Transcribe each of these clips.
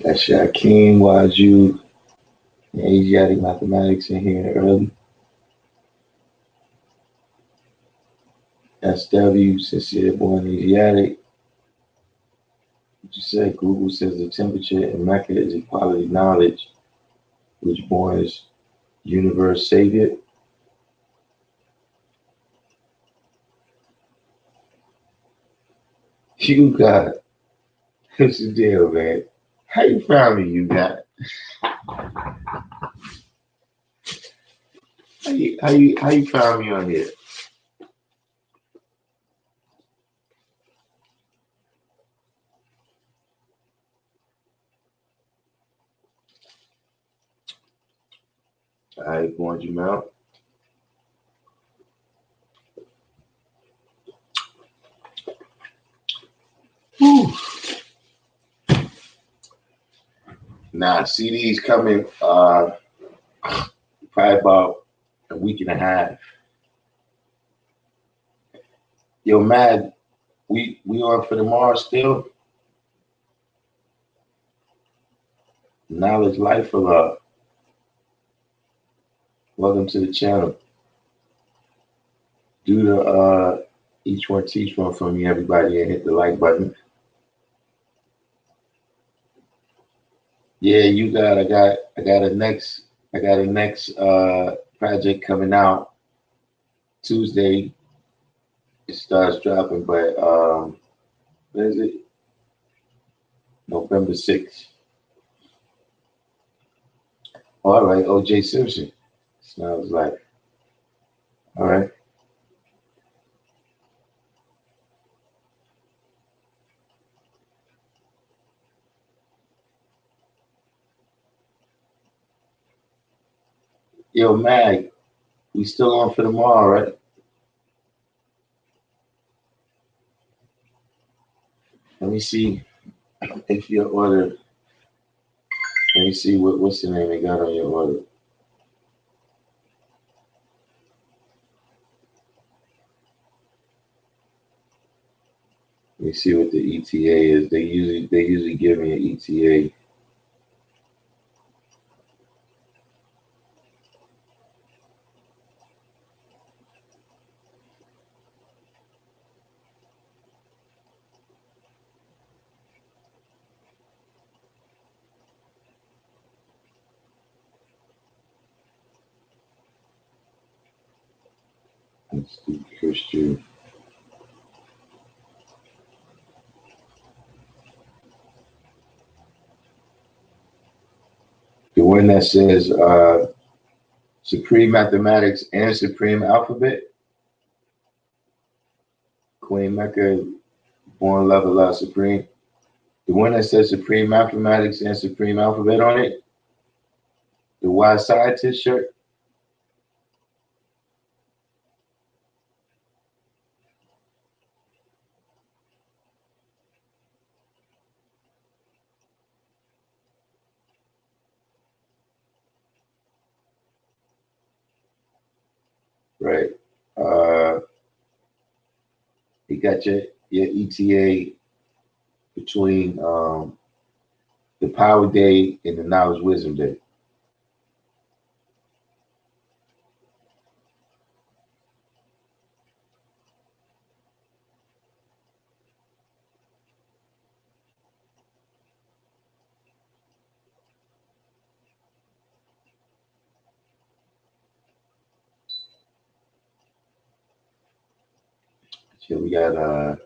Got Shaquem, Waju, and Asiatic mathematics in here early. SW, sincere born Asiatic. What you said, Google says the temperature in Mecca is equality knowledge, which born is universe savior. You got what's the deal, man? How you found me, you got? How you found me on here? All right, going you out. Whew. Nah, CDs coming probably about a week and a half. Yo, Mad, we on for tomorrow still? Knowledge, life, or love? Welcome to the channel. Do the each one teach one for me, everybody, and hit the like button. Yeah, you got. I got a next project coming out Tuesday. It starts dropping, but when is it? November 6th. All right, O.J. Simpson. Sounds like. All right. Yo, Mag, we still on for tomorrow, right? Let me see if your order. Let me see what's the name they got on your order. Let me see what the ETA is. They usually give me an ETA. Let's do Christian. The one that says Supreme Mathematics and Supreme Alphabet. Queen Mecca, Born Level Out Supreme. The one that says Supreme Mathematics and Supreme Alphabet on it. The Wise Scientist shirt. Right. You got your ETA between the Power Day and the Knowledge Wisdom Day. So we got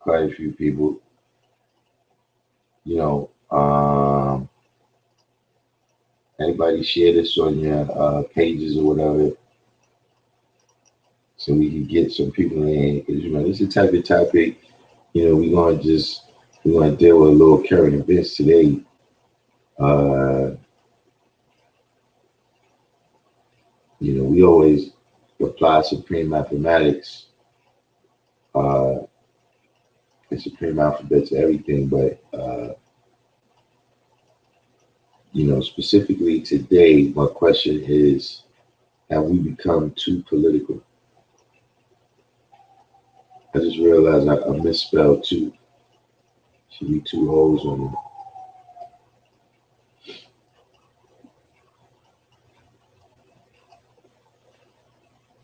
quite a few people. You know, anybody share this on your pages or whatever, so we can get some people in. Because this is the type of topic. We're gonna deal with a little current events today. We always apply supreme mathematics and supreme alphabet to everything, but specifically today, my question is, have we become too political? I just realized I misspelled too. Should be two O's on it.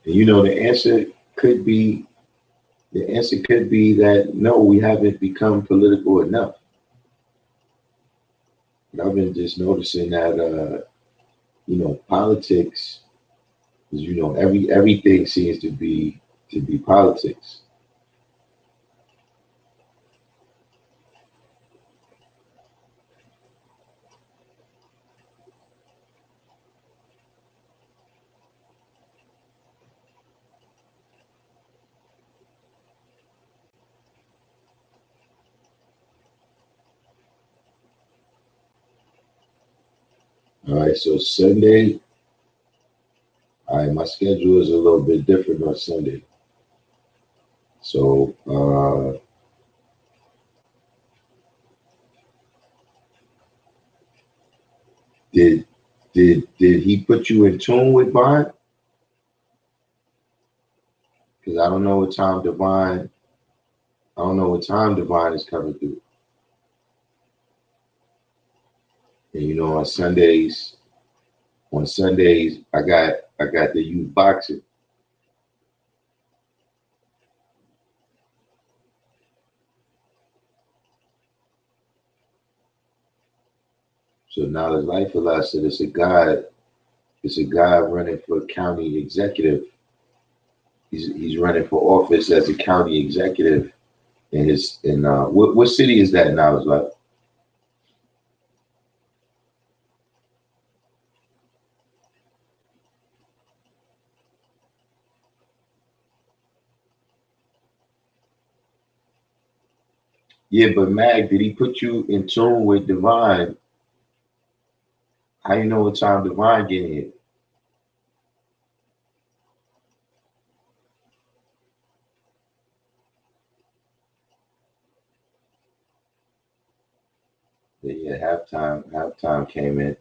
And you know, the answer could be that no, we haven't become political enough. And I've been just noticing that you know, politics is, you know, everything seems to be politics. All right, so Sunday, all right, my schedule is a little bit different on Sunday. So did did he put you in tune with Bond? Because I don't know what time Divine is coming through. And you know, on Sundays, I got the youth boxing. So now his life said it's a guy running for county executive. He's running for office as a county executive in what city is that now? Is like, yeah, but Mag, did he put you in tune with Divine? How you know what time Divine getting here? Yeah, halftime came in.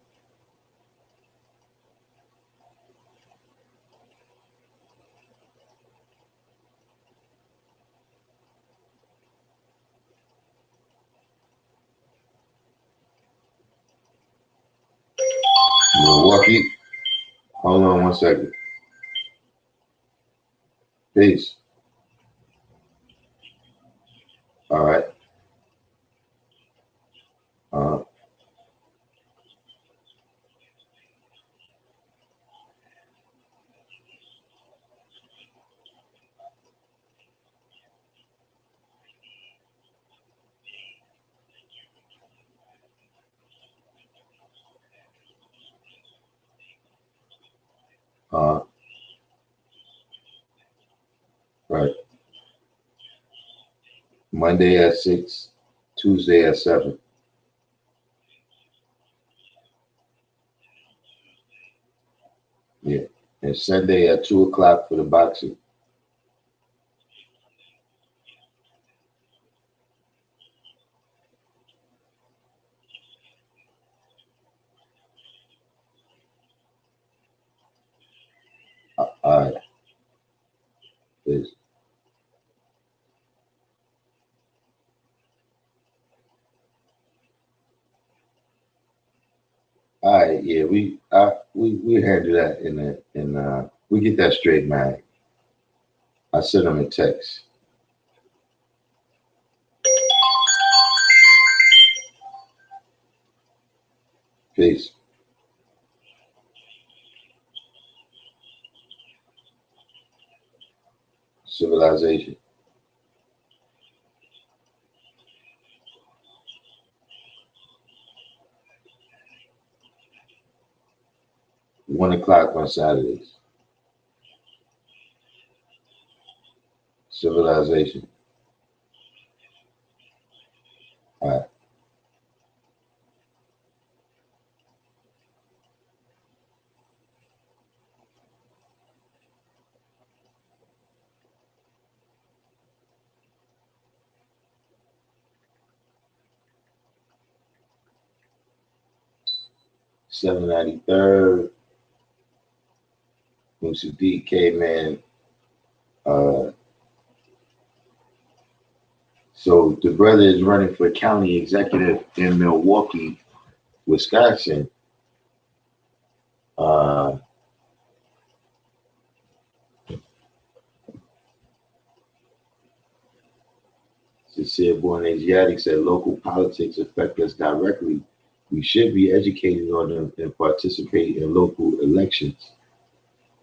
Milwaukee. Hold on one second. Peace. All right. Uh, uh, right. Monday at 6, Tuesday at 7. Yeah. And Sunday at 2 o'clock for the boxing. All right. Peace. All right. Yeah. We handle that we get that straight, man. I sent him a text. Peace. Civilization. 1 o'clock on Saturdays. Civilization. All right. 793rd. Musa D came in uh So the brother is running for county executive in Milwaukee, Wisconsin. Sincere Born Asiatic said local politics affect us directly. We should be educated on them and participate in local elections.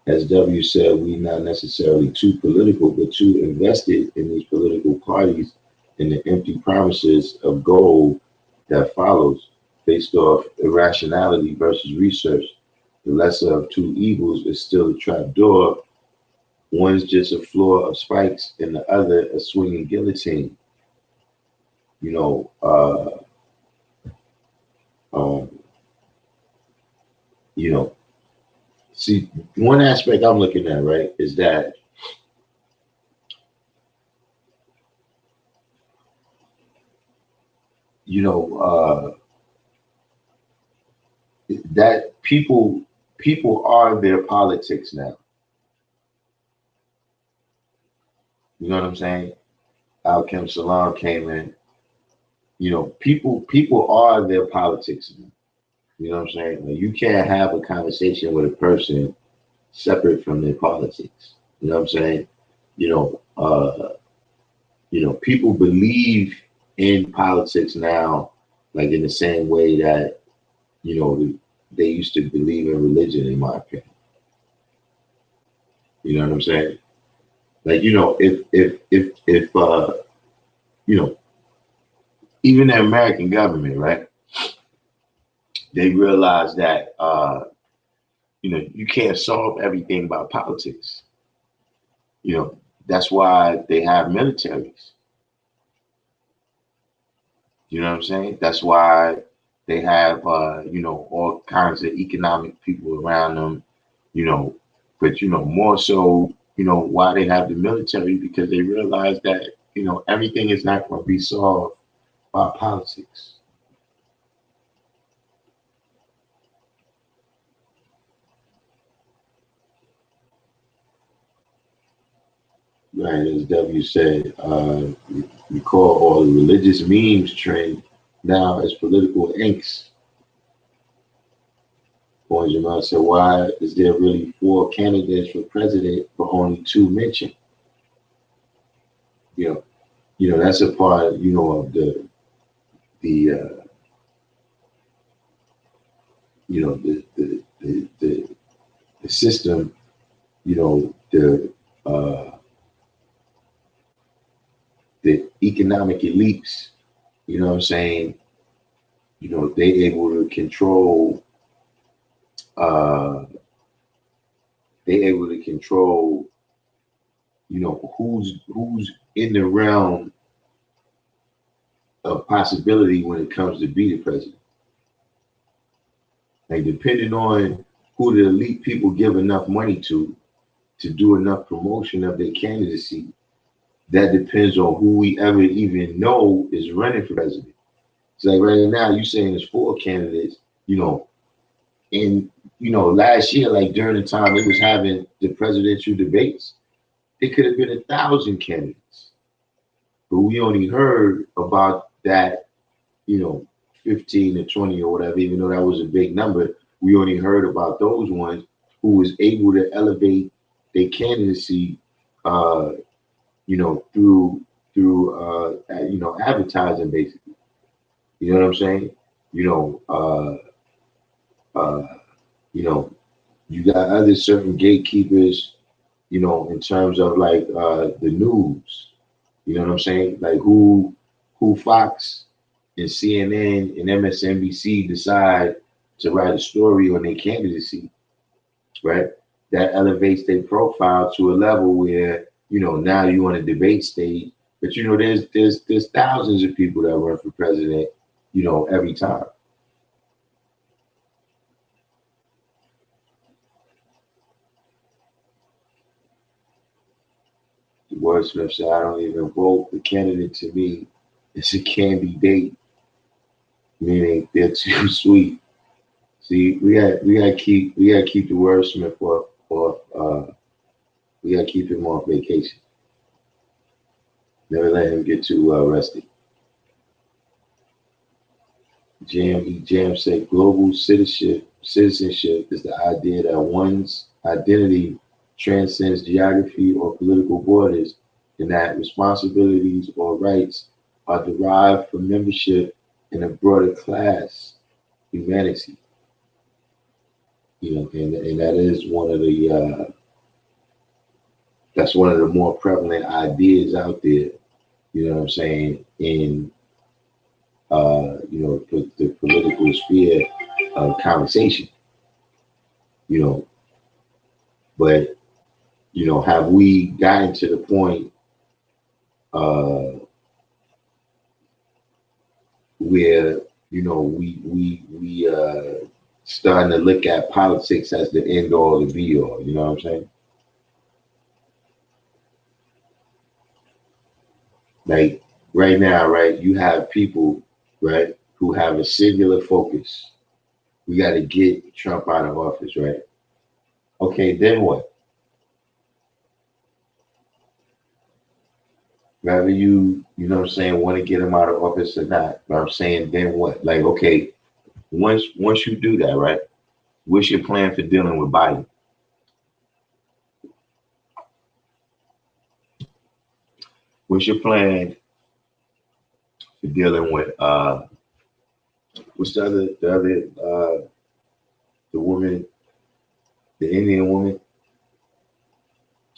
As W said, we not necessarily too political, but too invested in these political parties and the empty promises of gold that follows based off irrationality versus research. The lesser of two evils is still a trapdoor. One's just a floor of spikes and the other a swinging guillotine. You know, you know, see, one aspect I'm looking at, right, is that that people are their politics now. You know what I'm saying? Alkem Salam came in. You know, people are their politics now. You know what I'm saying? Like, you can't have a conversation with a person separate from their politics. You know what I'm saying? You people believe in politics now, like in the same way that, they used to believe in religion, in my opinion. You know what I'm saying? Like, if even the American government, right? They realize that, you can't solve everything by politics. That's why they have militaries. You know what I'm saying? That's why they have, all kinds of economic people around them, but, more so, why they have the military, because they realize that, everything is not going to be solved by politics. Right, as W said, we call all the religious memes trend now as political inks. Boy Jamal said, why is there really 4 candidates for president but only 2 mentioned? That's a part, of the the system, the economic elites, you know what I'm saying? They able to control, uh, who's in the realm of possibility when it comes to be the president. Like, depending on who the elite people give enough money to do enough promotion of their candidacy, that depends on who we ever even know is running for president. It's like right now, you saying there's 4 candidates, and last year, like during the time they was having the presidential debates, it could have been 1,000 candidates, but we only heard about that, 15 or 20 or whatever. Even though that was a big number, we only heard about those ones who was able to elevate their candidacy, through advertising, basically. You know what I'm saying? You got other certain gatekeepers, in terms of like the news. You know what I'm saying? Like who Fox and CNN and MSNBC decide to write a story on their candidacy, right? That elevates their profile to a level where, now you on a debate stage, but there's thousands of people that run for president, every time. The wordsmith said, I don't even vote. The candidate to me is a candidate, meaning they're too sweet. See, we gotta keep the wordsmith off we gotta keep him off vacation. Never let him get too rusty. Jam said global citizenship is the idea that one's identity transcends geography or political borders, and that responsibilities or rights are derived from membership in a broader class, humanity. And that is one of the that's one of the more prevalent ideas out there. You know what I'm saying? In the political sphere of conversation. But have we gotten to the point where we starting to look at politics as the end all, the be all? You know what I'm saying? Like right now, right? You have people, right, who have a singular focus. We got to get Trump out of office, right? Okay, then what? Whether you know what I'm saying, want to get him out of office or not, but I'm saying then what? Like, okay, once you do that, right? What's your plan for dealing with Biden? What's your plan for dealing with what's the woman, the Indian woman?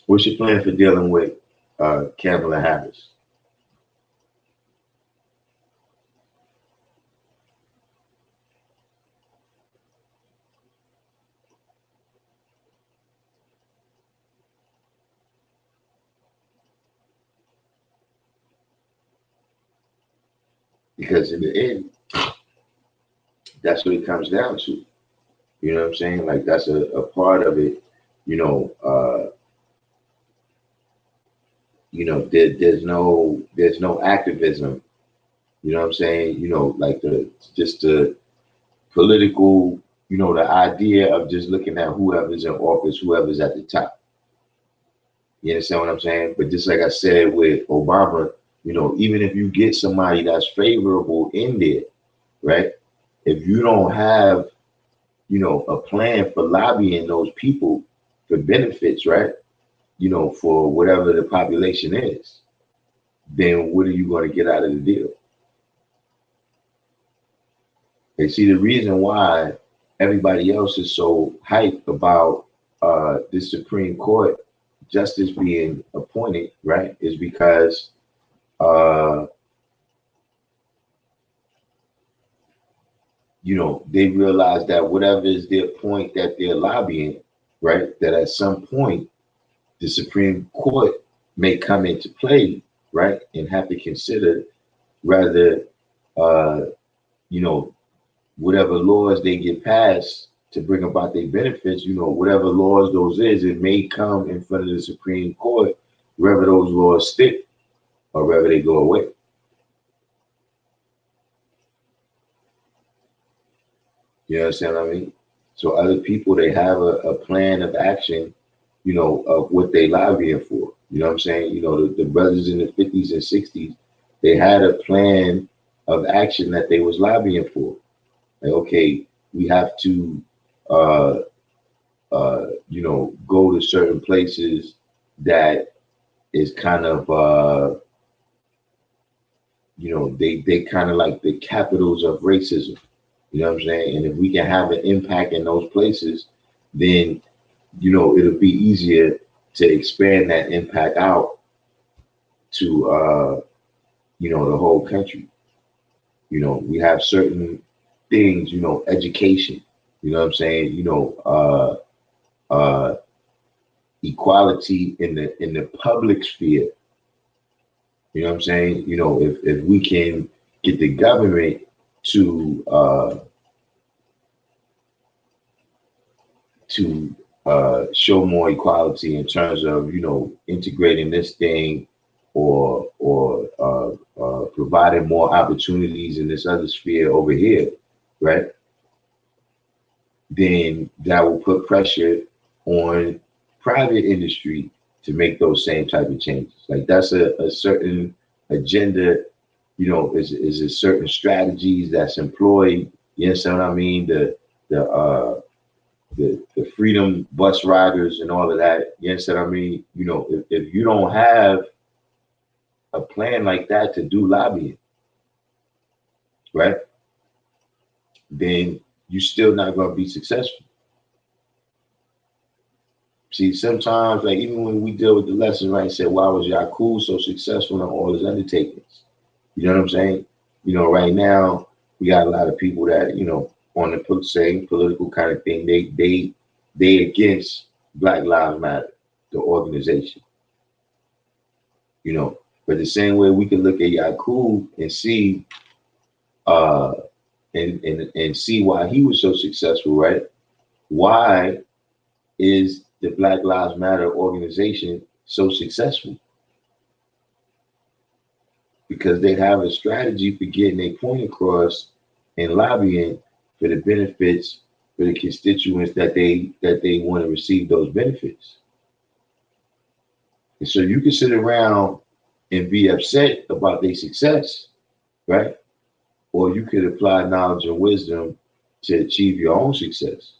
What's your plan for dealing with Kamala Harris? Because in the end, that's what it comes down to. You know what I'm saying? Like that's a part of it. There's no activism. You know what I'm saying? Like the political, the idea of just looking at whoever's in office, whoever's at the top. You understand what I'm saying? But just like I said with Obama, even if you get somebody that's favorable in there, right? If you don't have, a plan for lobbying those people for benefits, right? For whatever the population is, then what are you going to get out of the deal? And see, the reason why everybody else is so hyped about the Supreme Court justice being appointed, right, is because they realize that whatever is their point that they're lobbying, right, that at some point the Supreme Court may come into play, right, and have to consider rather, whatever laws they get passed to bring about their benefits, whatever laws those is, it may come in front of the Supreme Court, wherever those laws stick or wherever they go away. You understand what I mean? So other people, they have a plan of action, of what they lobbying for. You know what I'm saying? The brothers in the 50s and 60s, they had a plan of action that they was lobbying for. Like, okay, we have to, go to certain places that is kind of, they kind of like the capitals of racism. You know what I'm saying? And if we can have an impact in those places, then, it'll be easier to expand that impact out to, the whole country. We have certain things, education, you know what I'm saying? Equality in the public sphere. You know what I'm saying? If we can get the government to show more equality in terms of integrating this thing or providing more opportunities in this other sphere over here, right? Then that will put pressure on private industry to make those same type of changes. Like that's a certain agenda, is a certain strategies that's employed. You understand what I mean? The freedom bus riders and all of that. You understand what I mean? If you don't have a plan like that to do lobbying, right, then you're still not going to be successful. See, sometimes, like even when we deal with the lesson, right, said, why was Yakub so successful in all his undertakings? You know what I'm saying? Right now, we got a lot of people that, on the same political kind of thing, they against Black Lives Matter, the organization. But the same way we can look at Yakub and see and see why he was so successful, right? Why is the Black Lives Matter organization so successful? Because they have a strategy for getting a point across and lobbying for the benefits for the constituents that they want to receive those benefits. And so you can sit around and be upset about their success, right? Or you could apply knowledge and wisdom to achieve your own success.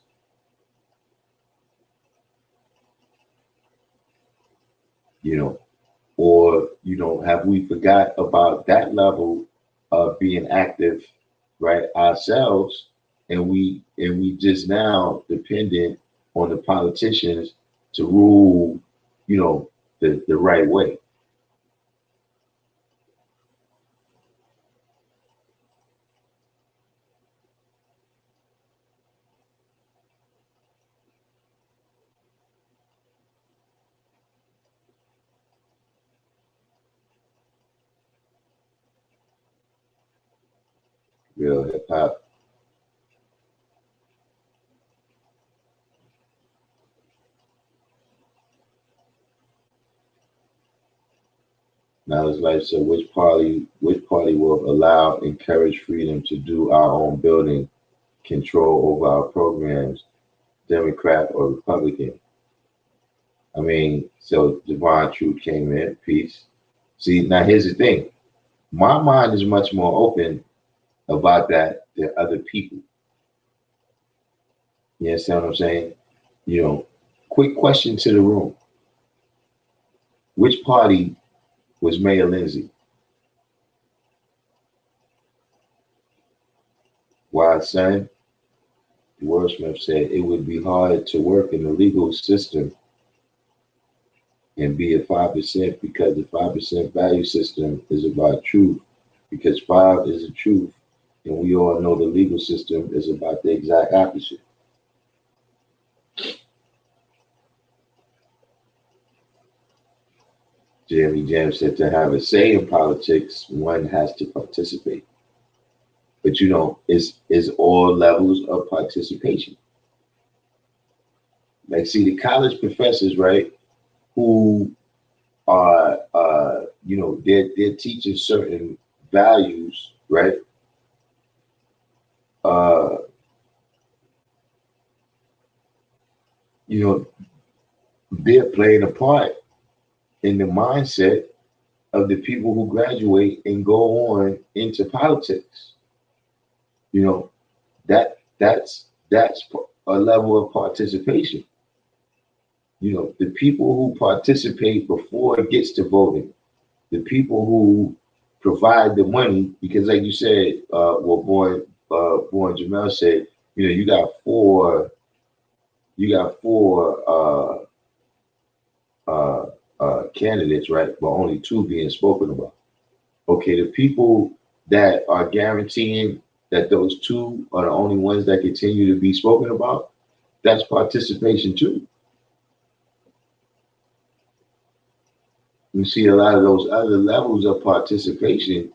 Or have we forgot about that level of being active, right, ourselves, and we just now dependent on the politicians to rule, the right way. Real hip hop. Now, his life said, which party will allow, encourage freedom to do our own building, control over our programs, Democrat or Republican? I mean, so Divine Truth came in, peace. See, now here's the thing. My mind is much more open about that than other people. You understand what I'm saying? Quick question to the room. Which party was Mayor Lindsay? Why, son? The wordsmith said it would be hard to work in the legal system and be at 5% because the 5% value system is about truth, because 5 is the truth, and we all know the legal system is about the exact opposite. Jeremy Jam said to have a say in politics, one has to participate. But it's all levels of participation. Like, see, the college professors, right, who are, they're teaching certain values, right? They're playing a part in the mindset of the people who graduate and go on into politics. That's a level of participation. The people who participate before it gets to voting, the people who provide the money, because like you said, Born Jamel said, you got four candidates, right? But only 2 being spoken about. Okay, the people that are guaranteeing that those 2 are the only ones that continue to be spoken about, that's participation too. You see a lot of those other levels of participation,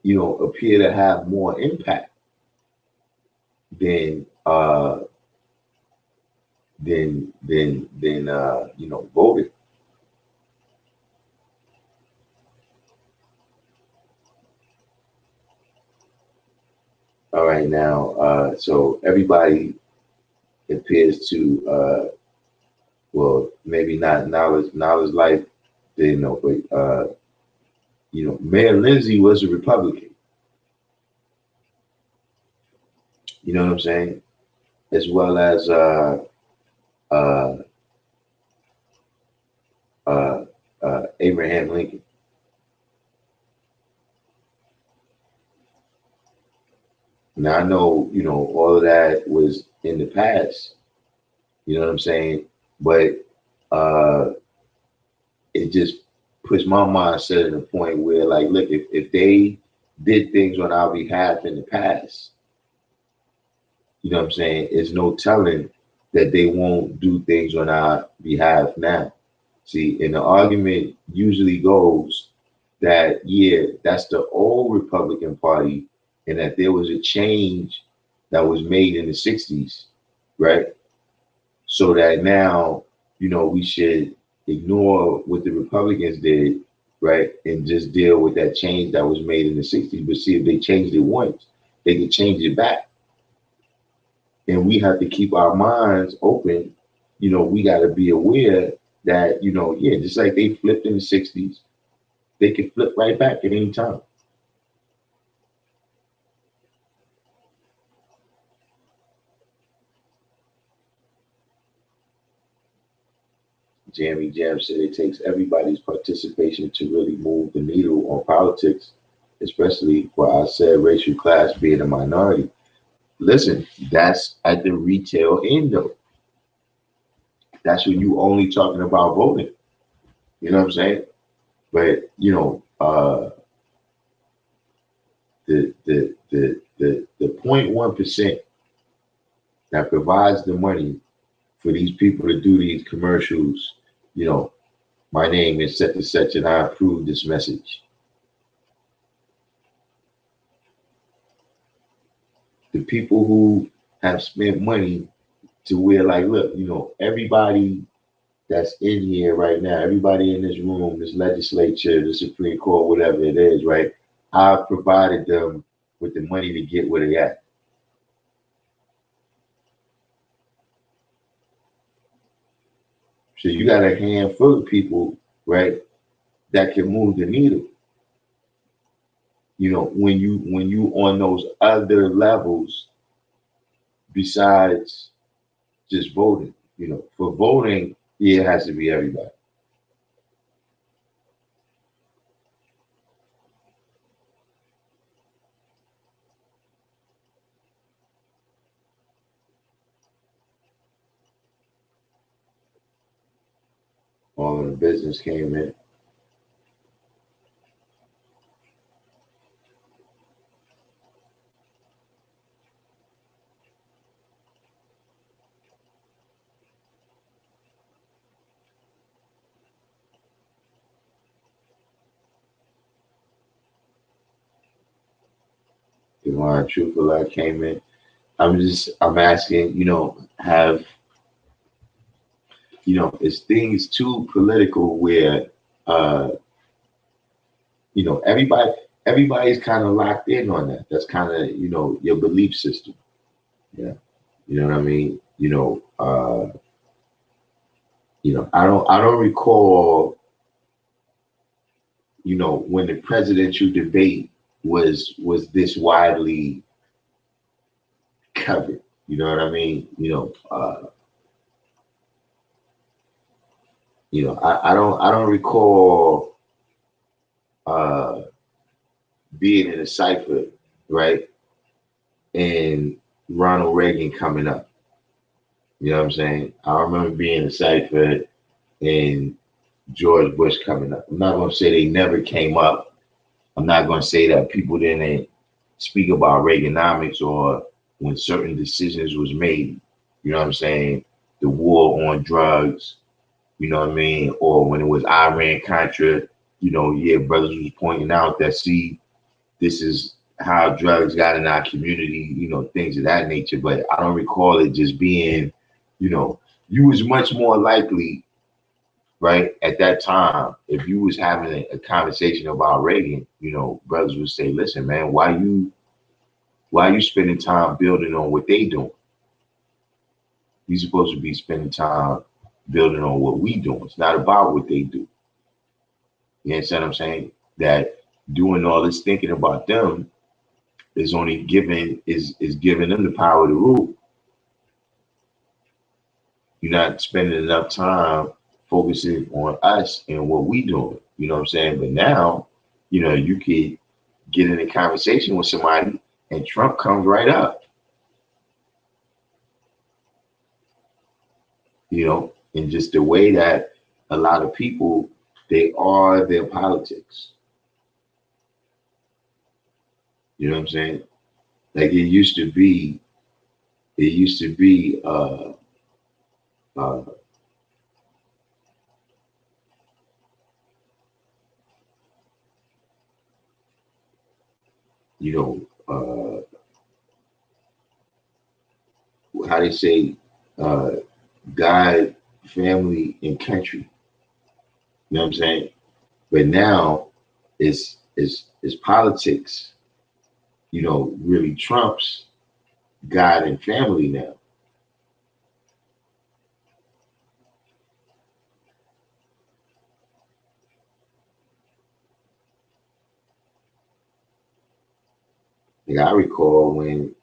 appear to have more impact than voting. All right, now, so everybody appears to, well, maybe not knowledge life, they know, but Mayor Lindsay was a Republican. You know what I'm saying? As well as uh, Abraham Lincoln. Now I know, all of that was in the past. You know what I'm saying? But uh, it just puts my mindset at a point where, like, look, if they did things on our behalf in the past, you know what I'm saying? It's no telling that they won't do things on our behalf now. See, and the argument usually goes that, yeah, that's the old Republican Party, and that there was a change that was made in the 60s, right? So that now, we should ignore what the Republicans did, right? And just deal with that change that was made in the 60s. But see, if they changed it once, they could change it back. And we have to keep our minds open. We got to be aware that, yeah, just like they flipped in the 60s, they can flip right back at any time. Jamie Jam said it takes everybody's participation to really move the needle on politics, especially for I said racial class being a minority. Listen, that's at the retail end though. That's when you only talking about voting. You know what I'm saying? But the 0.1% that provides the money for these people to do these commercials, my name is such and such, and I approve this message. The people who have spent money to where, like, look, everybody that's in here right now, everybody in this room, this legislature, the Supreme Court, whatever it is, right? I've provided them with the money to get where they at. So you got a handful of people, right, that can move the needle. When you on those other levels besides just voting. For voting, yeah, it has to be everybody. All of the business came in. Divine Truthful I came in. I'm asking, have, is things too political where, uh, everybody's kind of locked in on that. That's kind of, your belief system. Yeah. You know what I mean? I don't recall, when the presidential debate was this widely covered. You know what I mean? I don't recall uh being in a cipher, right? And Ronald Reagan coming up. You know what I'm saying? I remember being in a cipher and George Bush coming up. I'm not gonna say they never came up. I'm not gonna say that people didn't speak about Reaganomics or when certain decisions was made. You know what I'm saying? The war on drugs, you know what I mean? Or when it was Iran Contra, yeah, brothers was pointing out that, see, this is how drugs got in our community, things of that nature. But I don't recall it just being, you was much more likely, right, at that time, if you was having a conversation about Reagan, brothers would say, listen, man, why are you spending time building on what they doing? You're supposed to be spending time building on what we doing. It's not about what they do. You understand what I'm saying? That doing all this thinking about them is only giving giving them the power to rule. You're not spending enough time focusing on us and what we doing. You know what I'm saying? But now, you could get in a conversation with somebody and Trump comes right up. And just the way that a lot of people, they are their politics. You know what I'm saying? Like it used to be, uh, you know, how they say, uh, God, family, and country. You know what I'm saying? But now it's politics, really trumps God and family now. Like I recall when,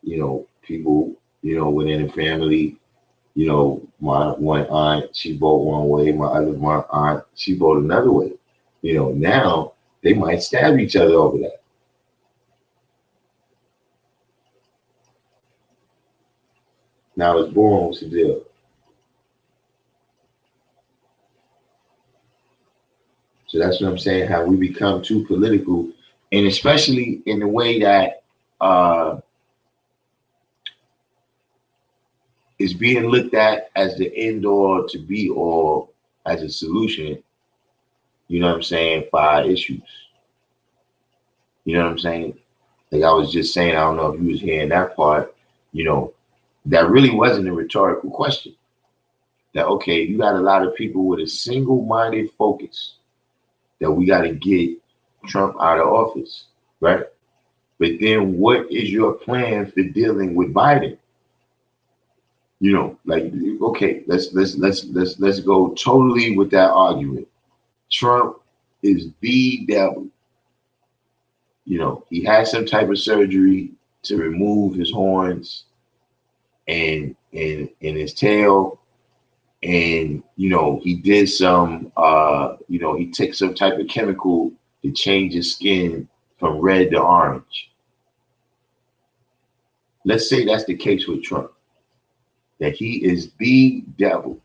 people, within the family, my one aunt, she voted one way, my aunt, she voted another way. Now they might stab each other over that. Now it's born, what's the deal? So that's what I'm saying, how we become too political, and especially in the way that is being looked at as the end all to be all as a solution, you know what I'm saying, for our issues. You know what I'm saying? Like I was just saying, I don't know if you was hearing that part, that really wasn't a rhetorical question. That, okay, you got a lot of people with a single-minded focus that we got to get Trump out of office, right? But then what is your plan for dealing with Biden? Like, okay, let's go totally with that argument. Trump is the devil. He had some type of surgery to remove his horns and his tail, and he did some he took some type of chemical to change his skin from red to orange. Let's say that's the case with Trump, that he is the devil.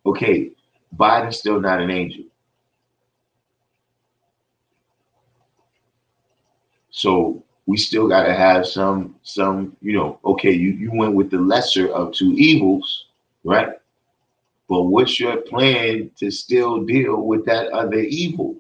Okay, Biden's still not an angel. So we still got to have some, okay, you went with the lesser of two evils, right? But what's your plan to still deal with that other evil?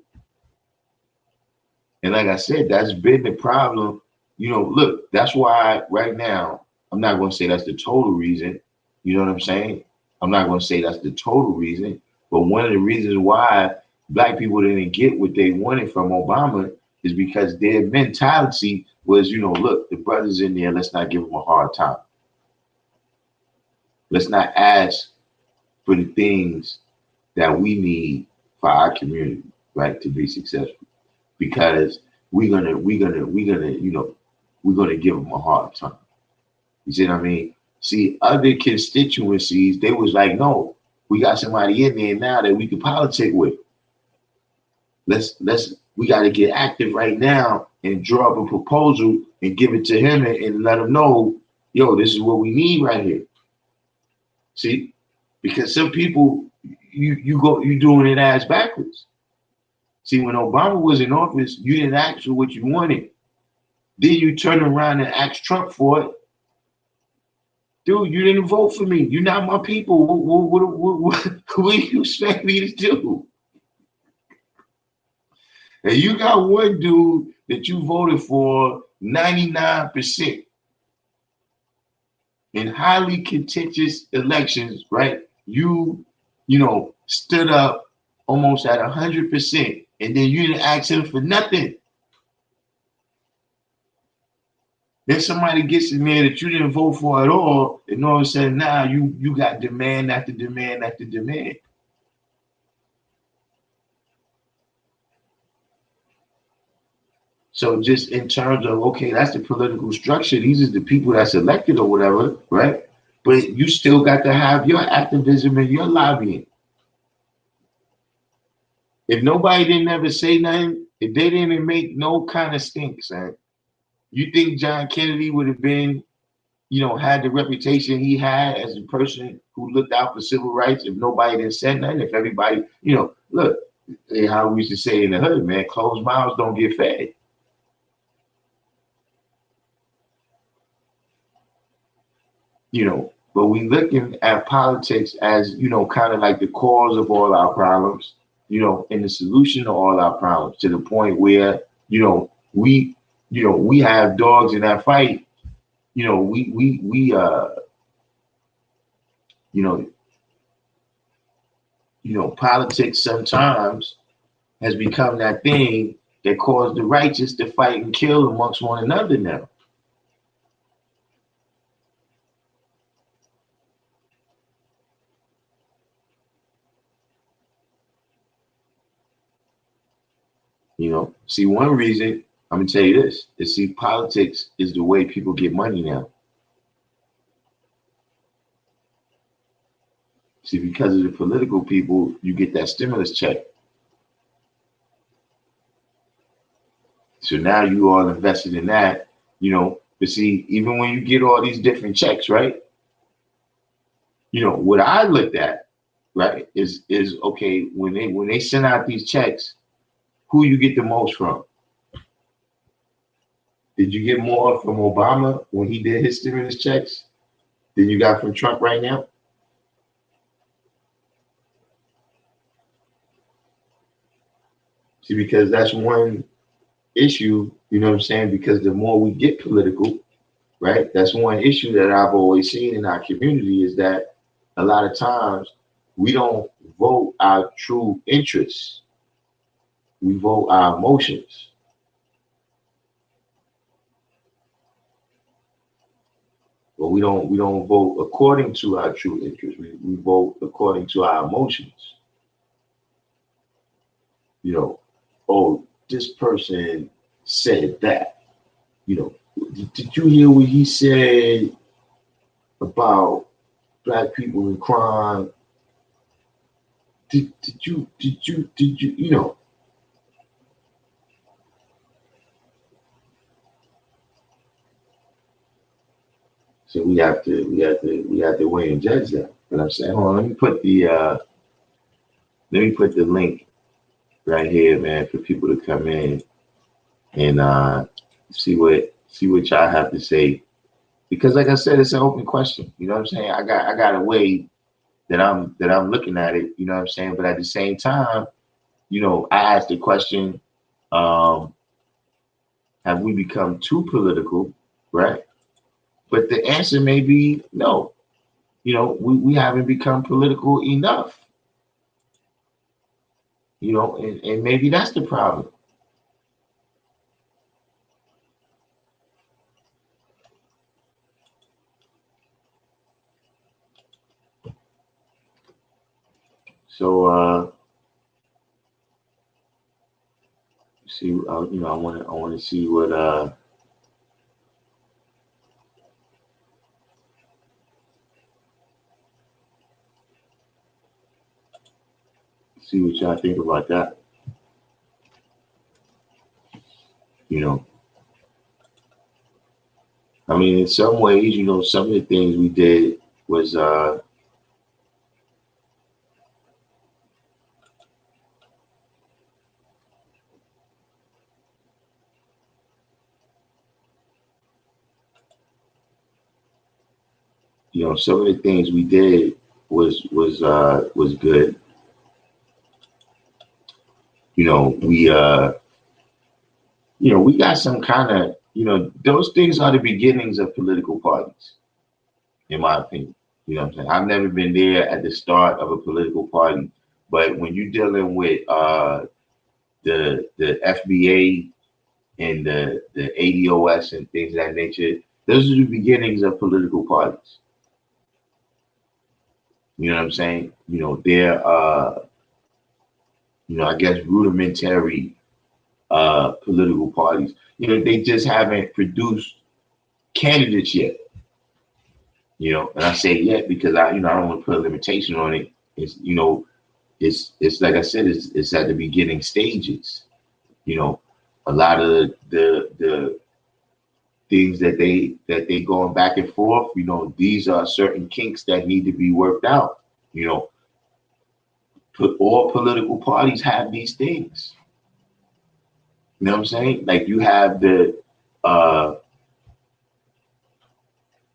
And like I said, that's been the problem. Look, that's why right now, I'm not going to say that's the total reason. You know what I'm saying? I'm not going to say that's the total reason. But one of the reasons why Black people didn't get what they wanted from Obama is because their mentality was, look, the brothers in there, let's not give them a hard time. Let's not ask for the things that we need for our community, right, to be successful. Because we're gonna give them a hard time. You see what I mean? See, other constituencies, they was like, no, we got somebody in there now that we can politic with. We got to get active right now and draw up a proposal and give it to him and let him know, yo, this is what we need right here. See, because some people, you doing it ass backwards. See, when Obama was in office, you didn't ask for what you wanted. Then you turn around and ask Trump for it. Dude, you didn't vote for me. You're not my people. What do you expect me to do? And you got one dude that you voted for 99% in highly contentious elections, right? You stood up almost at 100%, and then you didn't ask him for nothing. Then somebody gets in there that you didn't vote for at all, and all of a sudden now you got demand after demand after demand. So just in terms of, okay, that's the political structure. These are the people that's elected or whatever, right? But you still got to have your activism and your lobbying. If nobody didn't ever say nothing, if they didn't make no kind of stink, son, you think John Kennedy would have been, had the reputation he had as a person who looked out for civil rights if nobody didn't say nothing? If everybody, look, how we used to say in the hood, man, closed mouths don't get fed. But we looking at politics as, kind of like the cause of all our problems, and the solution to all our problems, to the point where, we have dogs in that fight. You know, politics sometimes has become that thing that caused the righteous to fight and kill amongst one another now. See, one reason, I'm gonna tell you this, is, see, politics is the way people get money now. See, because of the political people, you get that stimulus check. So now you all invested in that, but see, even when you get all these different checks, right? What I looked at, right, is okay, when they send out these checks, who you get the most from? Did you get more from Obama when he did his stimulus checks than you got from Trump right now? See, because that's one issue, you know what I'm saying? Because the more we get political, right? That's one issue that I've always seen in our community, is that a lot of times we don't vote our true interests. We vote our emotions. But we don't vote according to our true interests. We vote according to our emotions. Oh, this person said that. Did you hear what he said about black people in crime? Did you? So we have to weigh and judge that. But I'm saying, hold on, let me put the link right here, man, for people to come in and see what y'all have to say. Because like I said, it's an open question. You know what I'm saying? I got a way that I'm looking at it, you know what I'm saying? But at the same time, I asked the question, um, have we become too political, right? But the answer may be no. We haven't become political enough, and maybe that's the problem. So, see, I want to see what y'all think about that. You know, I mean, in some ways, some of the things we did was, some of the things we did was good. We got some kind of, those things are the beginnings of political parties, in my opinion. You know what I'm saying? I've never been there at the start of a political party, but when you're dealing with the FBA and the ADOS and things of that nature, those are the beginnings of political parties. You know what I'm saying? They're I guess rudimentary political parties. They just haven't produced candidates yet. And I say yet because I don't want to put a limitation on it. It's like I said, it's at the beginning stages. A lot of the things that they going back and forth. These are certain kinks that need to be worked out. All political parties have these things. You know what I'm saying? Like you have the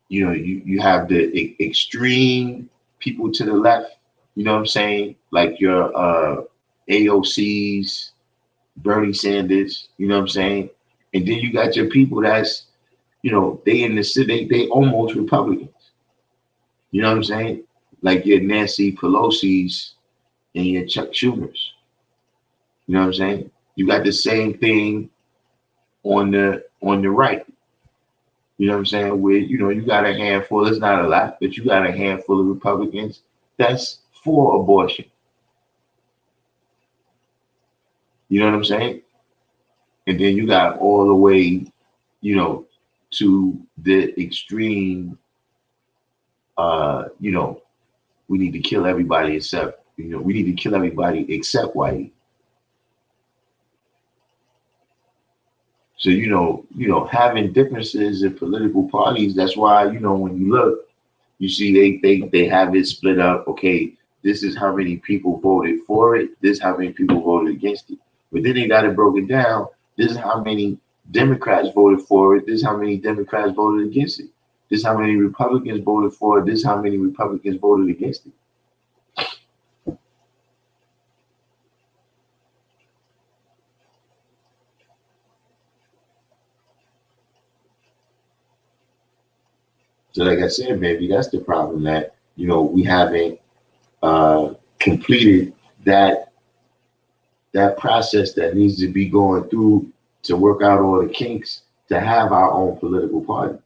you have the extreme people to the left, you know what I'm saying? Like your AOCs, Bernie Sanders, you know what I'm saying? And then you got your people that's, they in the city, they almost Republicans. You know what I'm saying? Like your Nancy Pelosi's and your Chuck Schumer's. You know what I'm saying? You got the same thing on the right. You know what I'm saying? Where, you got a handful, it's not a lot, but you got a handful of Republicans that's for abortion. You know what I'm saying? And then you got all the way, to the extreme, we need to kill everybody except, we need to kill everybody except white. So, having differences in political parties, that's why, when you look, you see they have it split up. Okay, this is how many people voted for it. This is how many people voted against it. But then they got it broken down. This is how many Democrats voted for it. This is how many Democrats voted against it. This is how many Republicans voted for it. This is how many Republicans voted against it. So like I said, maybe that's the problem, that, we haven't completed that process that needs to be going through to work out all the kinks to have our own political party.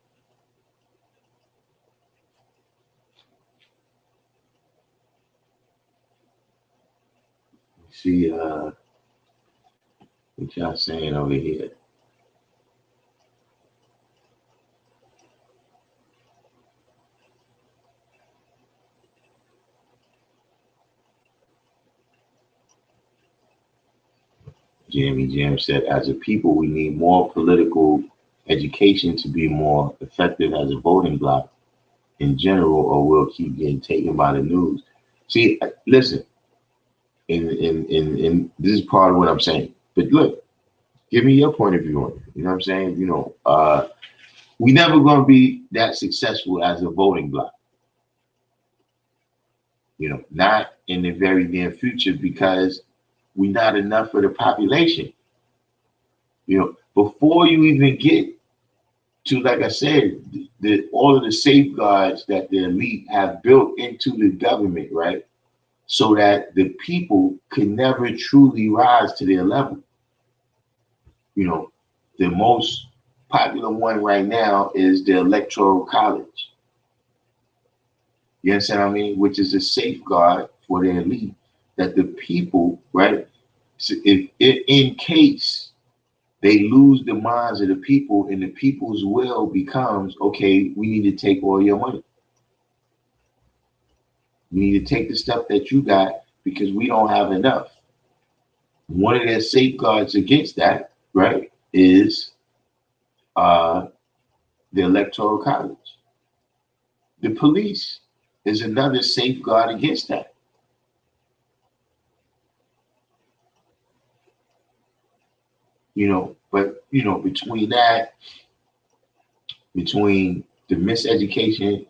See, what y'all saying over here? Jamie Jam said, as a people, we need more political education to be more effective as a voting bloc in general, or we'll keep getting taken by the news. See, listen, and this is part of what I'm saying. But look, give me your point of view on it. You know what I'm saying? We never going to be that successful as a voting bloc. Not in the very near future, because we're not enough for the population. Before you even get to, like I said, all of the safeguards that the elite have built into the government, right? So that the people can never truly rise to their level. The most popular one right now is the Electoral College. You understand what I mean? Which is a safeguard for the elite, that the people, right? So if in case they lose the minds of the people and the people's will becomes, okay, we need to take all your money. We need to take the stuff that you got because we don't have enough. One of their safeguards against that, right, is the Electoral College. The police is another safeguard against that. But between that, between the miseducation,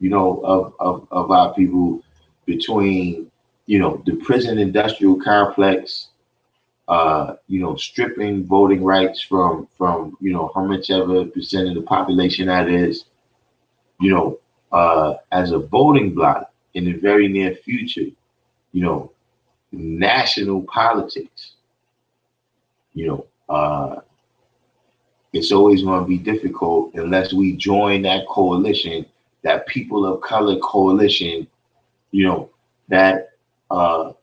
of our people, between, the prison industrial complex, stripping voting rights from, how much ever percent of the population that is, as a voting bloc in the very near future, national politics, it's always going to be difficult unless we join that coalition, that people of color coalition, that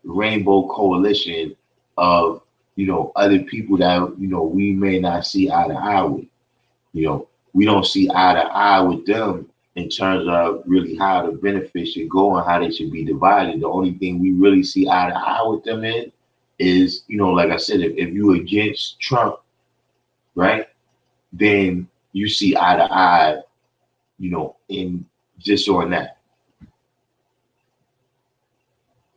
rainbow coalition of, other people that, we may not see eye to eye with. We don't see eye to eye with them in terms of really how the benefits should go and how they should be divided. The only thing we really see eye to eye with them in is, like I said, if you against Trump, right, then you see eye to eye, in just on that.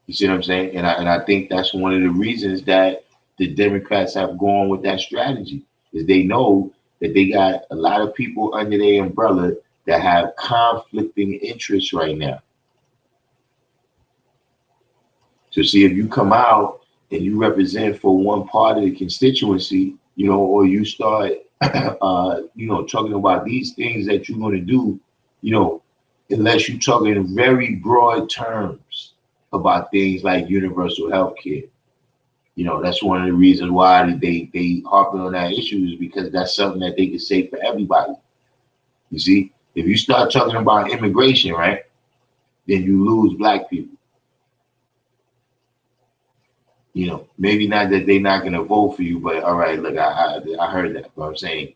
You see what I'm saying? And I think that's one of the reasons that the Democrats have gone with that strategy, is they know that they got a lot of people under their umbrella that have conflicting interests right now. So see, if you come out and you represent for one part of the constituency, or you start, talking about these things that you're going to do, unless you talk in very broad terms about things like universal health care. That's one of the reasons why they harping on that issue, is because that's something that they can say for everybody. You see, if you start talking about immigration, right, then you lose black people. Maybe not that they're not going to vote for you, but all right, look, I heard that, but I'm saying,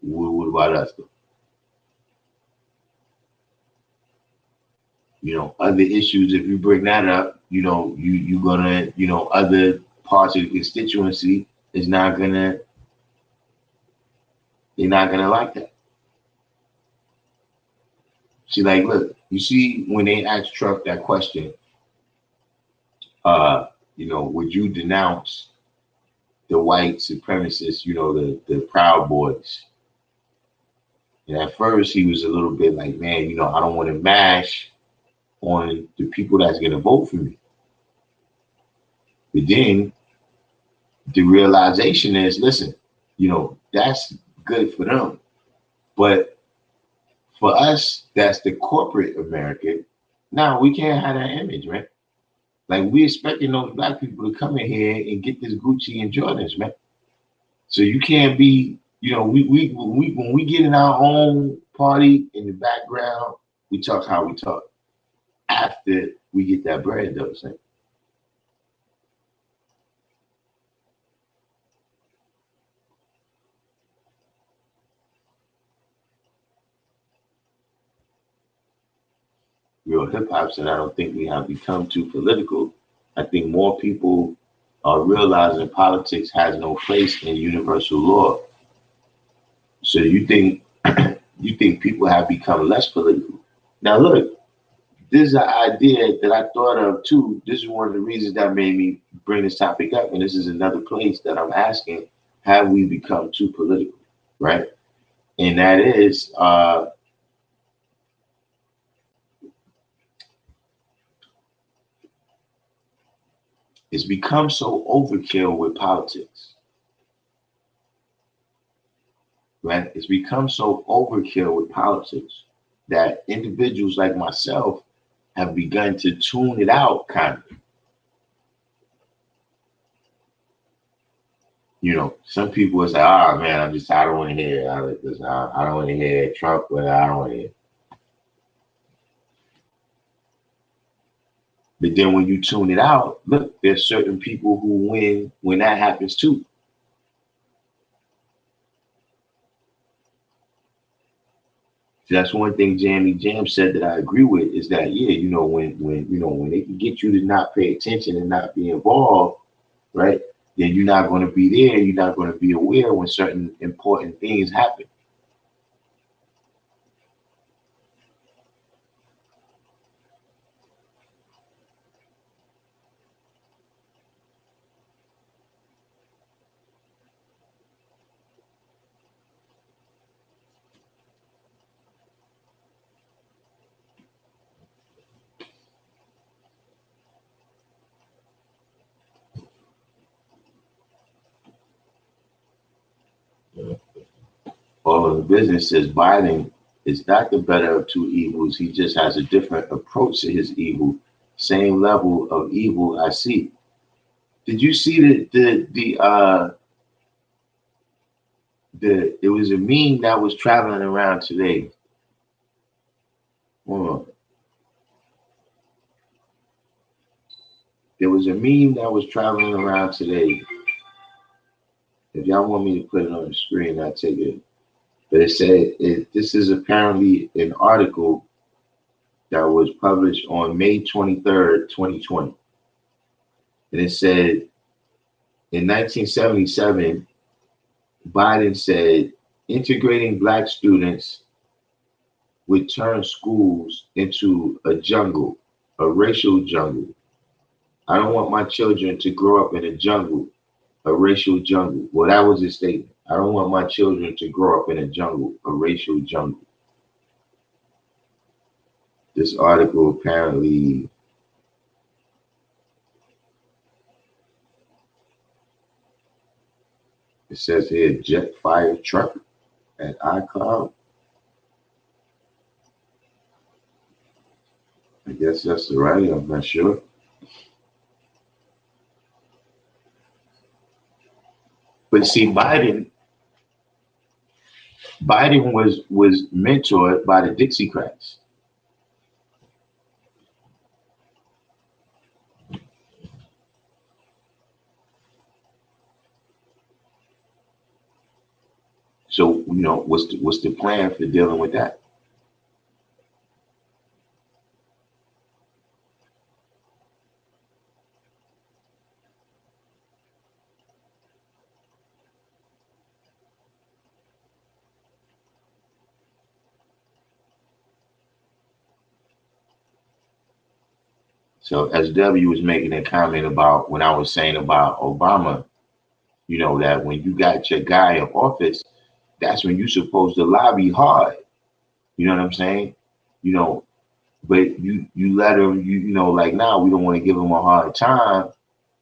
what about us, though? Other issues, if you bring that up, you're gonna, other parts of the constituency they're not gonna like that. See, like, look, you see, when they asked Trump that question, would you denounce the white supremacists, the Proud Boys? And at first he was a little bit like, man, I don't want to mash on the people that's going to vote for me. But then the realization is, listen, that's good for them. But for us, that's the corporate America. Now, we can't have that image, man. Like, we expecting those black people to come in here and get this Gucci and Jordans, man. So you can't be, when we get in our own party in the background, we talk how we talk. After we get that bread, though, saying. Real hip hop said, I don't think we have become too political. I think more people are realizing politics has no place in universal law. So you think people have become less political? Now look, this is an idea that I thought of too. This is one of the reasons that made me bring this topic up, and this is another place that I'm asking: have we become too political? Right? And that is, it's become so overkill with politics. Right? It's become so overkill with politics that individuals like myself have begun to tune it out, kind of. Some people will say, "Oh man, I don't want to hear. I don't want to hear Trump, but I don't want to hear." But then when you tune it out, look, there's certain people who win when that happens too. So that's one thing Jamie Jam said that I agree with, is that, yeah, when they can get you to not pay attention and not be involved, right? Then you're not going to be there. You're not going to be aware when certain important things happen. All of the business says Biden is not the better of two evils. He just has a different approach to his evil. Same level of evil I see. Did you see it was a meme that was traveling around today? Hold on. There was a meme that was traveling around today If y'all want me to put it on the screen, I'll take it. But it said this is apparently an article that was published on May 23rd, 2020. And it said in 1977, Biden said integrating black students would turn schools into a jungle, a racial jungle. I don't want my children to grow up in a jungle, a racial jungle. Well, that was his statement. I don't want my children to grow up in a jungle, a racial jungle. This article apparently it says here jet fire truck at iCloud. I guess that's the writing, I'm not sure. But see, Biden was mentored by the Dixiecrats. So, what's the plan for dealing with that? So SW was making a comment about when I was saying about Obama, that when you got your guy in office, that's when you're supposed to lobby hard. You know what I'm saying? But you let him, like now we don't want to give him a hard time,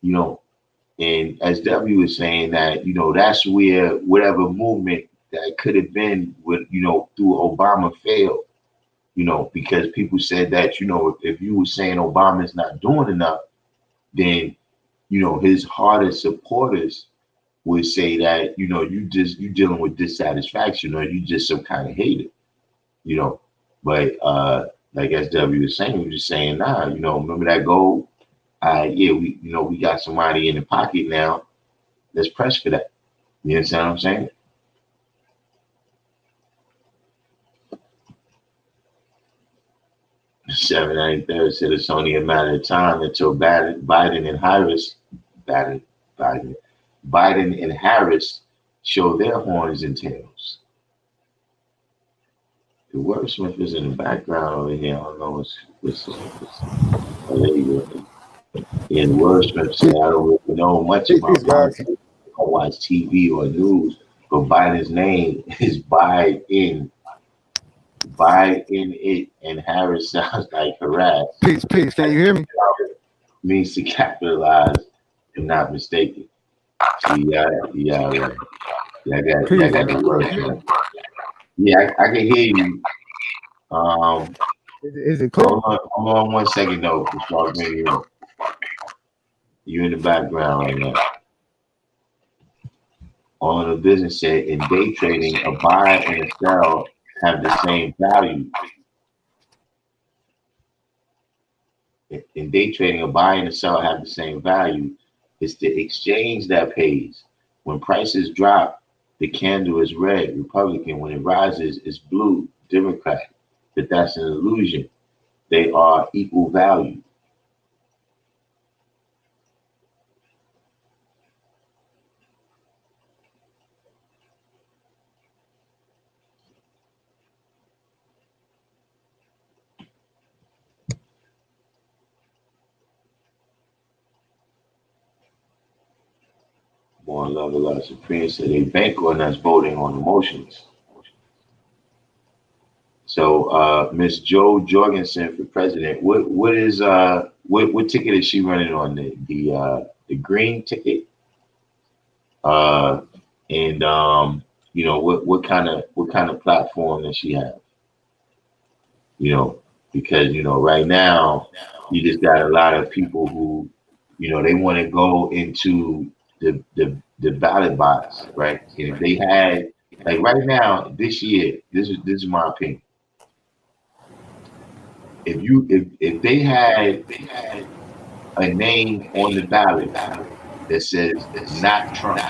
and SW is saying that, that's where whatever movement that could have been with, through Obama failed. Because people said that, if you were saying Obama's not doing enough, then, his hardest supporters would say that, you dealing with dissatisfaction or you just some kind of hater, But like SW was saying, we just saying, nah, remember that goal? Yeah, we got somebody in the pocket now. Let's press for that. You understand what I'm saying? 793rd said it's only a matter of time until Biden and Harris show their horns and tails. The wordsmith is in the background over here. I don't know what's oh, there you go. And the wordsmith said, I don't really know much about politics. I don't watch TV or news, but Biden's name is Biden. It, and Harris sounds like harass. Peace. Can you hear me? Means to capitalize and not mistaken. See, yeah, right. Yeah, I got the word. Yeah, I can hear you. Is it clear? Hold on 1 second though. You in the background right now. On the business said in day trading, a buy and a sell have the same value. In day trading, a buy and a sell have the same value. It's the exchange that pays. When prices drop, the candle is red, Republican. When it rises, it's blue, Democrat. But that's an illusion. They are equal value. Born love a lot. Supreme said they bank on us voting on emotions. So Miss Jo Jorgensen for president. What ticket is she running on? The green ticket? And what kind of platform does she have? Because right now you just got a lot of people who they want to go into the ballot box, right? And if they had, like right now this year, this is my opinion. If they had a name on the ballot that says not Trump,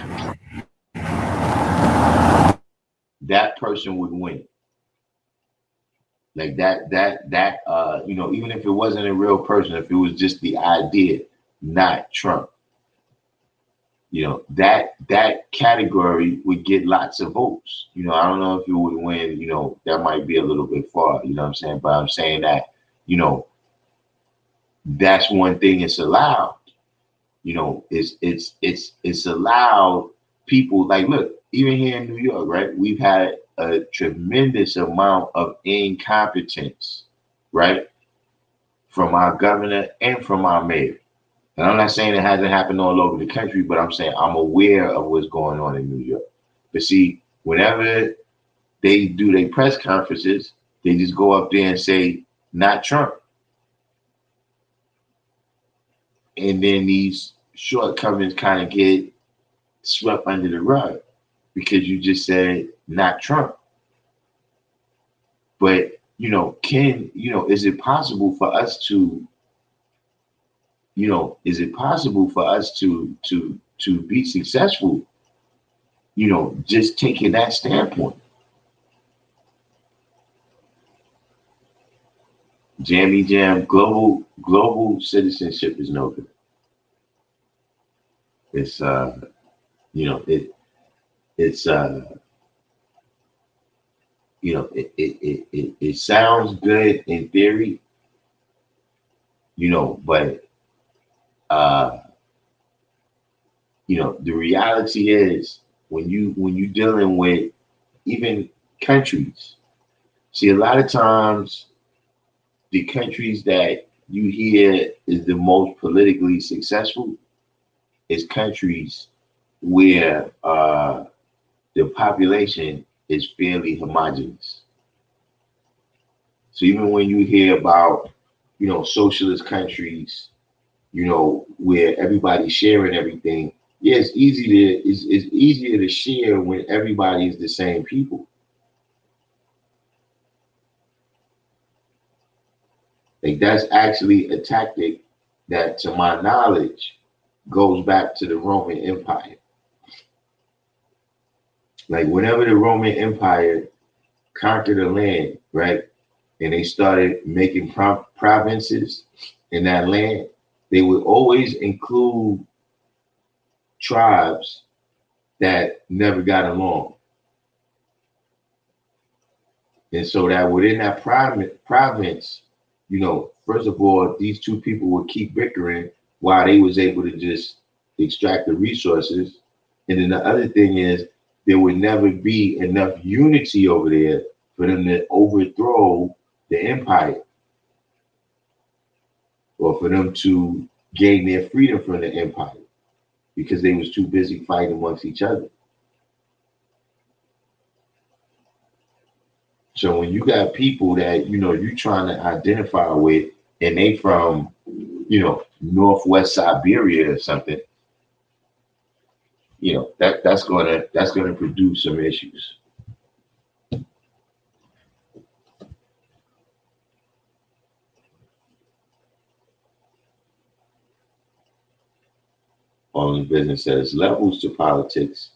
that person would win. Like even if it wasn't a real person, if it was just the idea, not Trump, that category would get lots of votes. I don't know if it would win, that might be a little bit far, you know what I'm saying? But I'm saying that, that's one thing it's allowed. It's allowed people, like, look, even here in New York, right? We've had a tremendous amount of incompetence, right? From our governor and from our mayor. And I'm not saying it hasn't happened all over the country, but I'm saying I'm aware of what's going on in New York. But see, whenever they do their press conferences, they just go up there and say, not Trump. And then these shortcomings kind of get swept under the rug because you just said, not Trump. But, is it possible for us to, be successful, just taking that standpoint? Jammy Jam, global citizenship is no good. It's it sounds good in theory, but the reality is when you dealing with even countries, see, a lot of times the countries that you hear is the most politically successful is countries where the population is fairly homogenous. So even when you hear about, socialist countries, where everybody's sharing everything, yeah, it's easier to share when everybody is the same people. Like, that's actually a tactic that, to my knowledge, goes back to the Roman Empire. Like, whenever the Roman Empire conquered a land, right, and they started making provinces in that land, they would always include tribes that never got along. And so that within that province, first of all, these two people would keep bickering while they was able to just extract the resources. And then the other thing is there would never be enough unity over there for them to overthrow the empire or for them to gain their freedom from the empire because they was too busy fighting amongst each other. So when you got people that, you're trying to identify with and they from, Northwest Siberia or something, that's gonna produce some issues. All in business says levels to politics.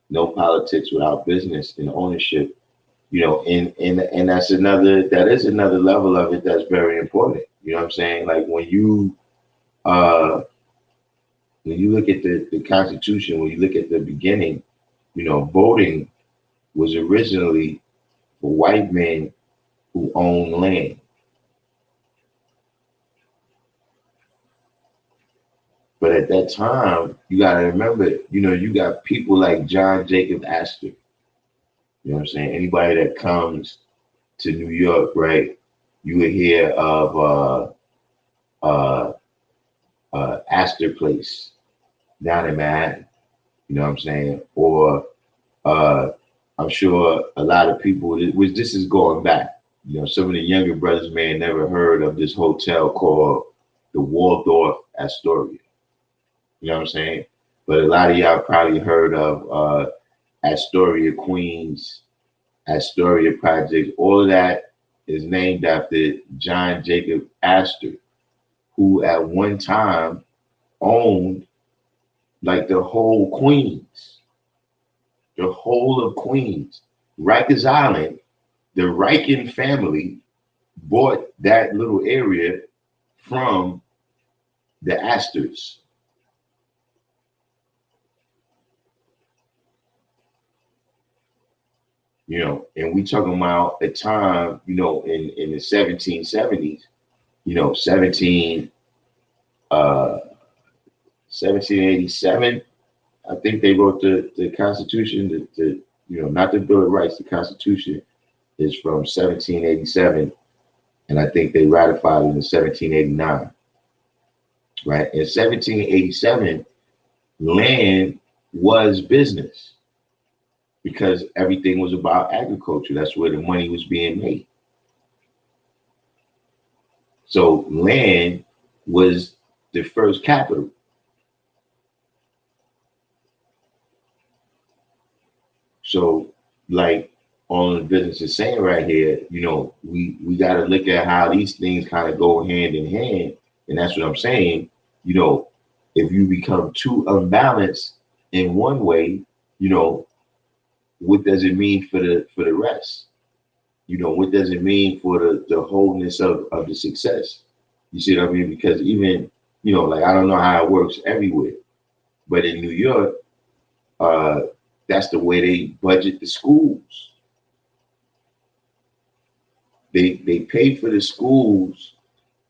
No politics without business and ownership. And that is another level of it that's very important. You know what I'm saying? Like when you look at the Constitution, when you look at the beginning, voting was originally for white men who own land. But at that time, you got to remember, you got people like John Jacob Astor. You know what I'm saying? Anybody that comes to New York, right, you would hear of Astor Place down in Manhattan. You know what I'm saying? Or I'm sure a lot of people, which this is going back, some of the younger brothers may have never heard of this hotel called the Waldorf Astoria. You know what I'm saying? But a lot of y'all probably heard of Astoria, Queens, Astoria Project. All of that is named after John Jacob Astor, who at one time owned like the whole of Queens. Rikers Island, the Riken family bought that little area from the Astors. And we talking about a time, in the 1770s, 1787. I think they wrote the Constitution, not the Bill of Rights. The Constitution is from 1787, and I think they ratified it in 1789. Right? In 1787, land was business because everything was about agriculture. That's where the money was being made. So land was the first capital. So, like all the business is saying right here, we got to look at how these things kind of go hand in hand. And that's what I'm saying. If you become too unbalanced in one way, what does it mean for the rest? What does it mean for the wholeness of the success? You see what I mean? Because even, like, I don't know how it works everywhere, but in New York, that's the way they budget the schools. They pay for the schools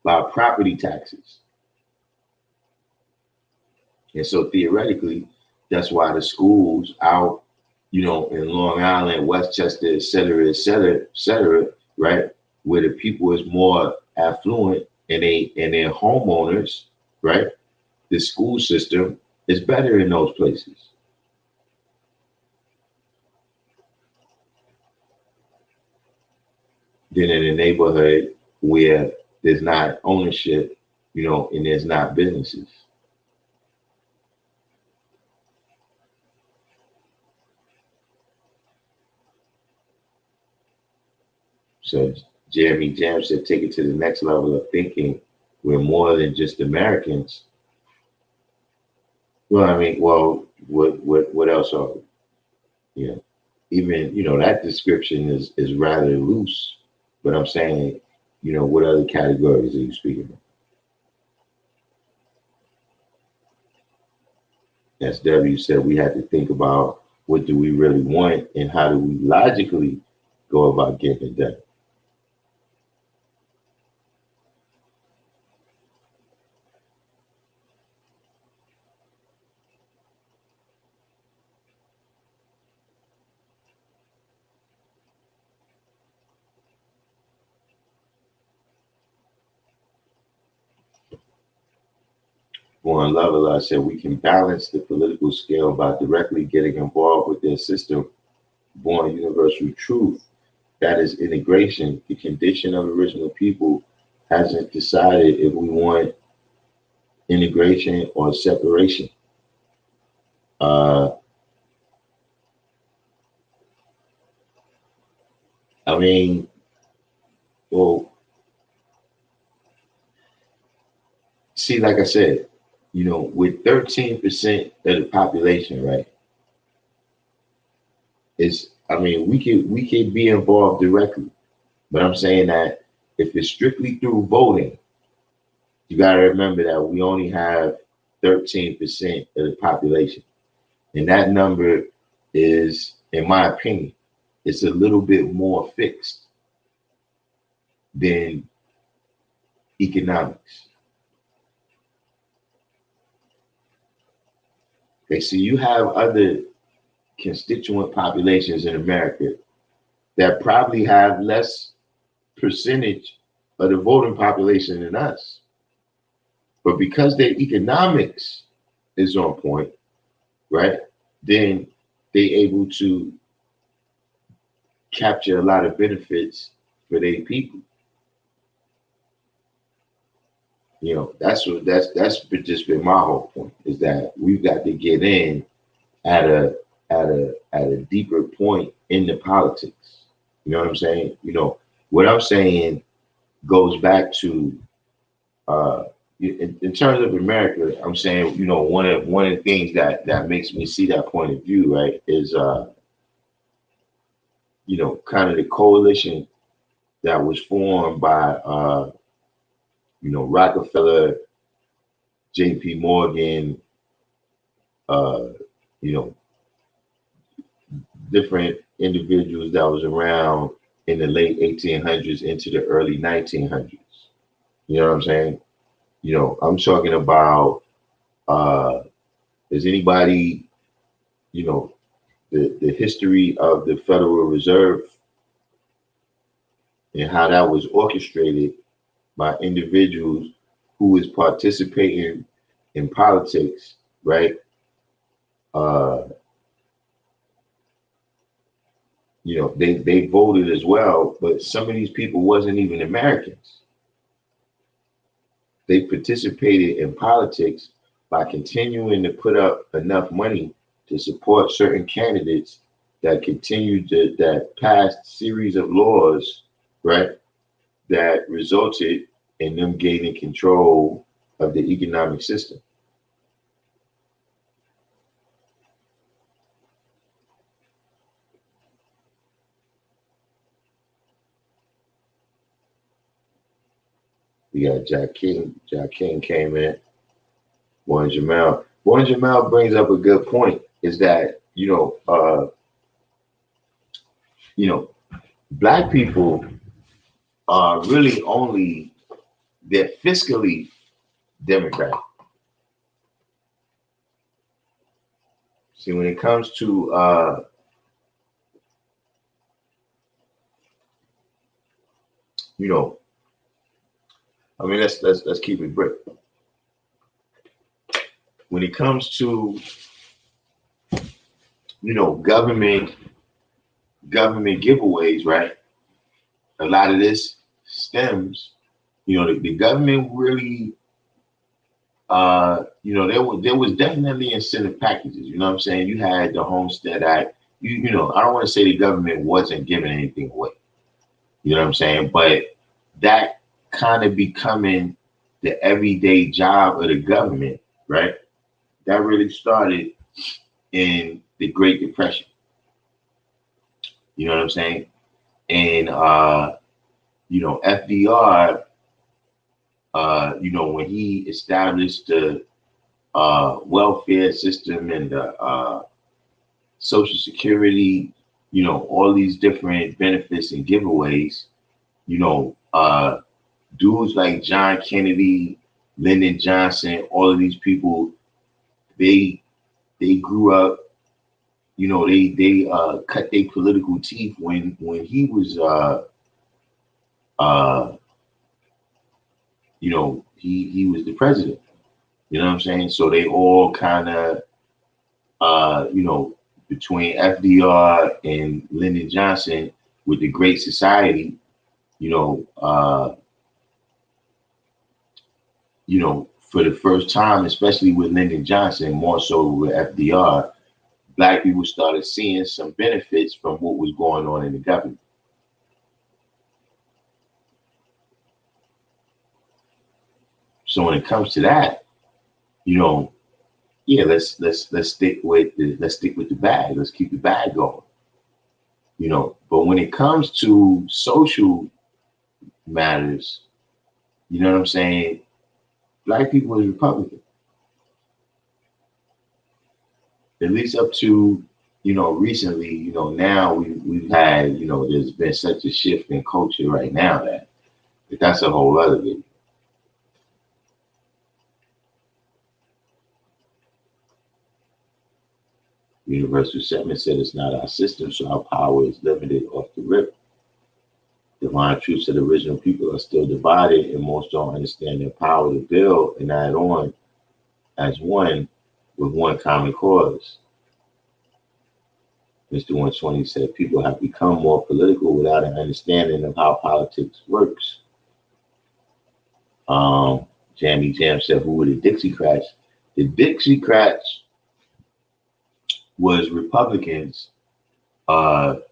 by property taxes. And so theoretically, that's why the schools out, in Long Island, Westchester, et cetera, right, where the people is more affluent and they're homeowners, right, the school system is better in those places. Than in a neighborhood where there's not ownership, and there's not businesses. So Jeremy Jam said, take it to the next level of thinking. We're more than just Americans. Well, I mean, what else are we? Even, that description is rather loose, but I'm saying, what other categories are you speaking of? As W said, we had to think about what do we really want and how do we logically go about getting it done. On level, I said we can balance the political scale by directly getting involved with their system. Born universal truth, that is integration. The condition of original people hasn't decided if we want integration or separation. I mean, well, see, like I said, with 13% of the population, right? We could be involved directly, but I'm saying that if it's strictly through voting, you got to remember that we only have 13% of the population, and that number is, in my opinion, it's a little bit more fixed than economics. Okay, so you have other constituent populations in America that probably have less percentage of the voting population than us. But because their economics is on point, right, then they're able to capture a lot of benefits for their people. That's just been my whole point, is that we've got to get in at a deeper point in the politics. You know what I'm saying? What I'm saying goes back to in terms of America. I'm saying, one of the things that makes me see that point of view, right, is the kind of the coalition that was formed by, Rockefeller, J.P. Morgan, uh, you know, different individuals that was around in the late 1800s into the early 1900s. You know what I'm saying? I'm talking about, is anybody, the history of the Federal Reserve and how that was orchestrated by individuals who is participating in politics, right? Uh, they voted as well, but some of these people wasn't even Americans. They participated in politics by continuing to put up enough money to support certain candidates that that passed series of laws, right, that resulted in them gaining control of the economic system. We got Jack King. Jack King came in. Warren Jamal. Warren Jamal brings up a good point. Is that black people are really only they're fiscally Democratic. See, when it comes to let's keep it brick. When it comes to government giveaways, right? A lot of this stems, the government really, there was definitely incentive packages. You know what I'm saying? You had the Homestead Act. I don't want to say the government wasn't giving anything away. You know what I'm saying? But that kind of becoming the everyday job of the government, right? That really started in the Great Depression. You know what I'm saying? And FDR, when he established the welfare system and the Social Security, all these different benefits and giveaways, dudes like John Kennedy, Lyndon Johnson, all of these people, they grew up, they cut their political teeth when he was he was the president. You know what I'm saying? So they all kind of between FDR and Lyndon Johnson with the Great Society, for the first time, especially with Lyndon Johnson, more so with FDR, black people started seeing some benefits from what was going on in the government. So when it comes to that, let's stick with the bag. Let's keep the bag going. But when it comes to social matters, you know what I'm saying? Black people is Republican. At least up to, recently, now we've had, there's been such a shift in culture right now that that's a whole other video. Universal Settlement said it's not our system, so our power is limited off the rip. Divine truths of the original people are still divided, and most don't understand their power to build and add on as one with one common cause. Mr. 120 said people have become more political without an understanding of how politics works. Jamie Jam said, who were the Dixiecrats? The Dixiecrats was Republicans that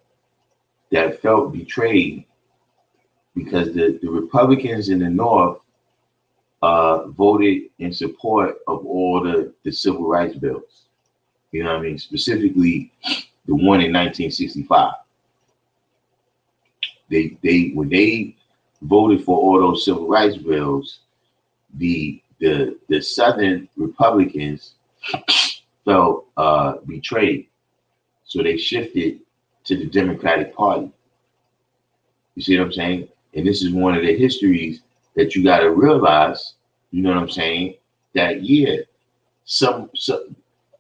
felt betrayed because the Republicans in the North voted in support of all the civil rights bills. You know what I mean? Specifically, the one in 1965. They when they voted for all those civil rights bills, the Southern Republicans felt betrayed, so they shifted to the Democratic Party. You see what I'm saying? And this is one of the histories that you got to realize. You know what I'm saying? That yeah, some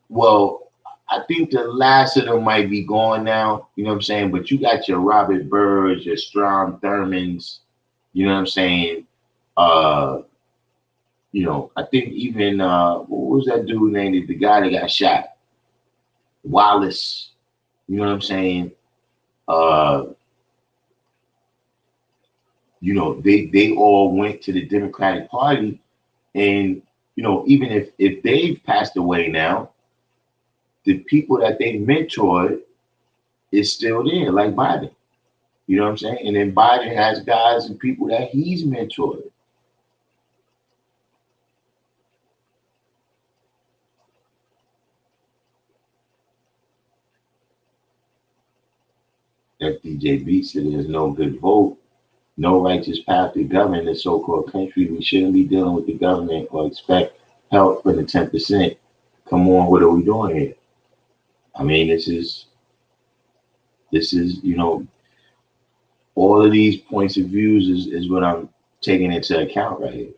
well, I think the last of them might be gone now. You know what I'm saying? But you got your Robert Byrds, your Strom Thurmans. You know what I'm saying? Uh, I think even what was that dude named? The guy that got shot, Wallace. You know what I'm saying? Uh, they all went to the Democratic Party, and even if they've passed away now, the people that they mentored is still there, like Biden. You know what I'm saying? And then Biden has guys and people that he's mentored. FDJ Beats said there's no good vote, no righteous path to govern the so-called country. We shouldn't be dealing with the government or expect help from the 10%. Come on, what are we doing here? I mean, this is all of these points of views is what I'm taking into account right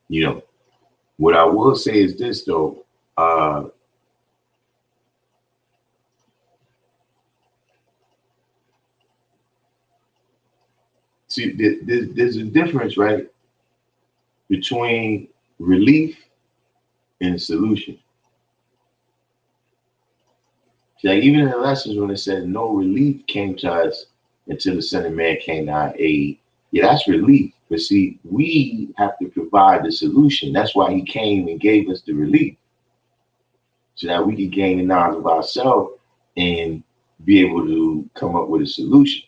here. What I will say is this though. See, there's a difference, right, between relief and solution. See, like even in the lessons when it said no relief came to us until the Son of Man came to our aid, yeah, that's relief. But see, we have to provide the solution. That's why he came and gave us the relief, so that we can gain the knowledge of ourselves and be able to come up with a solution.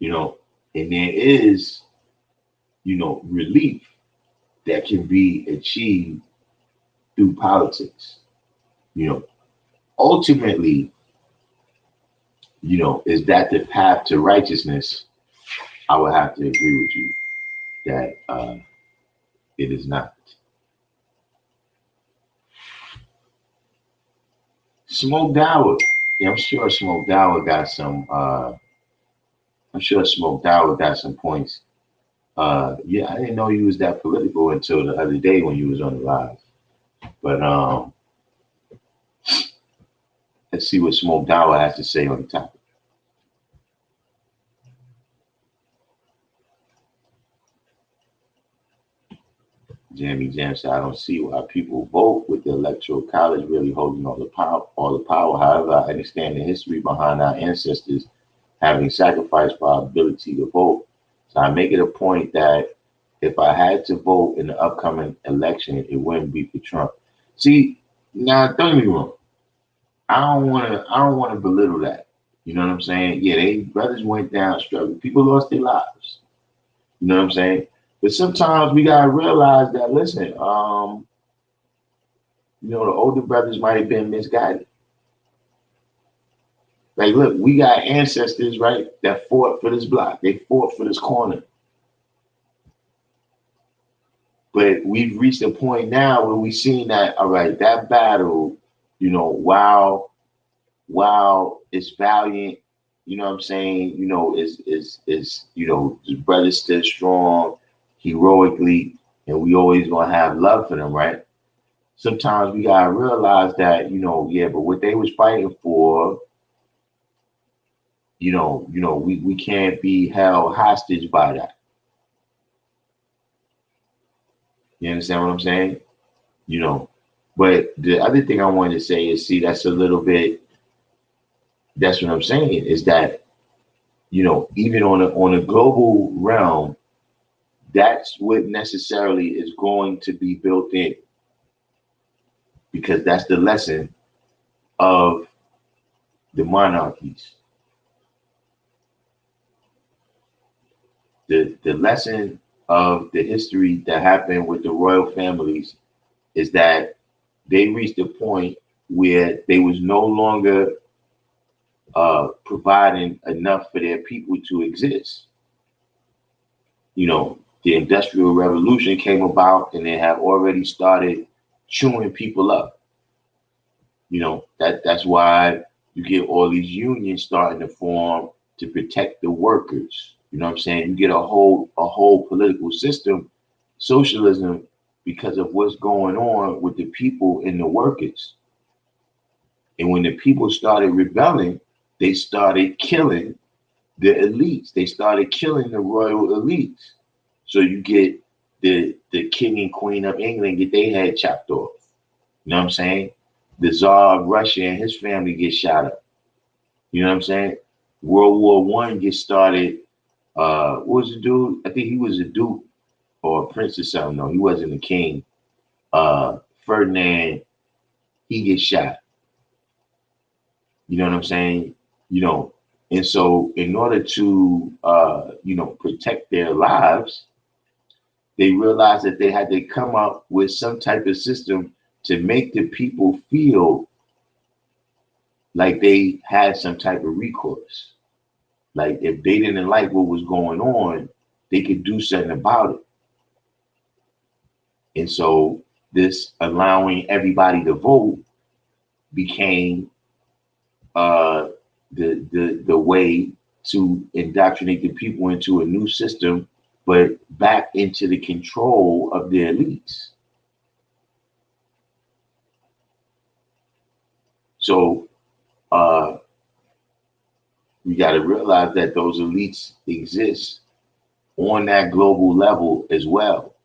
And there is, relief that can be achieved through politics. Ultimately, is that the path to righteousness? I would have to agree with you that it is not. Smoke Dawah. Yeah, I'm sure Smoke Dawah got some. I'm sure Smoke Dawah got some points. Yeah, I didn't know you was that political until the other day when you was on the live. But let's see what Smoke Dawah has to say on the topic. Jamie Jam said, I don't see why people vote with the electoral college really holding all the power. However, I understand the history behind our ancestors having sacrificed for our ability to vote. So I make it a point that if I had to vote in the upcoming election, it wouldn't be for Trump. See, now don't get me wrong. I don't want to belittle that. You know what I'm saying? Yeah, they brothers went down struggling. People lost their lives. You know what I'm saying? But sometimes we gotta realize that, listen, the older brothers might have been misguided. Like, look, we got ancestors, right, that fought for this block. They fought for this corner. But we've reached a point now where we've seen that, all right, that battle, while it's valiant, you know what I'm saying, is his brother's still strong, heroically, and we always gonna have love for them, right? Sometimes we gotta realize that, but what they was fighting for, we can't be held hostage by that. You understand what I'm saying? But the other thing I wanted to say is, see, that's what I'm saying is that, even on a global realm, that's what necessarily is going to be built in, because that's the lesson of the monarchies. The lesson of the history that happened with the royal families is that they reached a point where they was no longer providing enough for their people to exist. The Industrial Revolution came about and they have already started chewing people up. That's why you get all these unions starting to form to protect the workers. You know what I'm saying? You get a whole political system, socialism, because of what's going on with the people and the workers. And when the people started rebelling, they started killing the elites. They started killing the royal elites. So you get the king and queen of England get their head chopped off. You know what I'm saying? The Tsar of Russia and his family get shot up. You know what I'm saying? World War One gets started. What was the dude? I think he was a duke or a prince or something. No, he wasn't a king. Ferdinand, he gets shot. You know what I'm saying? And so in order to protect their lives, they realized that they had to come up with some type of system to make the people feel like they had some type of recourse. Like if they didn't like what was going on, they could do something about it. And so this allowing everybody to vote became the way to indoctrinate the people into a new system, but back into the control of the elites. So we got to realize that those elites exist on that global level as well.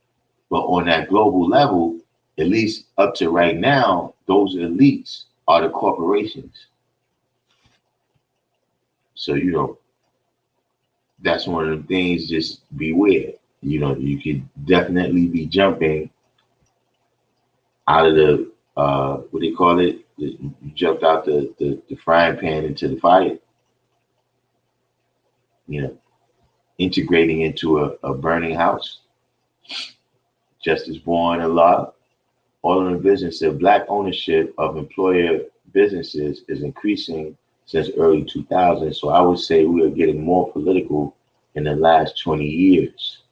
But on that global level, at least up to right now, those elites are the corporations. So, that's one of the things, just beware. You could definitely be jumping out of the, what do you call it? You jumped out the frying pan into the fire. Integrating into a burning house. Justice born a law. All in the business of Black ownership of employer businesses is increasing since early 2000s. So I would say we are getting more political in the last 20 years.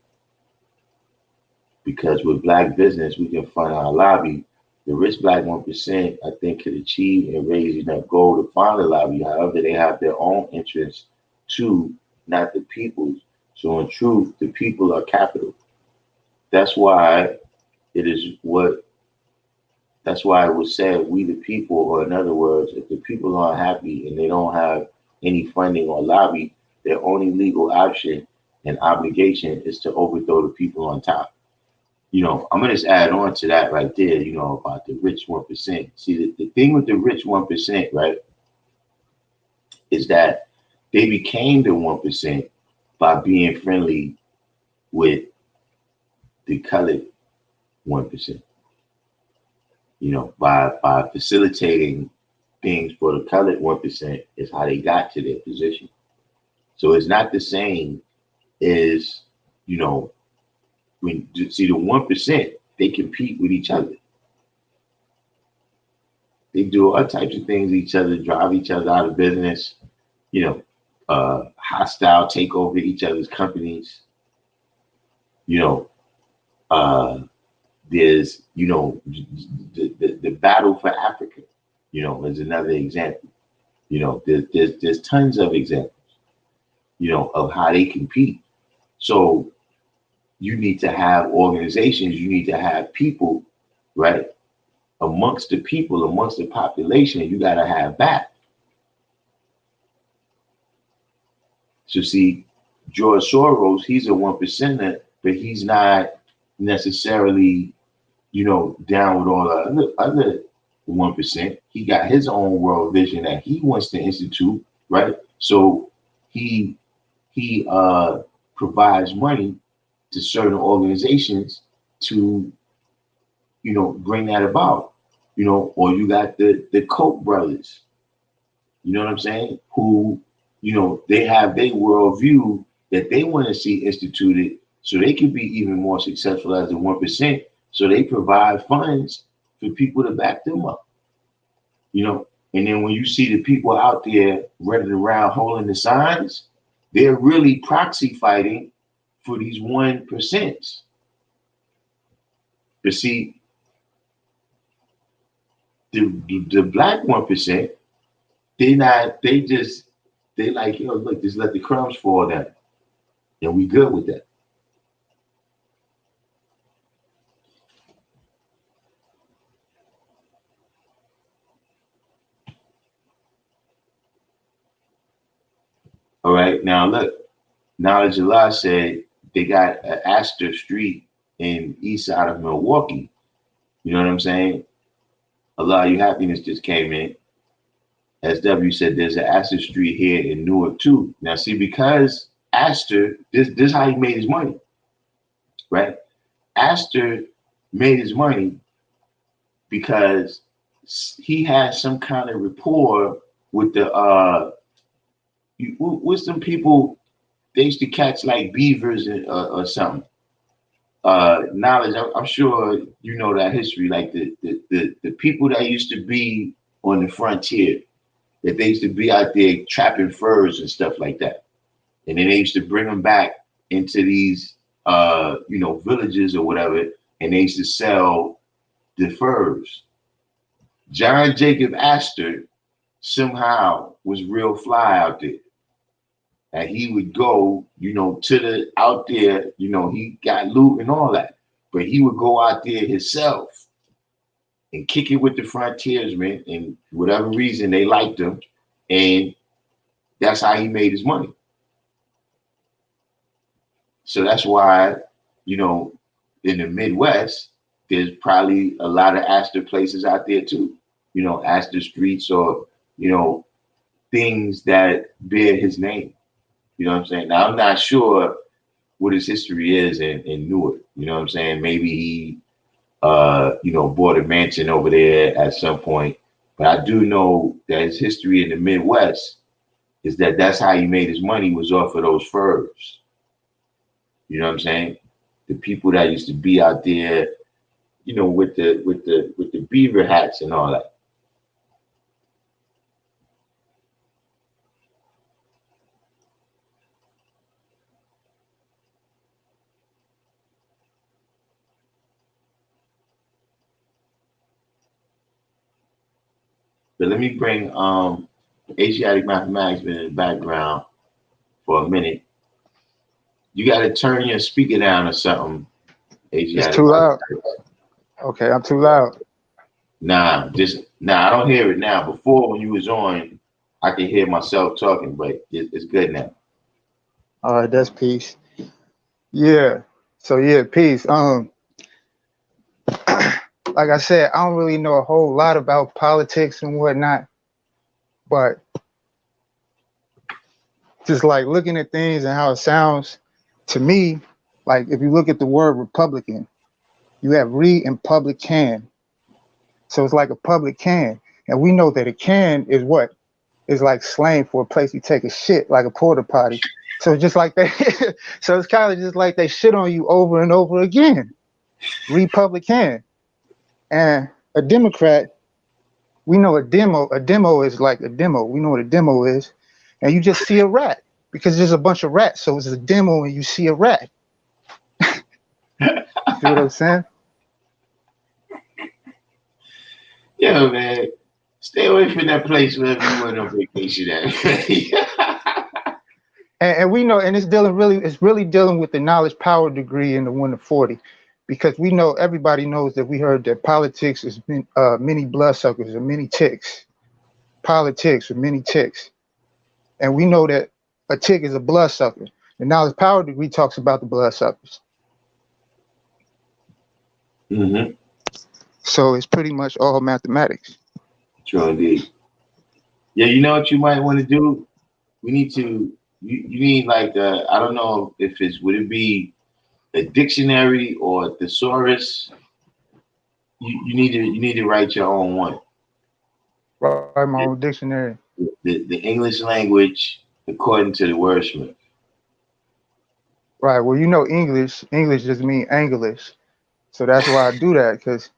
Because with Black business, we can fund our lobby. The rich Black 1%, I think, could achieve and raise enough gold to fund the lobby. However, they have their own interests too, not the people's. So in truth, the people are capital. That's why it was said, we the people, or in other words, if the people aren't happy and they don't have any funding or lobby, their only legal option and obligation is to overthrow the people on top. I'm going to just add on to that right there, about the rich 1%. See, the thing with the rich 1%, right, is that they became the 1% by being friendly with the colored 1%. By facilitating things for the colored 1% is how they got to their position. So it's not the same as, when see the 1%, they compete with each other. They do all types of things to each other, drive each other out of business, hostile, take over each other's companies. There's, the battle for Africa, is another example. There's tons of examples, of how they compete. So you need to have organizations, you need to have people, right? Amongst the people, amongst the population, you got to have that. So see, George Soros, he's a 1%er, but he's not necessarily, down with all the other 1%. He got his own world vision that he wants to institute, right? So he provides money to certain organizations to, bring that about, or you got the Koch brothers, you know what I'm saying? Who, they have their worldview that they want to see instituted so they can be even more successful as the 1%. So they provide funds for people to back them up. And then when you see the people out there running around holding the signs, they're really proxy fighting for these 1%. But see, the black 1%, they like, yo, look, just let the crumbs fall down. And we good with that. All right, now look, Knowledge of Allah said they got an Astor Street in east side of Milwaukee. You know what I'm saying? Allah, your happiness just came in. SW said there's an Astor Street here in Newark too. Now see, because Astor, this is how he made his money, right? Astor made his money because he had some kind of rapport with the with some people. They used to catch like beavers or something. Knowledge, I'm sure you know that history. Like the people that used to be on the frontier, that they used to be out there trapping furs and stuff like that, and then they used to bring them back into these villages or whatever, and they used to sell the furs. John Jacob Astor somehow was real fly out there. And he would go, to the out there, he got loot and all that. But he would go out there himself and kick it with the frontiersmen, and for whatever reason they liked him. And that's how he made his money. So that's why, in the Midwest, there's probably a lot of Astor places out there too. Astor streets or, things that bear his name. You know what I'm saying? Now, I'm not sure what his history is in Newark. You know what I'm saying? Maybe he, bought a mansion over there at some point. But I do know that his history in the Midwest is that that's how he made his money, was off of those furs. You know what I'm saying? The people that used to be out there, with the beaver hats and all that. But let me bring Asiatic mathematics in the background for a minute. You got to turn your speaker down or something. Asiatic. It's too loud. Okay, I'm too loud. Nah, I don't hear it now. Before, when you was on, I could hear myself talking, but it's good now. All right, that's peace. Yeah. So yeah, peace. Like I said, I don't really know a whole lot about politics and whatnot, but just like looking at things and how it sounds to me, like if you look at the word Republican, you have re and public can. So it's like a public can. And we know that a can is what? Is like slang for a place you take a shit, like a porta potty. So just like that, so it's kind of just like they shit on you over and over again. Republican. And a Democrat, we know a demo is like a demo. We know what a demo is. And you just see a rat because there's a bunch of rats. So it's a demo and you see a rat. See what I'm saying? Yo, man, stay away from that place wherever you went on vacation at. and we know, and it's really dealing with the knowledge power degree in the 1 to 40. Because we know, everybody knows that we heard that politics is many bloodsuckers and many ticks. Politics are many ticks. And we know that a tick is a bloodsucker. The knowledge power degree talks about the bloodsuckers. Mm-hmm. So it's pretty much all mathematics. True indeed. Yeah, you know what you might want to do? We need to, you need like, I don't know if would it be a dictionary or a thesaurus? You need to write your own one. Write my own dictionary. The English language according to the wordsmith. Right. Well, English just means English. So that's why I do that, because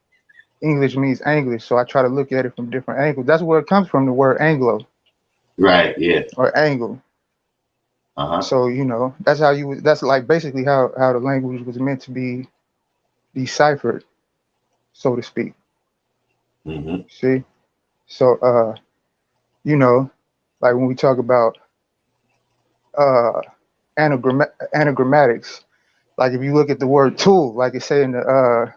English means English, so I try to look at it from different angles. That's where it comes from, the word Anglo Right. Yeah. or angle. Uh-huh. So that's how that's like basically how the language was meant to be deciphered, so to speak. Mm-hmm. See, so you know, like when we talk about uh anagrammatics, like if you look at the word tool, like it say in the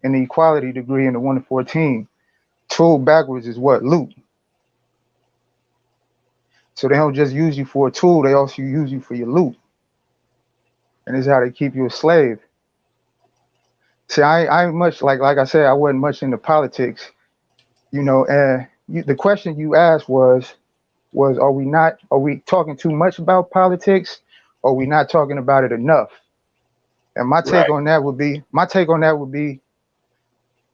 equality degree in the 1 to 14, tool backwards is what? Loot. So they don't just use you for a tool, they also use you for your loot. And this is how they keep you a slave. See, I ain't much like I said, I wasn't much into politics, and the question you asked was are we talking too much about politics, or are we not talking about it enough? And Right. my take on that would be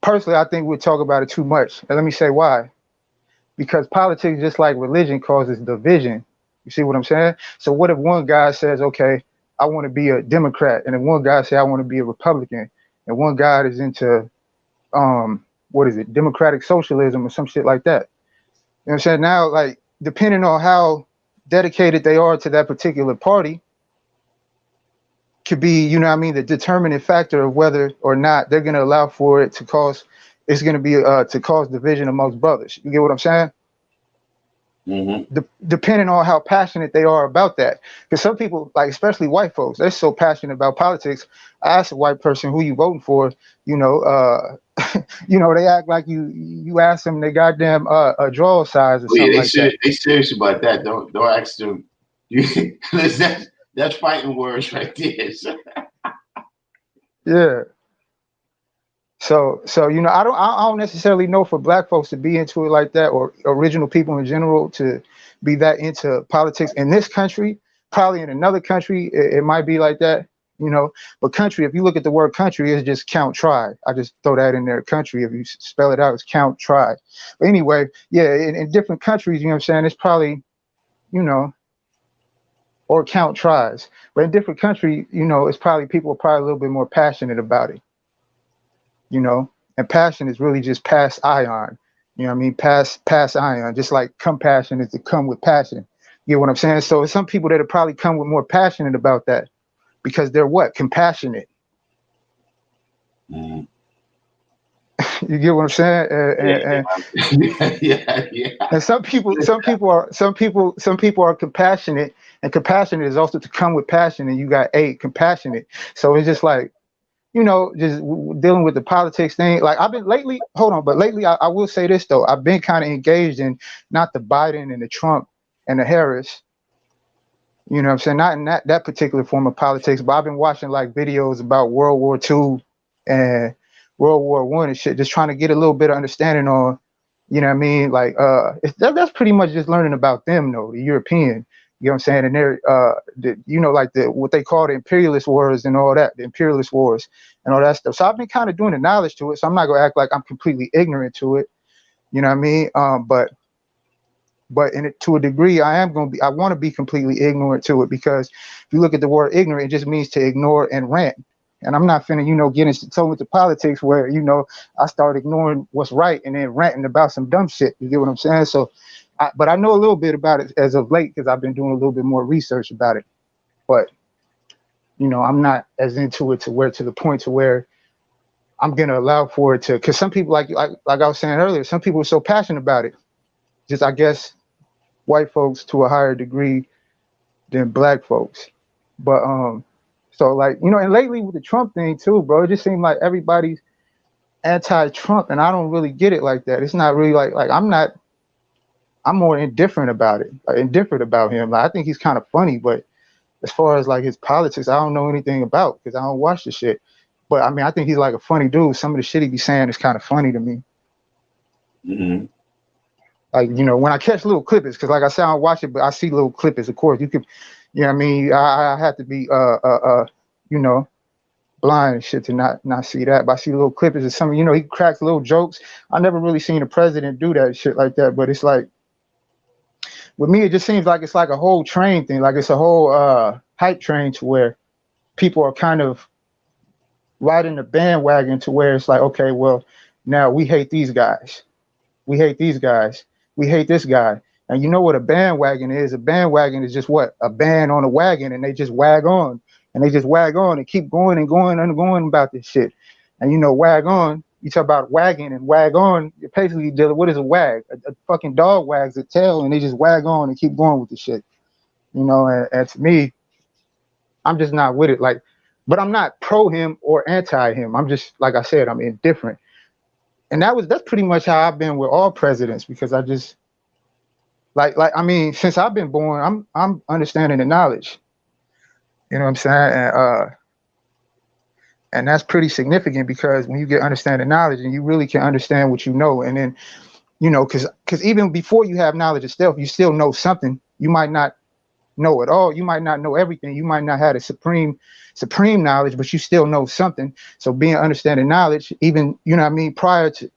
personally, I think we talk about it too much. And let me say why. Because politics, just like religion, causes division. You see what I'm saying? So what if one guy says, okay, I want to be a Democrat, and then one guy say I want to be a Republican, and one guy is into what is it, democratic socialism or some shit like that. You know what I'm saying? Now, like, depending on how dedicated they are to that particular party, could be, the determining factor of whether or not they're going to allow for it to cause, it's going to be to cause division amongst brothers. You get what I'm saying? Mm-hmm. Depending on how passionate they are about that. Because some people, like especially white folks, they're so passionate about politics. I asked a white person who you voting for, they act like you ask them their goddamn a draw size or Oh yeah, something like that. they serious about that. Don't ask them. You, that's fighting words right there. So. Yeah. So I don't necessarily know for black folks to be into it like that, or original people in general to be that into politics in this country. Probably in another country it might be like that, But country, if you look at the word country, it's just count tribe. I just throw that in there. Country, if you spell it out, it's count tribe. But anyway, yeah, in different countries, what I'm saying, it's probably, you know, or count tribes. But in different countries, it's probably people are probably a little bit more passionate about it. And passion is really just pass ion. You know what I mean? Pass ion, just like compassion is to come with passion. You get what I'm saying? So some people that have probably come with more passionate about that because they're what? Compassionate. Mm. You get what I'm saying? Yeah. And some people are compassionate, and compassionate is also to come with passion, and you got compassionate. So it's just like, just dealing with the politics thing. Like I've been lately, hold on, but lately I will say this though, I've been kind of engaged in not the Biden and the Trump and the Harris, you know what I'm saying? Not in that particular form of politics, but I've been watching like videos about World War II and World War One and shit, just trying to get a little bit of understanding on, you know what I mean? Like that's pretty much just learning about them though, the European. You know what I'm saying? And they're like what they call the imperialist wars and all that, the imperialist wars and all that stuff. So I've been kind of doing the knowledge to it. So I'm not gonna act like I'm completely ignorant to it. You know what I mean? But to a degree, I want to be completely ignorant to it, because if you look at the word ignorant, it just means to ignore and rant. And I'm not finna, get into so into politics where, I start ignoring what's right and then ranting about some dumb shit. You get what I'm saying? So, but I know a little bit about it as of late because I've been doing a little bit more research about it. But, I'm not as into it to the point to where I'm gonna allow for it to. Because some people, like I was saying earlier, some people are so passionate about it. Just I guess white folks to a higher degree than black folks. But so like, and lately with the Trump thing too, bro, it just seemed like everybody's anti-Trump, and I don't really get it like that. It's not really like I'm more indifferent about it, indifferent about him. Like I think he's kind of funny, but as far as like his politics, I don't know anything about because I don't watch the shit. But I mean, I think he's like a funny dude. Some of the shit he be saying is kind of funny to me. Mm-hmm. Like, when I catch little clippers, because like I said, I don't watch it, but I see little clippers. Of course, you could, you know what I mean? I have to be, blind and shit to not see that. But I see little clippers of some, he cracks little jokes. I never really seen a president do that shit like that. But it's like, with me, it just seems like it's like a whole train thing. Like it's a whole hype train to where people are kind of riding the bandwagon to where it's like, okay, well, Now we hate these guys. We hate these guys. We hate this guy. And you know what a bandwagon is? A bandwagon is just what? A band on a wagon, and they just wag on. And they just wag on and keep going and going and going about this shit. And you know, wag on, you talk about wagging and wag on, you're basically dealing, what is a wag? A fucking dog wags its tail and they just wag on and keep going with the shit. You know, and to me, I'm just not with it. Like, but I'm not pro him or anti him. I'm just, like I said, I'm indifferent. And that's pretty much how I've been with all presidents, because I just like I mean, since I've been born, I'm understanding the knowledge. You know what I'm saying? And that's pretty significant, because when you get understanding knowledge, and you really can understand what you know, and then you know, because even before you have knowledge itself, you still know something. You might not know it all. You might not know everything. You might not have the supreme knowledge, but you still know something. So being understanding knowledge, even, you know what I mean, prior to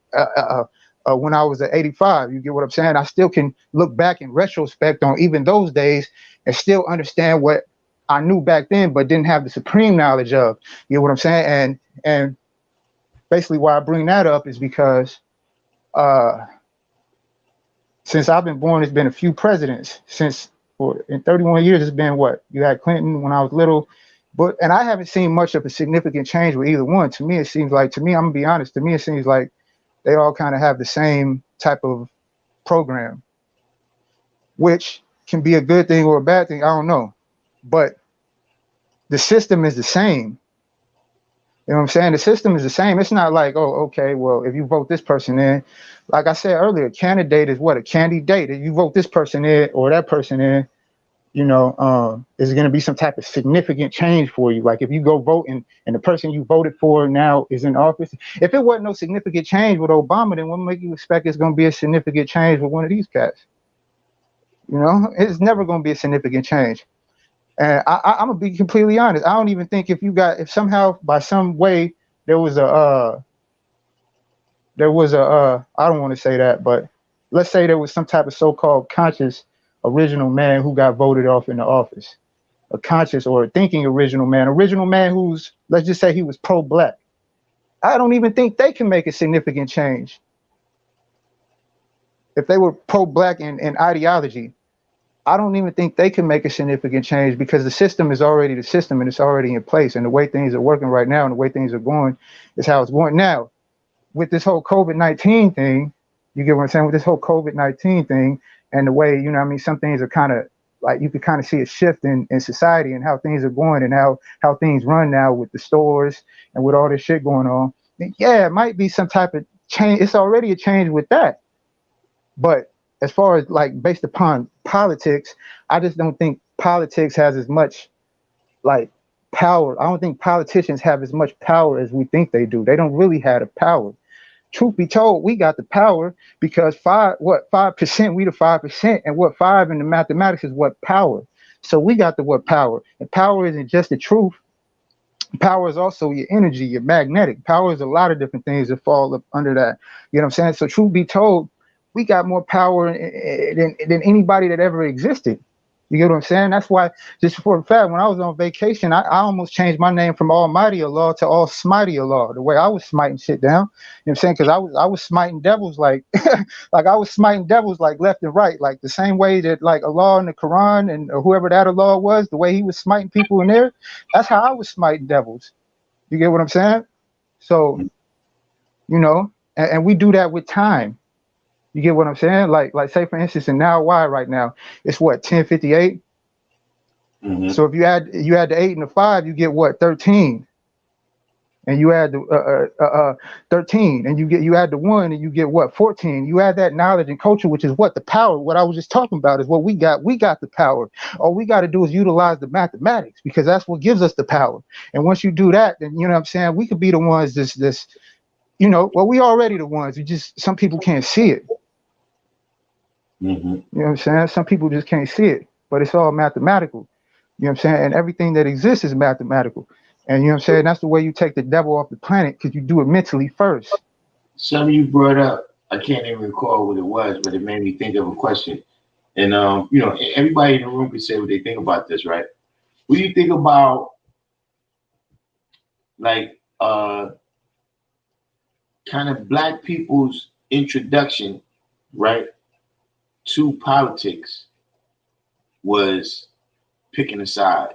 when I was at 85, you get what I'm saying? I still can look back in retrospect on even those days and still understand what I knew back then, but didn't have the supreme knowledge of. You know what I'm saying? And basically why I bring that up is because since I've been born, it's been a few presidents. Since in 31 years, it's been what? You had Clinton when I was little, and I haven't seen much of a significant change with either one. To me, it seems like, I'm gonna be honest, to me, it seems like they all kind of have the same type of program, which can be a good thing or a bad thing. I don't know, but the system is the same. You know what I'm saying? The system is the same. It's not like, oh, okay, well, if you vote this person in, like I said earlier, candidate is what? A candidate. If you vote this person in or that person in, you know, is going to be some type of significant change for you. Like if you go vote and the person you voted for now is in office. If it wasn't no significant change with Obama, then what make you expect it's going to be a significant change with one of these cats? You know, it's never going to be a significant change. And I'm gonna be completely honest. I don't even think if somehow by some way there was a I don't want to say that, but let's say there was some type of so-called conscious original man who got voted off in the office, a conscious or a thinking original man who's, let's just say he was pro-black. I don't even think they can make a significant change if they were pro-black in ideology. I don't even think they can make a significant change, because the system is already the system and it's already in place. And the way things are working right now and the way things are going is how it's going. Now, with this whole COVID-19 thing, you get what I'm saying? With this whole COVID-19 thing and the way, you know what I mean, some things are kind of like, you can kind of see a shift in society and how things are going and how things run now with the stores and with all this shit going on. And yeah, it might be some type of change. It's already a change with that. But as far as like based upon politics, I just don't think politics has as much like power. I don't think politicians have as much power as we think they do. They don't really have the power. Truth be told, we got the power because 5%, we the 5%, and what 5 in the mathematics is what power. So we got the what power. And power isn't just the truth. Power is also your energy, your magnetic. Power is a lot of different things that fall up under that. You know what I'm saying? So truth be told, we got more power than anybody that ever existed. You get what I'm saying? That's why, just for a fact, when I was on vacation, I almost changed my name from Almighty Allah to All Smighty Allah, the way I was smiting shit down. You know what I'm saying? Because I was smiting devils like like I was smiting devils like left and right, like the same way that like Allah in the Quran and whoever that Allah was, the way he was smiting people in there, that's how I was smiting devils. You get what I'm saying? So, you know, and we do that with time. You get what I'm saying? Like say for instance, in Now Why right now, it's what, 10:58. So if you add the 8 and the 5, you get what, 13. And you add the 13, and you add the 1, and you get what, 14. You add that knowledge and culture, which is what the power. What I was just talking about is what we got. We got the power. All we got to do is utilize the mathematics, because that's what gives us the power. And once you do that, then you know what I'm saying, we could be the ones this you know, well, we already the ones. We just, some people can't see it. You know what I'm saying? Some people just can't see it, but it's all mathematical. You know what I'm saying? And everything that exists is mathematical. And you know what I'm saying? That's the way you take the devil off the planet, because you do it mentally first. Something you brought up, I can't even recall what it was, but it made me think of a question. And you know, everybody in the room can say what they think about this, right? What do you think about like kind of black people's introduction, right, to politics was picking a side.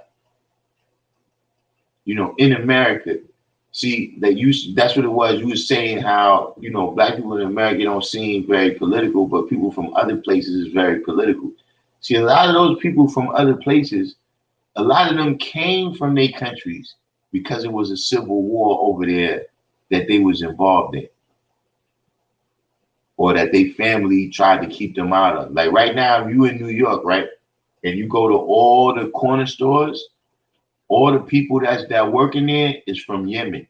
You know, in America, see that that's what it was. You were saying how, you know, black people in America don't seem very political, but people from other places is very political. See, a lot of those people from other places, a lot of them came from their countries because it was a civil war over there that they was involved in, or that they family tried to keep them out of. Like right now, if you in New York, right, and you go to all the corner stores, all the people that working there is from Yemen.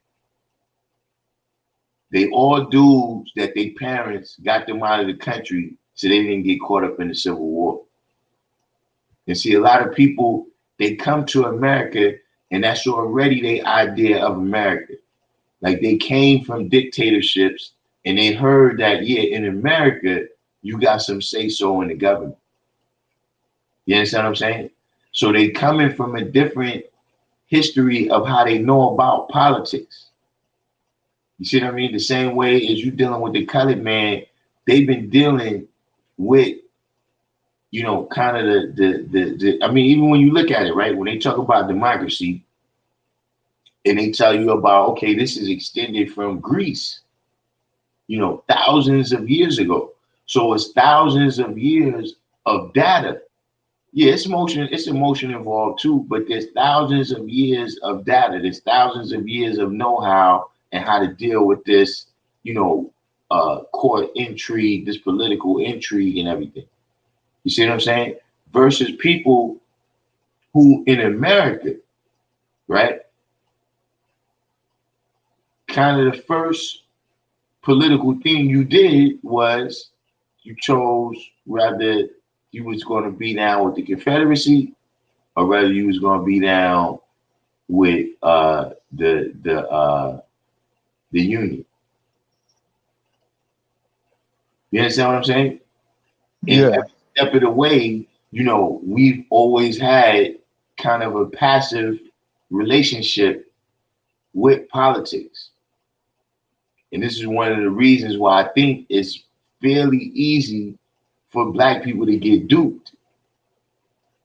They all dudes that their parents got them out of the country so they didn't get caught up in the Civil War. And see, a lot of people, they come to America and that's already their idea of America. Like they came from dictatorships and they heard that, yeah, in America, you got some say-so in the government. You understand what I'm saying? So they coming from a different history of how they know about politics. You see what I mean? The same way as you dealing with the colored man, they've been dealing with, you know, kind of the I mean, even when you look at it, right? When they talk about democracy and they tell you about, okay, this is extended from Greece, you know, thousands of years ago. So it's thousands of years of data. Yeah, it's emotion involved too, but there's thousands of years of data. There's thousands of years of know-how and how to deal with this, you know, court intrigue, this political intrigue and everything. You see what I'm saying? Versus people who in America, right? Kind of the first political thing you did was you chose whether you was going to be down with the Confederacy or whether you was going to be down with the Union. You understand what I'm saying? And Yeah. every step of the way, you know, we've always had kind of a passive relationship with politics. And this is one of the reasons why I think it's fairly easy for black people to get duped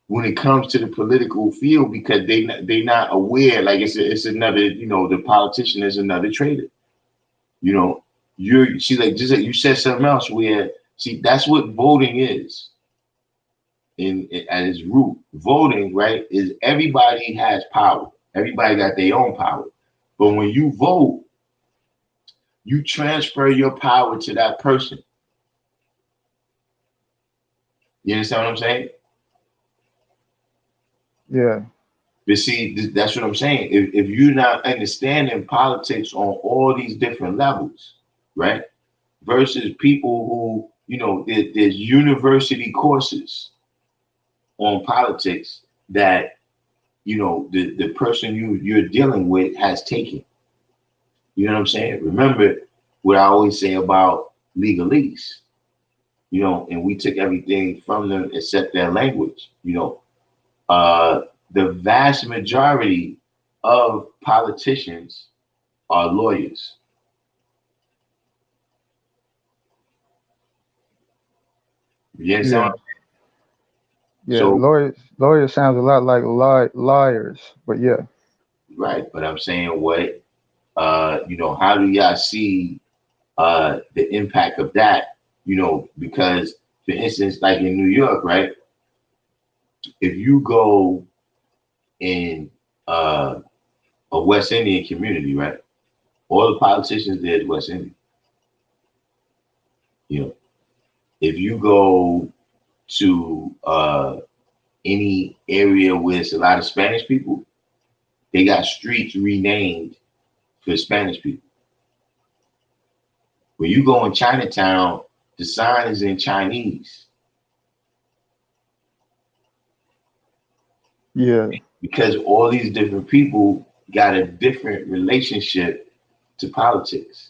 when it comes to the political field because they not aware. Like it's another, you know, the politician is another traitor. You know, like just like you said something else where see that's what voting is. At its root, voting, right, is everybody has power. Everybody got their own power. But when you vote, you transfer your power to that person. You understand what I'm saying? Yeah. But see, that's what I'm saying. If you're not understanding politics on all these different levels, right? Versus people who, you know, there's university courses on politics that, you know, the person you're dealing with has taken. You know what I'm saying? Remember what I always say about legalese, you know, and we took everything from them except their language, you know. The vast majority of politicians are lawyers. You understand? Yeah. Yeah. So, Lawyers sounds a lot like liars, but yeah. right, but I'm saying what, you know, how do y'all see the impact of that? You know, because for instance, like in New York, right, if you go in a West Indian community, right, all the politicians there is West Indian. You know, if you go to any area where it's a lot of Spanish people, they got streets renamed for Spanish people. When you go in Chinatown, the sign is in Chinese. Yeah. Because all these different people got a different relationship to politics.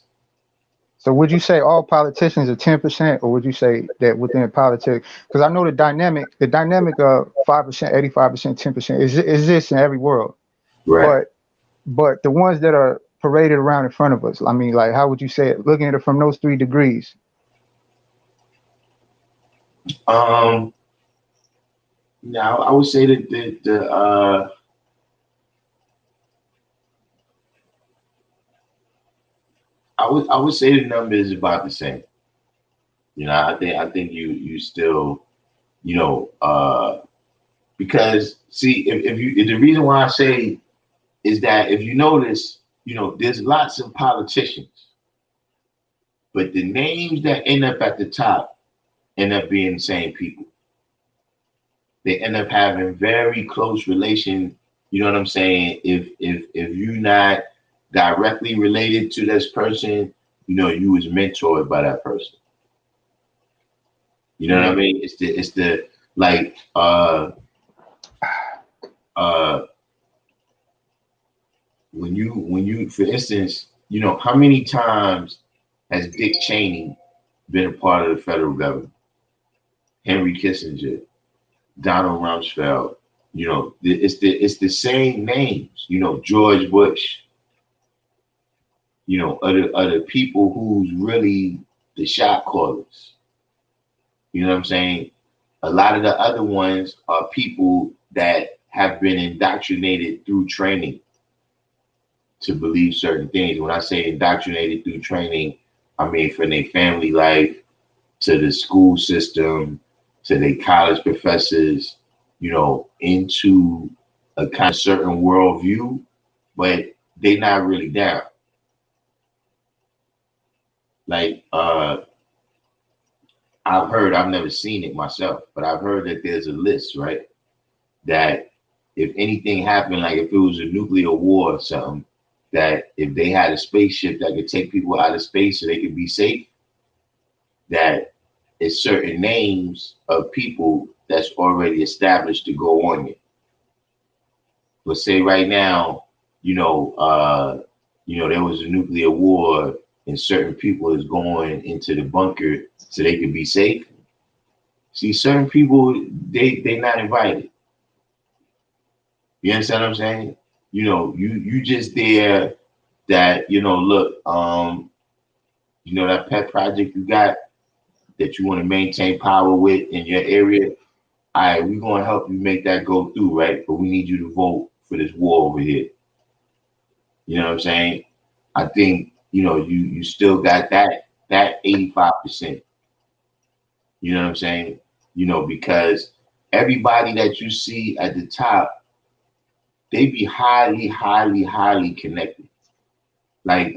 So would you say all politicians are 10%, or would you say that within politics? Because I know the dynamic of 5%, 85%, 10% is exists in every world. Right. But the ones that are paraded around in front of us? I mean, like, how would you say it? Looking at it from those 3 degrees. Now I would say that I would say the number is about the same. You know, I think you still, you know, because see, if the reason why I say is that if you notice, you know, there's lots of politicians, but the names that end up at the top end up being the same people. They end up having very close relation. You know what I'm saying? If you're not directly related to this person, you know, you was mentored by that person. You know what I mean? It's the like when you for instance, you know, how many times has Dick Cheney been a part of the federal government? Henry Kissinger, Donald Rumsfeld, you know, it's the same names, you know, George Bush, you know, other people who's really the shot callers. You know what I'm saying? A lot of the other ones are people that have been indoctrinated through training to believe certain things. When I say indoctrinated through training, I mean from their family life to the school system to their college professors, you know, into a kind of certain worldview, but they not really down. Like I've never seen it myself, but I've heard that there's a list, right? That if anything happened, like if it was a nuclear war or something, that if they had a spaceship that could take people out of space so they could be safe, that it's certain names of people that's already established to go on it. But say right now, you know, there was a nuclear war and certain people is going into the bunker so they can be safe. See, certain people, they not invited. You understand what I'm saying? You know, you just there that, you know, look, you know, that pet project you got that you want to maintain power with in your area. All right, we're going to help you make that go through, right? But we need you to vote for this war over here. You know what I'm saying? I think, you know, you still got that 85%. You know what I'm saying? You know, because everybody that you see at the top, they be highly, highly, highly connected. Like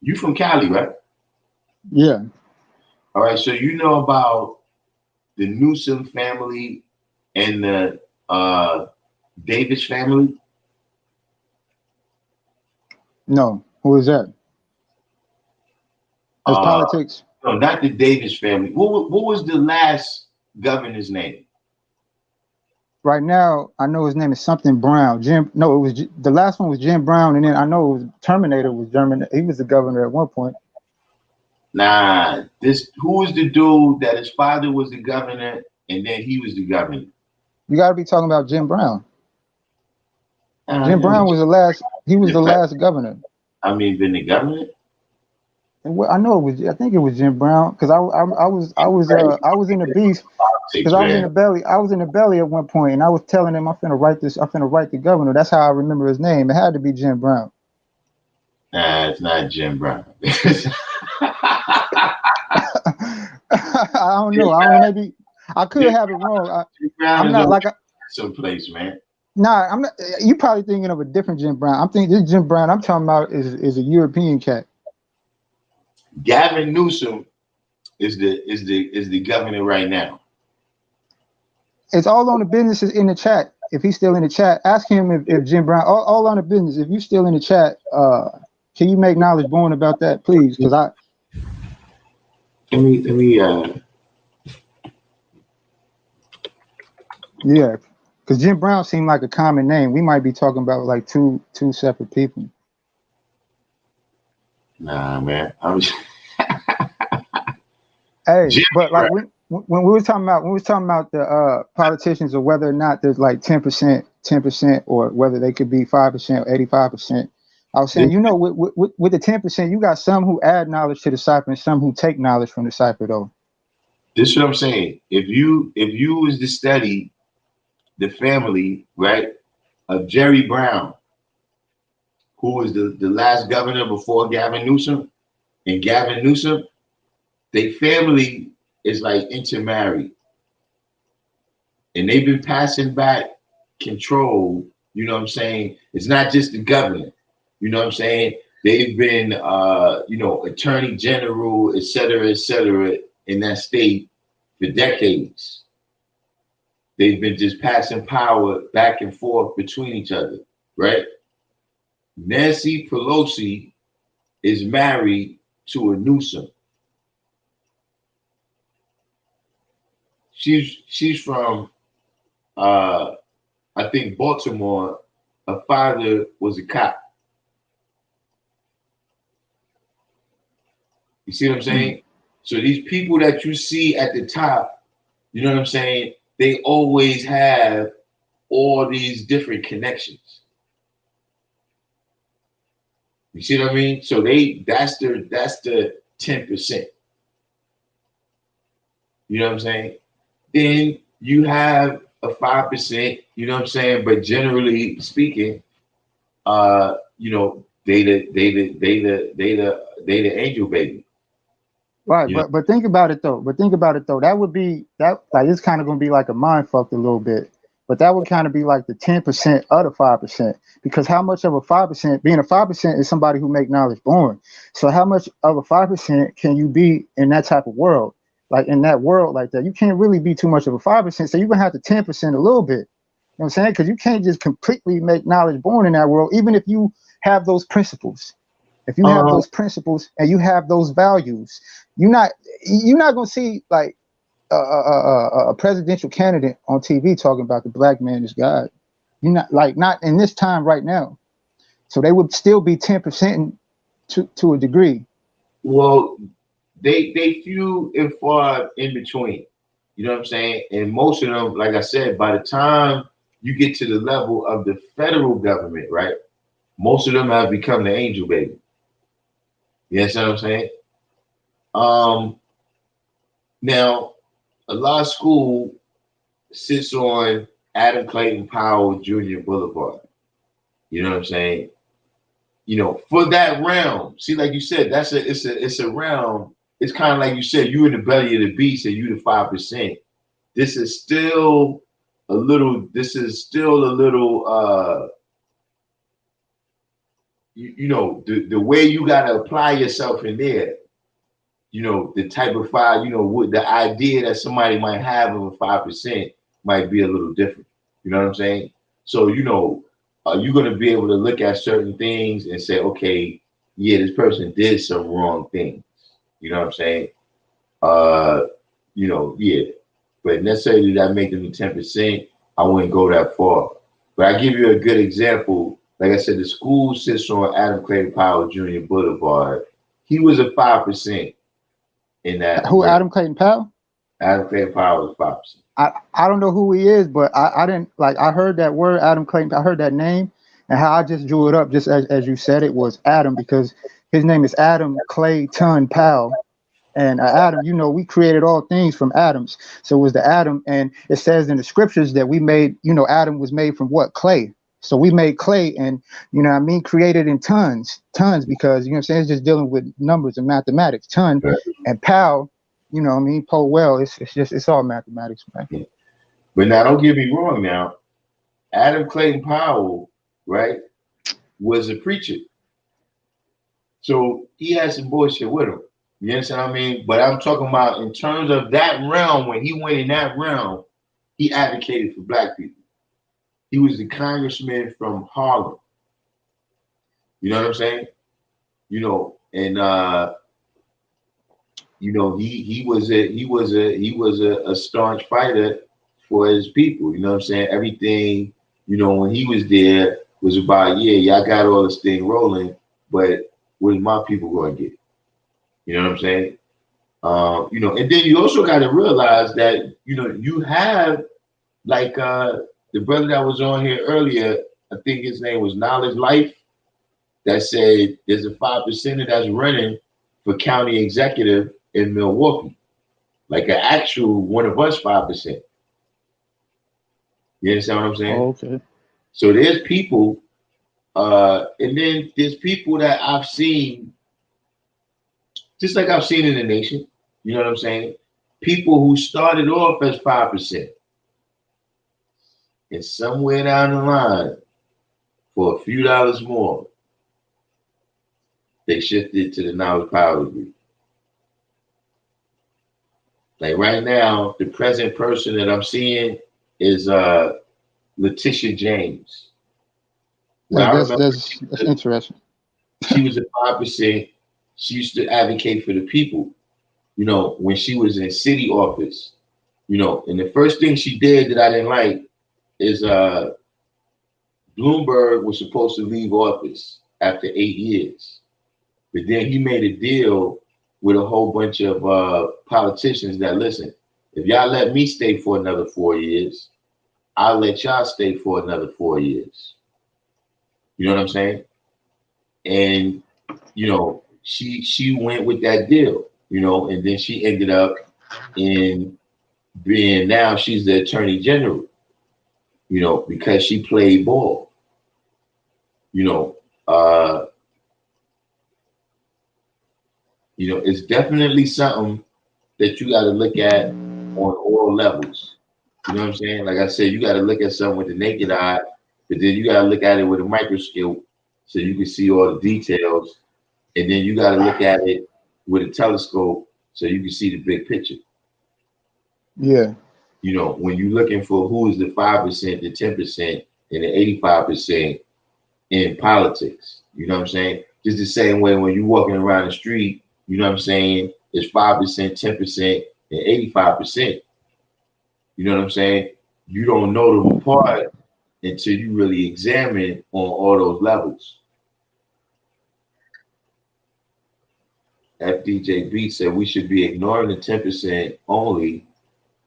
you from Cali, right? Yeah. All right, so you know about the Newsom family and the Davis family? No. Who is that? That's politics. No, not the Davis family. What was the last governor's name? Right now, I know his name is something Brown. Jim. No, it was the last one was Jim Brown, and then I know it was Terminator was German. He was the governor at one point. Nah, who was the dude that his father was the governor and then he was the governor? You got to be talking about Jim Brown. Jim Brown was the last. He was the last governor. I mean, been the governor. I know it was. I think it was Jim Brown because I was in the beast because I was in the belly. I was in the belly at one point, and I was telling him I'm finna write this. I'm finna write the governor. That's how I remember his name. It had to be Jim Brown. Nah, it's not Jim Brown. I don't know. Maybe I could have it wrong. I'm not like someplace, man. Nah, I'm not. You probably thinking of a different Jim Brown. I'm thinking this Jim Brown I'm talking about is a European cat. Gavin Newsom is the governor right now. It's all on the business in the chat. If he's still in the chat, ask him if Jim Brown all on the business. If you're still in the chat, can you make knowledge born about that, please? Because let me yeah, because Jim Brown seemed like a common name. We might be talking about like two separate people. Nah, man. I was hey, Jim but like when we were talking about the politicians, or whether or not there's like 10%, or whether they could be 5% or 85%. I was saying, with the 10%, you got some who add knowledge to the cipher and some who take knowledge from the cipher, though. This is what I'm saying. If you was to study the family, right, of Jerry Brown, who was the last governor before Gavin Newsom, and Gavin Newsom, their family is like intermarried. And they've been passing back control, you know what I'm saying? It's not just the governor, you know what I'm saying? They've been, attorney general, et cetera, in that state for decades. They've been just passing power back and forth between each other, right? Nancy Pelosi is married to a Newsom. She's from, I think, Baltimore. Her father was a cop. You see what I'm saying? So these people that you see at the top, you know what I'm saying? They always have all these different connections. You see what I mean? So that's the 10%. You know what I'm saying? Then you have a 5%, you know what I'm saying? But generally speaking, they the angel baby. Right, but think about it though. That would be that, like, it's kind of gonna be like a mind fuck a little bit. But that would kind of be like the 10% of the 5%, because how much of a 5%? Being a 5% is somebody who make knowledge born. So how much of a 5% can you be in that type of world? Like in that world like that, you can't really be too much of a 5%. So you're gonna have to 10% a little bit. You know what I'm saying? Because you can't just completely make knowledge born in that world, even if you have those principles. If you have those principles and you have those values, you're not gonna see like a presidential candidate on TV talking about the black man is God. You're not in this time right now. So they would still be 10% to a degree. Well, they few and far in between. You know what I'm saying? And most of them, like I said, by the time you get to the level of the federal government, right? Most of them have become the angel baby. You understand what I'm saying? Now, a law school sits on Adam Clayton Powell Jr. Boulevard. You know what I'm saying? You know, for that realm. See, like you said, it's a realm. It's kind of like you said, you in the belly of the beast and you the 5%. This is still a little. The way you gotta apply yourself in there. You know, the type of five, what the idea that somebody might have of a 5% might be a little different. You know what I'm saying? So, are you going to be able to look at certain things and say, okay, yeah, this person did some wrong things. You know what I'm saying? Yeah. But necessarily that make them 10%, I wouldn't go that far. But I give you a good example. Like I said, the school sits on Adam Clayton Powell Jr. Boulevard. He was a 5%. In that, who Adam Clayton Powell? Adam Clayton Powell is 5%. I don't know who he is, but I didn't like. I heard that word Adam Clayton. I heard that name, and how I just drew it up, just as you said it, was Adam, because his name is Adam Clayton Powell, and Adam. We created all things from atoms, so it was the Adam, and it says in the scriptures that we made. Adam was made from what? Clay. So we made clay, and created in tons, because it's just dealing with numbers and mathematics. Ton and Powell, Powell. It's all mathematics, man. Yeah. But now, don't get me wrong. Now, Adam Clayton Powell, right, was a preacher, so he had some bullshit with him. You understand what I mean? But I'm talking about in terms of that realm. When he went in that realm, he advocated for black people. He was the congressman from Harlem. You know what I'm saying? And he was a staunch fighter for his people. You know what I'm saying? Everything, when he was there was about, y'all got all this thing rolling, but what is my people going to get? You know what I'm saying? You know, and then you also got to realize that, you know, you have like the brother that was on here earlier, I think his name was Knowledge Life, that said there's a 5%er that's running for county executive in Milwaukee, like an actual one of us 5%. You understand what I'm saying? Oh, okay. So there's people, and then there's people that I've seen, just like I've seen in the nation. You know what I'm saying? People who started off as 5%, and somewhere down the line, for a few dollars more, they shifted to the knowledge power degree. Like right now, the present person that I'm seeing is Letitia James. Well, I remember That's interesting. she was at 5%. She used to advocate for the people, you know, when she was in city office, you know, and the first thing she did that I didn't like is Bloomberg was supposed to leave office after 8 years. But then he made a deal with a whole bunch of politicians that, listen, if y'all let me stay for another 4 years, I'll let y'all stay for another 4 years. You know what I'm saying? And, you know, she went with that deal, you know, and then she ended up in being, now she's the attorney general, you know, because she played ball, you know. You know, it's definitely something that you got to look at on all levels. You know what I'm saying? Like I said, you got to look at something with the naked eye, but then you got to look at it with a microscope so you can see all the details. And then you got to look at it with a telescope so you can see the big picture. Yeah. You know, when you're looking for who is the 5%, the 10%, and the 85% in politics, you know what I'm saying? Just the same way when you're walking around the street, you know what I'm saying? It's 5%, 10%, and 85%. You know what I'm saying? You don't know them apart until you really examine on all those levels. FDJ Beat said we should be ignoring the 10% only.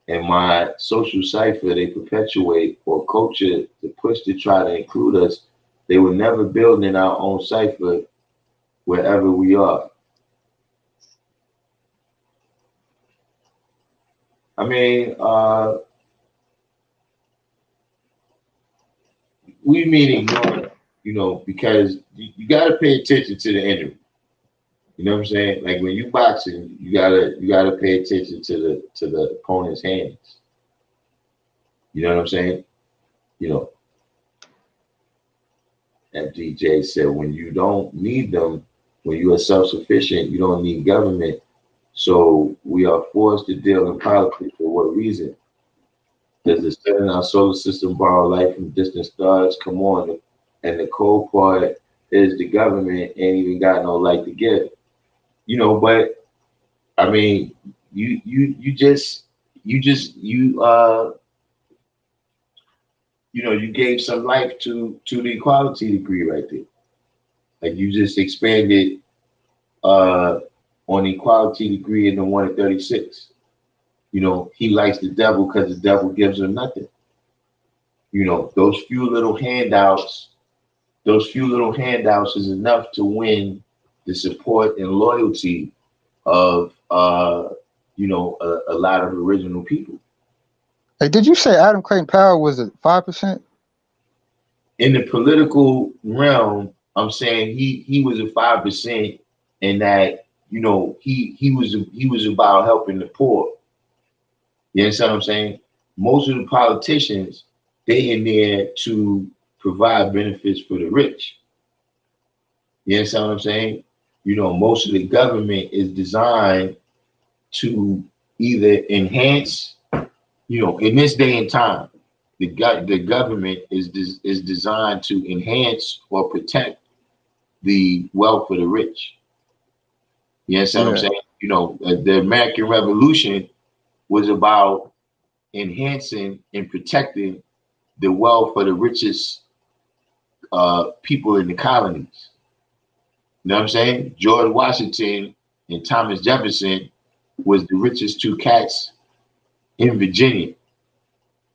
And my social cipher they perpetuate or culture to push to try to include us. They were never building our own cipher wherever we are. I mean, we mean ignoring, you know, because you got to pay attention to the enemy. You know what I'm saying? Like when you boxing, you gotta pay attention to the opponent's hands. You know what I'm saying? You know, FDJ said when you don't need them, when you are self-sufficient, you don't need government. So we are forced to deal in politics for what reason? Does the sun in our solar system borrow light from distant stars? Come on. And the cold part is the government ain't even got no light to give. You know, but I mean, you know, you gave some life to the equality degree right there. Like you just expanded on the equality degree in the 1 in 36. You know, he likes the devil because the devil gives him nothing. You know, those few little handouts is enough to win the support and loyalty of you know, a lot of original people. Hey, did you say Adam Clayton Powell was at 5%? In the political realm, I'm saying he was a 5%, and that, you know, he was about helping the poor. You understand what I'm saying? Most of the politicians, they in there to provide benefits for the rich. You understand what I'm saying? You know, most of the government is designed to either enhance, you know, in this day and time, the government is designed to enhance or protect the wealth of the rich. You understand what I'm saying? You know, the American Revolution was about enhancing and protecting the wealth of the richest people in the colonies. You know what I'm saying? George Washington and Thomas Jefferson, was the richest two cats in Virginia.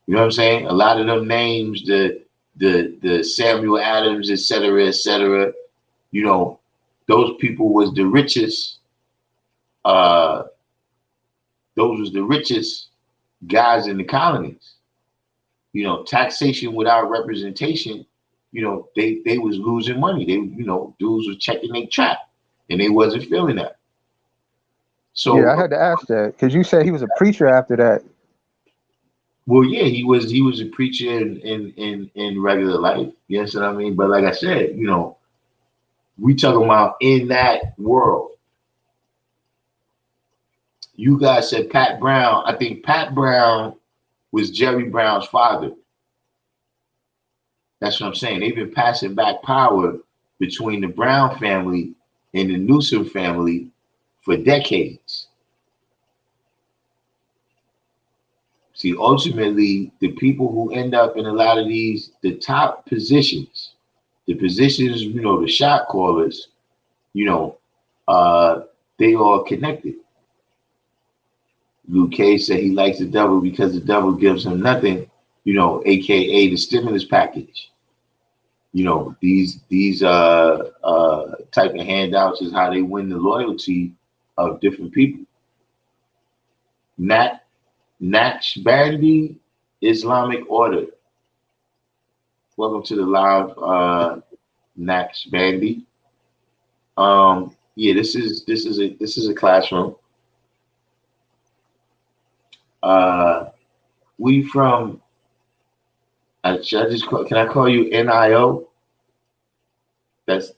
You know what I'm saying? A lot of them names, the Samuel Adams, et cetera, you know, those people was the richest, uh, those was the richest guys in the colonies. You know, taxation without representation, you know, they was losing money. They, you know, dudes was checking their trap and they wasn't feeling that. Yeah, I So had to ask that because you said he was a preacher after that. well, yeah, he was a preacher in regular life. You know what I mean? But like I said, you know, we talking about in that world. You guys said Pat Brown. I think Pat Brown was Jerry Brown's father. That's what I'm saying. They've been passing back power between the Brown family and the Newsom family for decades. See, ultimately, the people who end up in a lot of the top positions, the positions, you know, the shot callers, you know, they all connected. Luke Cage said he likes the devil because the devil gives him nothing, you know, aka the stimulus package. You know, these type of handouts is how they win the loyalty of different people. Nat Naqshbandi Islamic Order. Welcome to the live, Naqshbandi. Yeah, this is a classroom. We from should I just can I call you NIO? That's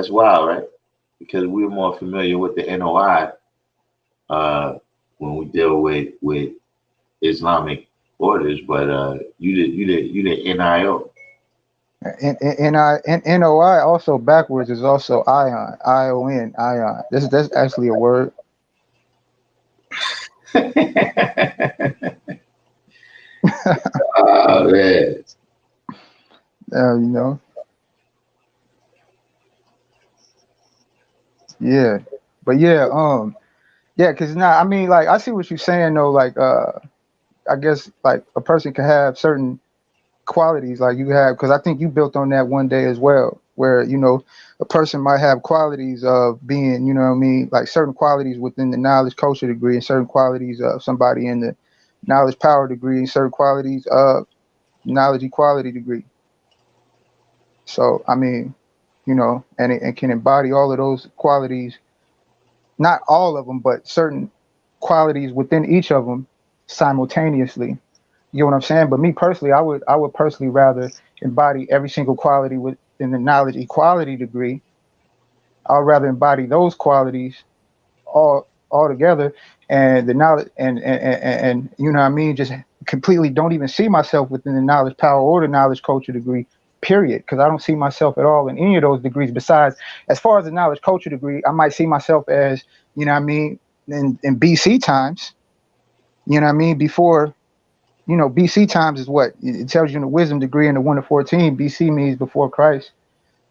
wild, right? Because we're more familiar with the NOI when we deal with Islamic orders, but you did NIO. And NOI also backwards is also ion, ION, ion. That's actually a word. Oh man. You know, yeah, but yeah, because now I mean, like I see what you're saying though. Like, I guess like a person can have certain qualities like you have because I think you built on that one day as well where you know a person might have qualities of being you know what I mean like certain qualities within the knowledge culture degree and certain qualities of somebody in the knowledge power degree and certain qualities of knowledge equality degree. So I mean you know and it can embody all of those qualities, not all of them but certain qualities within each of them simultaneously. You know what I'm saying? But me personally, I would personally rather embody every single quality within the knowledge equality degree. I'd rather embody those qualities all together, and the knowledge and you know what I mean, just completely don't even see myself within the knowledge power or the knowledge culture degree. Period, because I don't see myself at all in any of those degrees. Besides, as far as the knowledge culture degree, I might see myself as you know what I mean in BC times. You know what I mean before you know, BC times is what it tells you in the wisdom degree in the 1 to 14. BC means before Christ.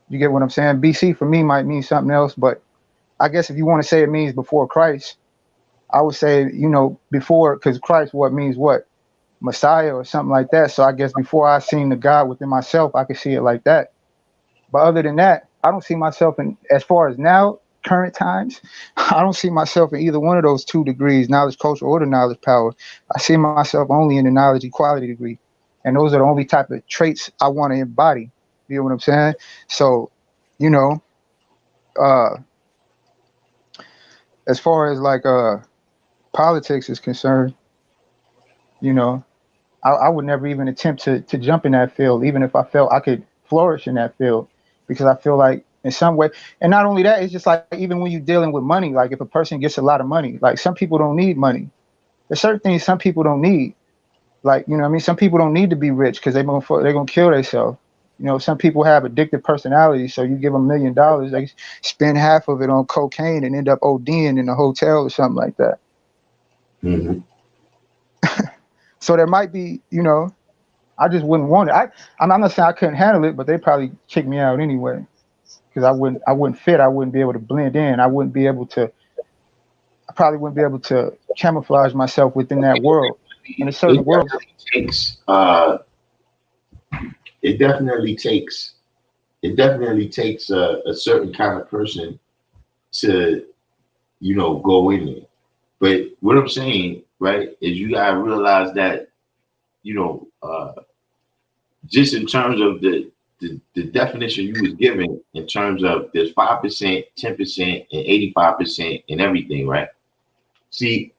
You get what I'm saying? BC for me might mean something else, but I guess if you want to say it means before Christ, I would say, you know, before, because Christ, what means what? Messiah or something like that. So I guess before I seen the God within myself, I could see it like that. But other than that, I don't see myself in, as far as now, current times, I don't see myself in either one of those two degrees, knowledge culture or the knowledge power. I see myself only in the knowledge equality degree. And those are the only type of traits I want to embody. You know what I'm saying? So, you know, uh, as far as like politics is concerned, you know, I would never even attempt to jump in that field, even if I felt I could flourish in that field, because I feel like in some way, and not only that, it's just like even when you're dealing with money, like if a person gets a lot of money, like some people don't need money. There's certain things some people don't need. Like, you know what I mean? Some people don't need to be rich because they're gonna kill themselves. You know, some people have addictive personalities, so you give them $1 million, they spend half of it on cocaine and end up ODing in a hotel or something like that. Mm-hmm. So there might be, you know, I just wouldn't want it. I'm not saying I couldn't handle it, but they probably kick me out anyway because I wouldn't fit. I wouldn't be able to blend in. I wouldn't be able to probably wouldn't be able to camouflage myself within that world. In a certain It world, takes it definitely takes a certain kind of person to, go in there. But what I'm saying, right, is you gotta realize that, just in terms of the definition you was given, in terms of there's 5%, 10%, and 85% and everything, right? See,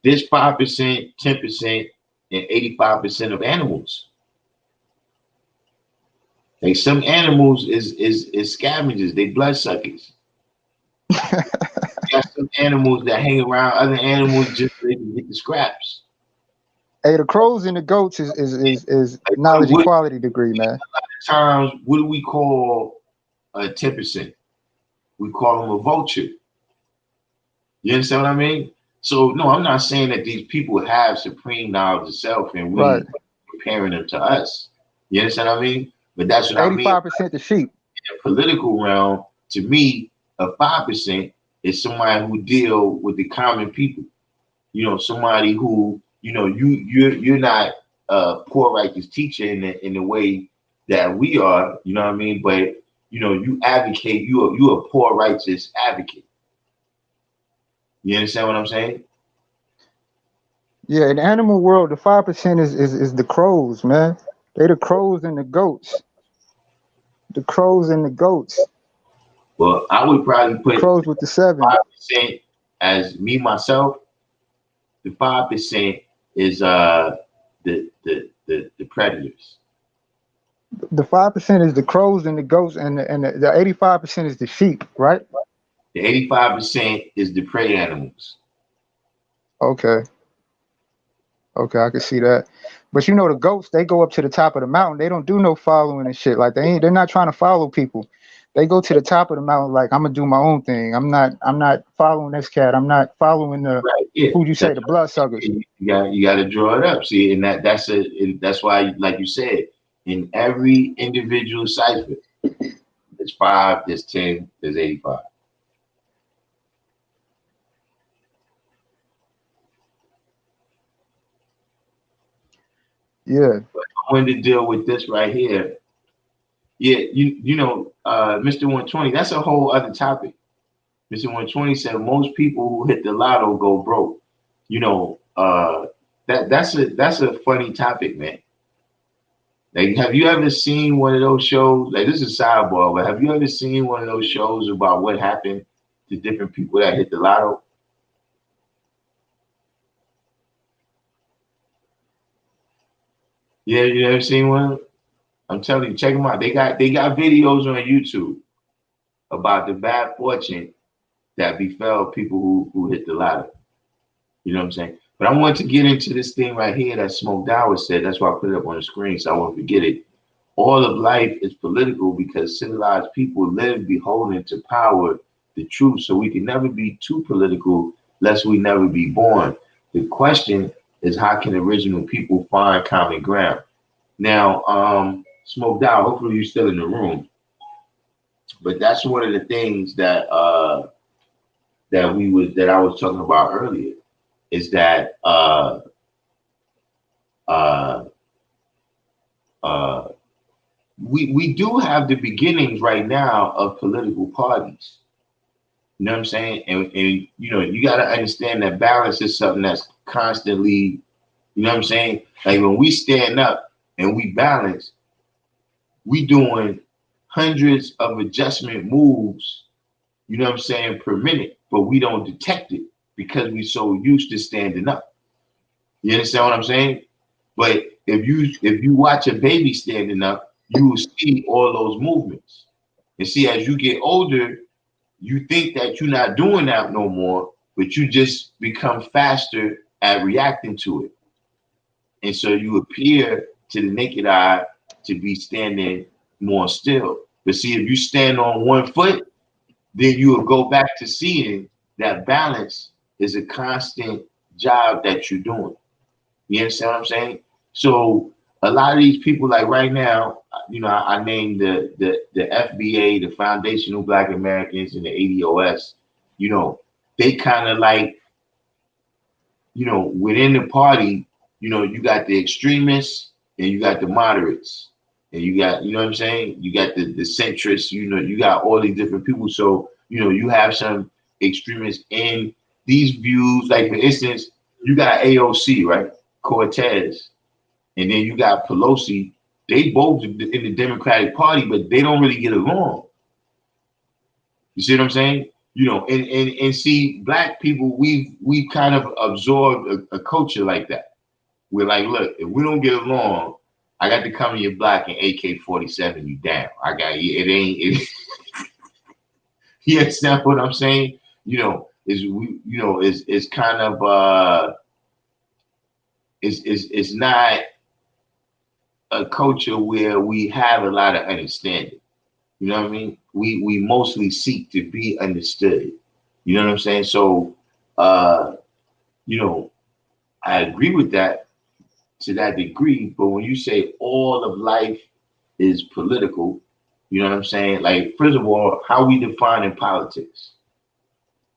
there's 5%, 10%, and 85% of animals. Like some animals is scavengers, they bloodsuckers. You got some animals that hang around other animals just so they can get the scraps. hey, the crows and the goats is Like knowledge equality degree, man. times, what do we call a 10%? We call them a vulture. You understand what I mean? So no, I'm not saying that these people have supreme knowledge of self and we Right. comparing them to us. You understand what I mean? But that's what I mean. 85% the sheep. In the political realm, to me, a 5% is somebody who deal with the common people. Somebody who, you're not a poor righteous teacher in the way that we are, you know what I mean? But you advocate, you a poor righteous advocate. You understand what I'm saying? Yeah, in the animal world, the 5% is the crows, man. They the crows and the goats. The crows and the goats. Well, I would probably put Crows with the 7. 5% as me myself. The 5% is the predators. The 5% is the crows and the goats, and the 85% is the sheep, right? The 85% is the prey animals. Okay. Okay, I can see that. But the goats, they go up to the top of the mountain. They don't do no following and shit. Like they're not trying to follow people. They go to the top of the mountain like, I'm gonna do my own thing. I'm not following this cat. I'm not following the who'd you say, the bloodsuckers. You got to draw it up. See, and that's why, like you said, in every individual cipher, there's 5, there's 10, there's 85. Yeah. But I wanted to deal with this right here. Yeah, Mr. 120, that's a whole other topic. Mr. 120 said most people who hit the lotto go broke. That's a funny topic, man. Like, have you ever seen one of those shows? Like, this is a sidebar, but have you ever seen one of those shows about what happened to different people that hit the lotto? Yeah, you ever seen one? I'm telling you, check them out. They got videos on YouTube about the bad fortune that befell people who hit the lotto. You know what I'm saying? But I want to get into this thing right here that Smoke Dower said. That's why I put it up on the screen so I won't forget it. All of life is political because civilized people live beholden to power, the truth. So we can never be too political lest we never be born. The question is, how can original people find common ground? Now, Smoke Dower, hopefully you're still in the room. But that's one of the things that that I was talking about earlier, is that we do have the beginnings right now of political parties. You know what I'm saying? And you got to understand that balance is something that's constantly, you know what I'm saying? Like when we stand up and we balance, we doing hundreds of adjustment moves, you know what I'm saying, per minute, but we don't detect it because we so used to standing up. You understand what I'm saying? But if you watch a baby standing up, you will see all those movements. And see, as you get older, you think that you're not doing that no more, but you just become faster at reacting to it. And so you appear to the naked eye to be standing more still. But see, if you stand on one foot, then you will go back to seeing that balance is a constant job that you're doing. You understand what I'm saying? So a lot of these people, like right now, I named the FBA, the Foundational Black Americans, and the ADOS. They kind of like within the party, you got the extremists and you got the moderates. And you got, what I'm saying? You got the centrists, you got all these different people. So, you have some extremists in these views. Like, for instance, you got AOC, right? Cortez. And then you got Pelosi. They both in the Democratic Party, but they don't really get along. You see what I'm saying? And see, black people, we've kind of absorbed a culture like that. We're like, look, if we don't get along, I got to come in your block and AK-47 you down. I got you. You understand what I'm saying? It's kind of it's not a culture where we have a lot of understanding. You know what I mean? We mostly seek to be understood. You know what I'm saying? So I agree with that to that degree, but when you say all of life is political, you know what I'm saying? Like, first of all, how we define politics.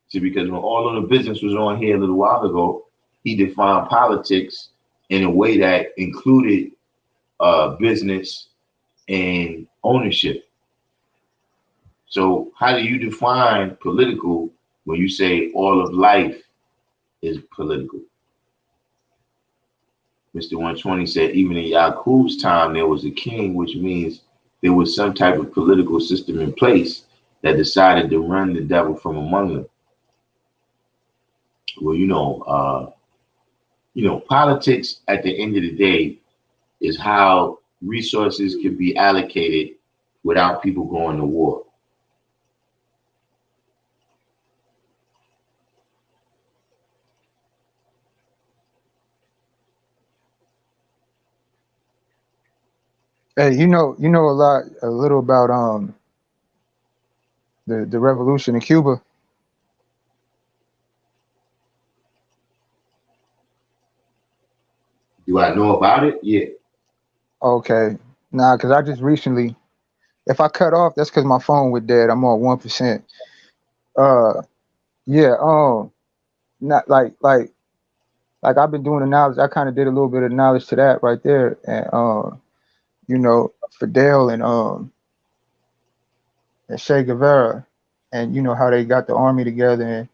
See, because when All of the Business was on here a little while ago, he defined politics in a way that included business and ownership. So how do you define political when you say all of life is political? Mr. 120 said, even in Yaqub's time, there was a king, which means there was some type of political system in place that decided to run the devil from among them. Well, politics at the end of the day is how resources can be allocated without people going to war. Hey, you know a little about the revolution in Cuba. Do I know about it? Yeah. Okay, nah, because I just recently, if I cut off, that's because my phone was dead. I'm on 1%. Yeah, not like I've been doing the knowledge. I kind of did a little bit of knowledge to that right there, and Fidel and Che Guevara, and how they got the army together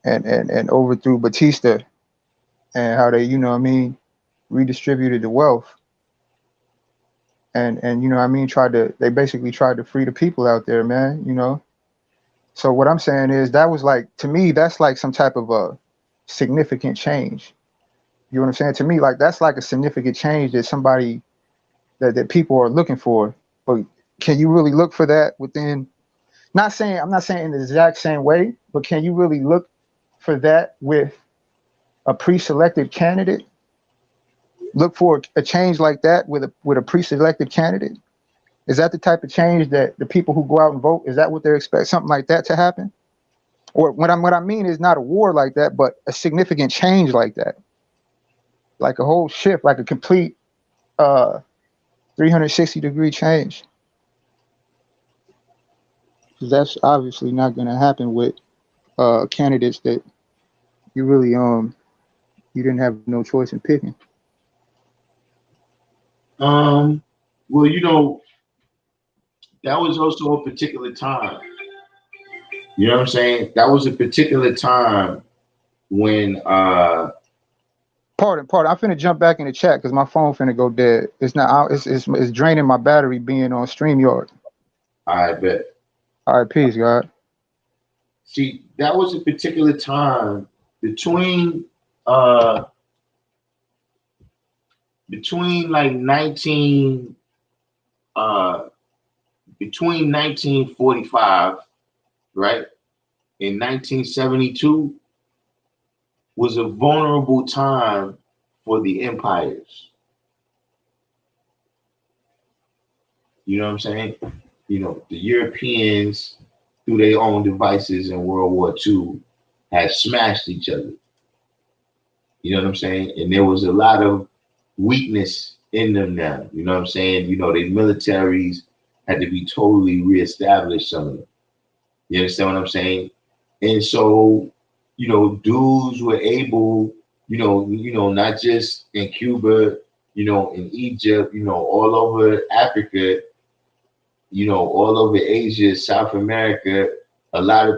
and overthrew Batista, and how they redistributed the wealth, and they basically tried to free the people out there, man. So what I'm saying is that was like, to me, that's like some type of a significant change. You know what I'm saying? To me, like, that's like a significant change that somebody that people are looking for. But can you really look for that within? I'm not saying in the exact same way, but can you really look for that with a pre-selected candidate? Look for a change like that with a pre-selected candidate? Is that the type of change that the people who go out and vote, is that what they expect, something like that to happen? Or what I mean is not a war like that, but a significant change like that, like a whole shift, like a complete 360-degree change. Because that's obviously not going to happen with candidates that you really you didn't have no choice in picking. Well, that was also a particular time. You know what I'm saying? That was a particular time when Pardon. I'm finna jump back in the chat because my phone finna go dead. It's not. It's draining my battery being on StreamYard. I bet. All right, peace, God. See, that was a particular time between like 1945, right, in 1972 was a vulnerable time for the empires. You know what I'm saying? The Europeans, through their own devices in World War II, had smashed each other. You know what I'm saying? And there was a lot of weakness in them now. You know what I'm saying? Their militaries had to be totally reestablished, some of them. You understand what I'm saying? And so, dudes were able not just in Cuba, in Egypt, all over Africa, all over Asia, South America, a lot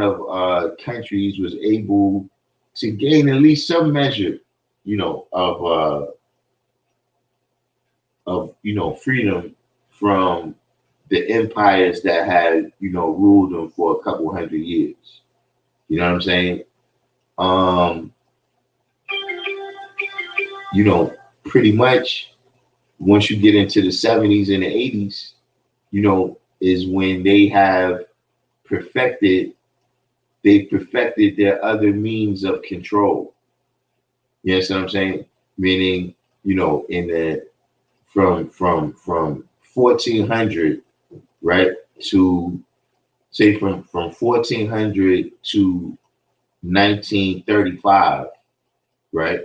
of countries was able to gain at least some measure, of freedom from the empires that had ruled them for a couple hundred years. You know what I'm saying? Um, Pretty much once you get into the 70s and the 80s, is when perfected they perfected their other means of control. You understand what I'm saying? Meaning, in the from 1400, right, to say from 1400 to 1935, right?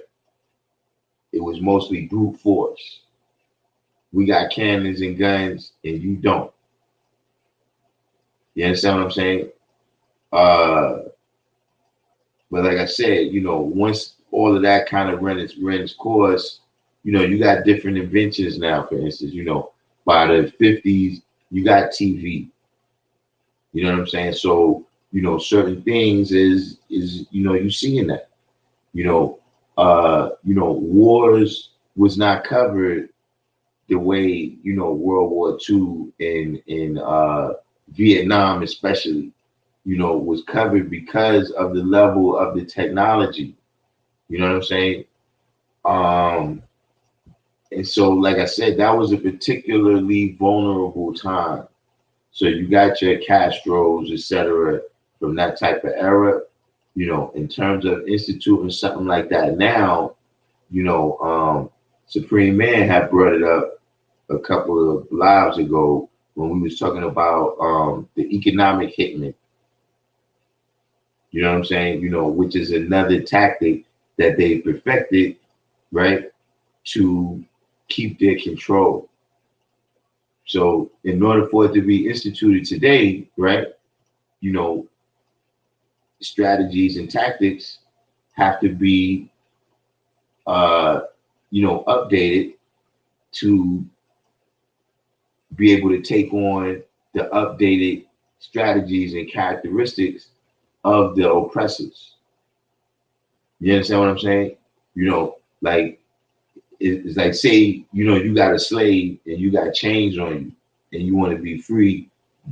It was mostly brute force. We got cannons and guns, and you don't. You understand what I'm saying? Uh, but like I said, once all of that kind of ran its course, you got different inventions now. For instance, by the 50s, you got TV. You know what I'm saying? So, certain things is you seeing that. Wars was not covered the way, World War II and in Vietnam especially, was covered because of the level of the technology. You know what I'm saying? Um, and so, like I said, that was a particularly vulnerable time. So you got your Castros, etc., from that type of era. In terms of instituting something like that now, Supreme Man had brought it up a couple of lives ago when we was talking about the economic hitman. You know what I'm saying? Which is another tactic that they perfected, right, to keep their control. So in order for it to be instituted today, right, you know, strategies and tactics have to be, uh, updated to be able to take on the updated strategies and characteristics of the oppressors. You understand what I'm saying? Like it's like, say, you got a slave and you got chains on you and you want to be free.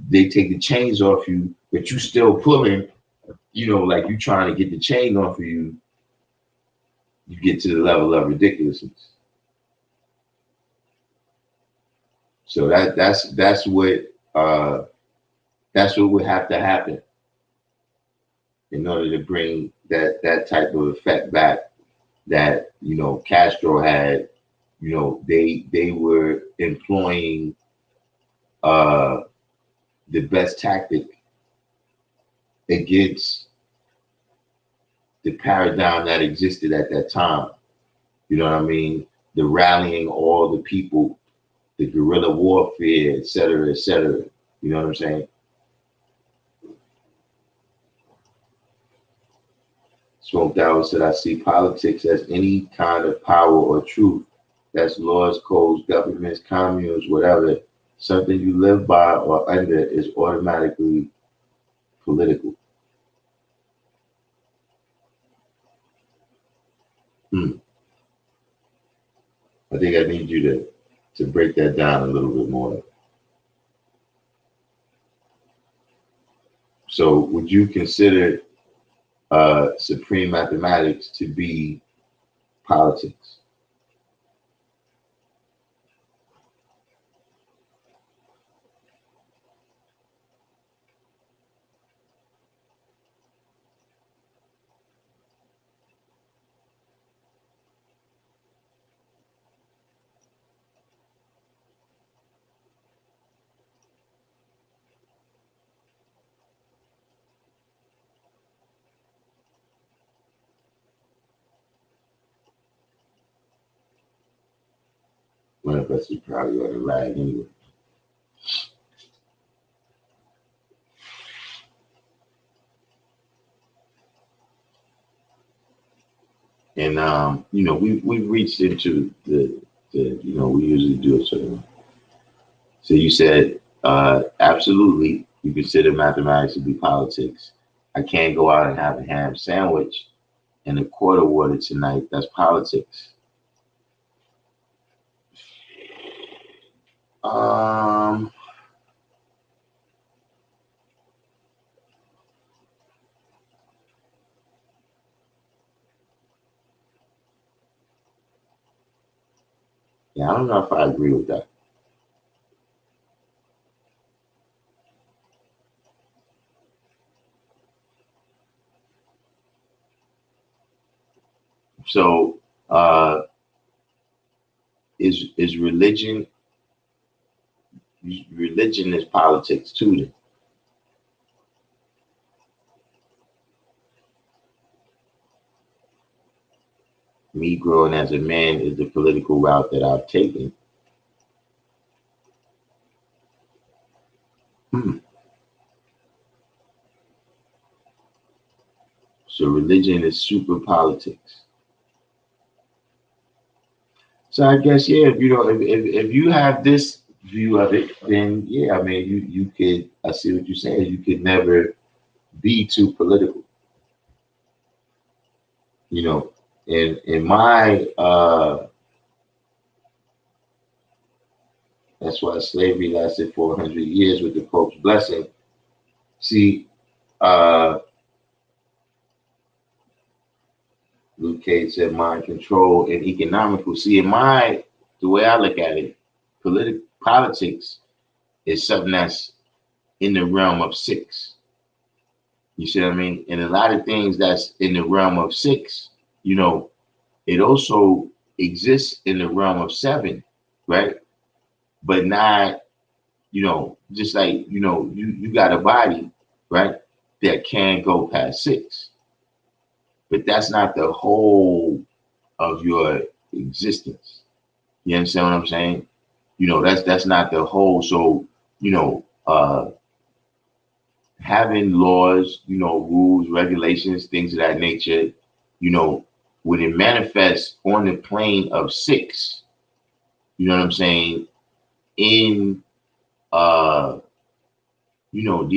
They take the chains off you, but you still pulling, like you trying to get the chain off of you. You get to the level of ridiculousness. So that's what would have to happen in order to bring that type of effect back that Castro had. They were employing uh, the best tactic against the paradigm that existed at that time. You know what I mean? The rallying all the people, the guerrilla warfare, et cetera, et cetera. You know what I'm saying? Smoked Out said, I see politics as any kind of power or truth. That's laws, codes, governments, communes, whatever. Something you live by or under is automatically political. I think I need you to break that down a little bit more. So would you consider supreme mathematics to be politics? One of us is probably on the lag anyway. And we've reached into the we usually do it. So you said absolutely you consider mathematics to be politics. I can't go out and have a ham sandwich and a quarter water tonight. That's politics. Um, yeah, I don't know if I agree with that. So, is religion is politics too? Then? Me growing as a man is the political route that I've taken. Hmm. So religion is super politics. So I guess yeah, if you have this view of it, then yeah, I mean you could I see what you're saying. You could never be too political. You know, in my that's why slavery lasted 400 years with the Pope's blessing. See, uh Luke Cage said mind control and economical. See, the way I look at it, politics is something that's in the realm of six. You see what I mean? And a lot of things that's in the realm of six, it also exists in the realm of seven, right? But not, just like, you got a body, right, that can go past six. But that's not the whole of your existence. You understand what I'm saying? That's not the whole. So, having laws, rules, regulations, things of that nature, when it manifests on the plane of six, you know what I'm saying, in the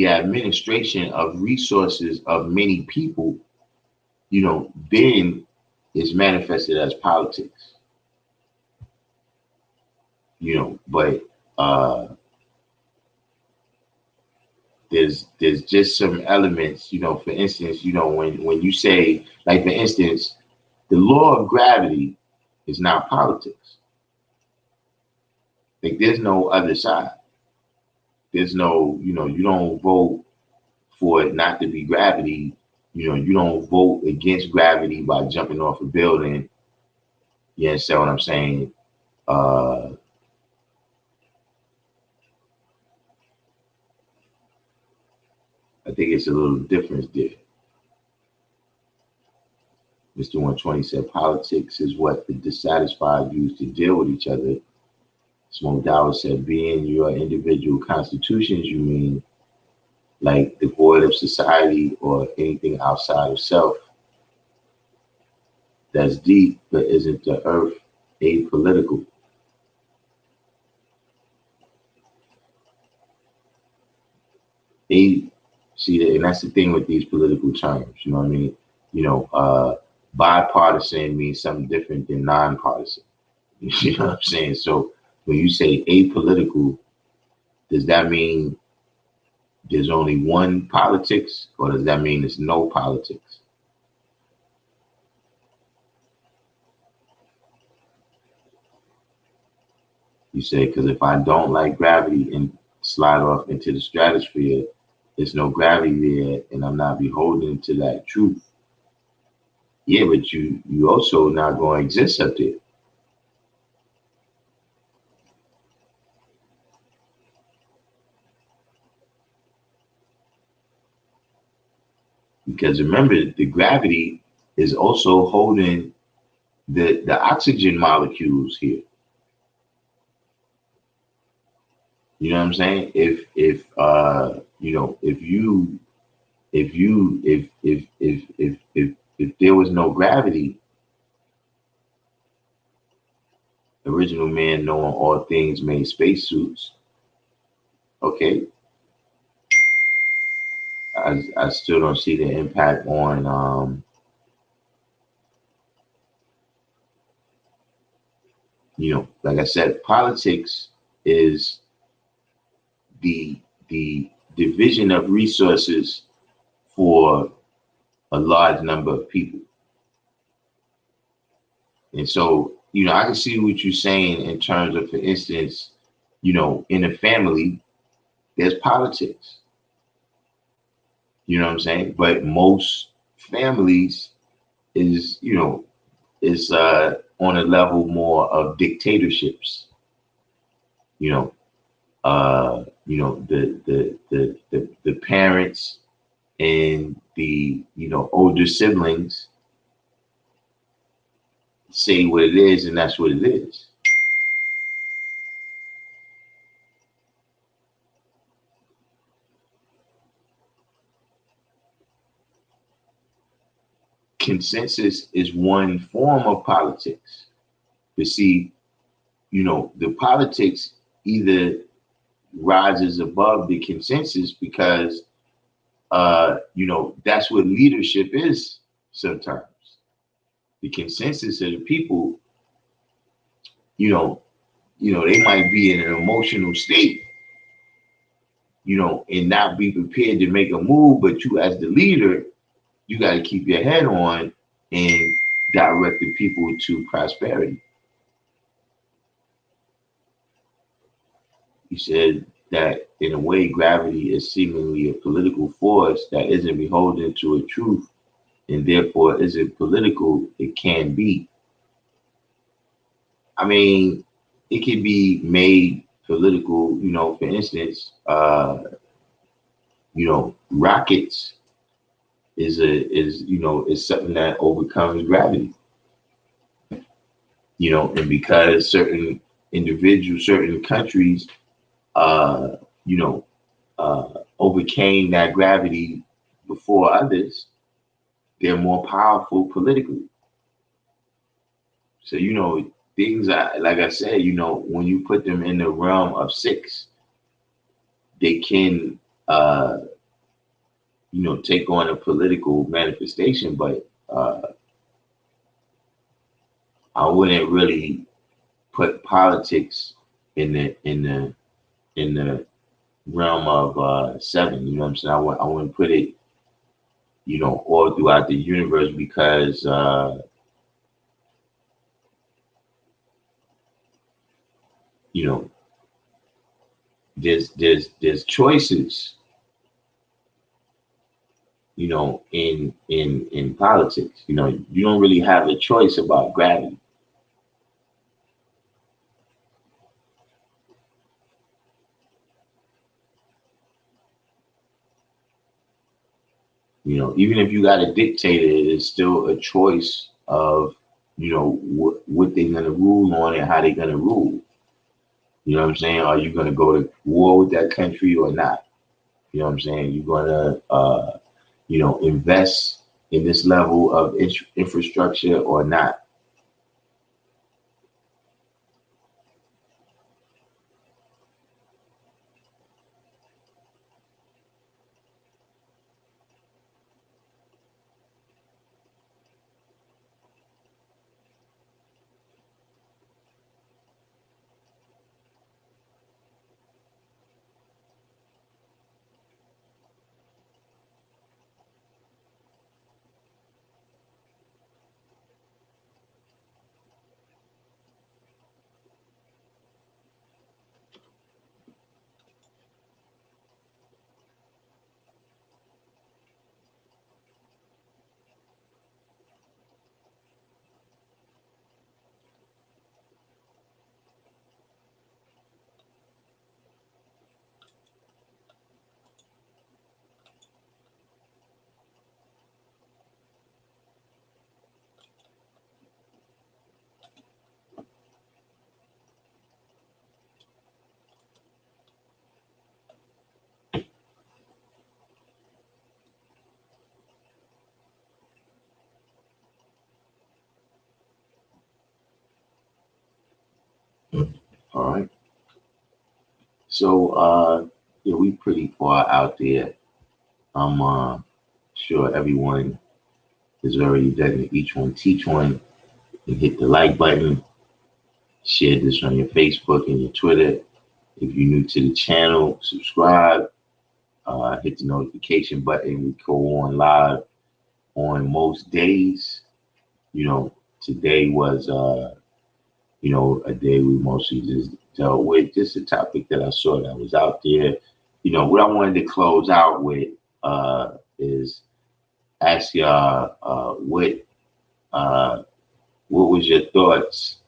administration of resources of many people, then it's manifested as politics. But there's just some elements, for instance, when you say, like, for instance, the law of gravity is not politics. Like, there's no other side. There's no, you don't vote for it not to be gravity. You don't vote against gravity by jumping off a building. You understand what I'm saying? Uh, I think it's a little difference there. Mr. 120 said politics is what the dissatisfied use to deal with each other. Smoke Dower said being your individual constitutions, you mean like the void of society or anything outside of self. That's deep, but isn't the earth apolitical? A See that, and that's the thing with these political terms. You know what I mean? Bipartisan means something different than nonpartisan. You know what I'm saying? So when you say apolitical, does that mean there's only one politics, or does that mean there's no politics? You say, because if I don't like gravity and slide off into the stratosphere, there's no gravity there, and I'm not beholden to that truth. Yeah, but you also not going to exist up there. Because remember, the gravity is also holding the oxygen molecules here. You know what I'm saying? If if there was no gravity, original man knowing all things made spacesuits. Okay, I still don't see the impact on like I said, politics is the the division of resources for a large number of people. And so, I can see what you're saying in terms of, for instance, in a family, there's politics. You know what I'm saying? But most families is on a level more of dictatorships. The parents and the older siblings say what it is, and that's what it is. Consensus is one form of politics. But see, the politics either rises above the consensus because that's what leadership is sometimes. The consensus of the people, they might be in an emotional state, and not be prepared to make a move, but you as the leader, you got to keep your head on and direct the people to prosperity. He said that in a way, gravity is seemingly a political force that isn't beholden to a truth and therefore isn't political. It can be. I mean, it can be made political, for instance, rockets is something that overcomes gravity. And because certain individuals, certain countries, uh, you know, overcame that gravity before others, they're more powerful politically. So, things like I said, when you put them in the realm of six, they can, take on a political manifestation, but I wouldn't really put politics in the realm of seven. You know what I'm saying? I wouldn't put it, all throughout the universe because you know there's choices, in politics. You don't really have a choice about gravity. Even if you got a dictator, it's still a choice of what they're gonna rule on and how they're gonna rule. You know what I'm saying? Are you gonna go to war with that country or not? You know what I'm saying? You're gonna invest in this level of infrastructure or not. All right. So, yeah, we pretty far out there. I'm sure everyone has already done the each one teach one. And hit the like button, share this on your Facebook and your Twitter. If you're new to the channel, subscribe, hit the notification button. We go on live on most days. You know, today was, a day we mostly just dealt with just a topic that I saw that was out there. What I wanted to close out with is ask y'all what was your thoughts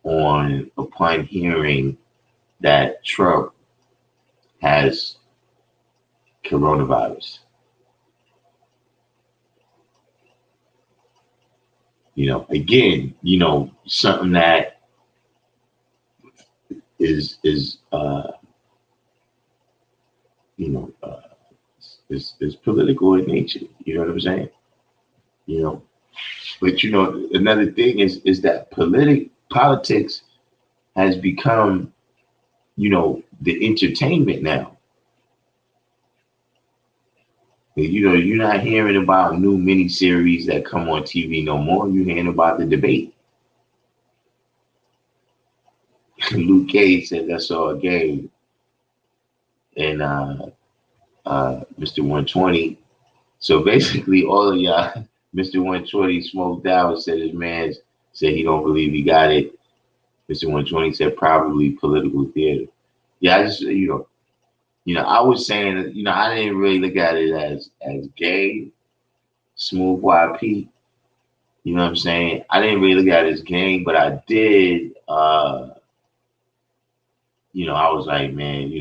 on upon hearing that Trump has coronavirus. Again, something that is you know uh, is political in nature. You know what I'm saying? You know, but another thing is that politics has become the entertainment now. You're not hearing about new miniseries that come on TV no more. You're hearing about the debate. Luke Cage said I saw a game, and Mr. 120. So basically, all of y'all, Mr. 120 smoked out and said his man said he don't believe he got it. Mr. 120 said probably political theater. Yeah, I just I was saying that I didn't really look at it as gay, smooth YP. You know what I'm saying? I didn't really look at it as game, but I did. I was like, man,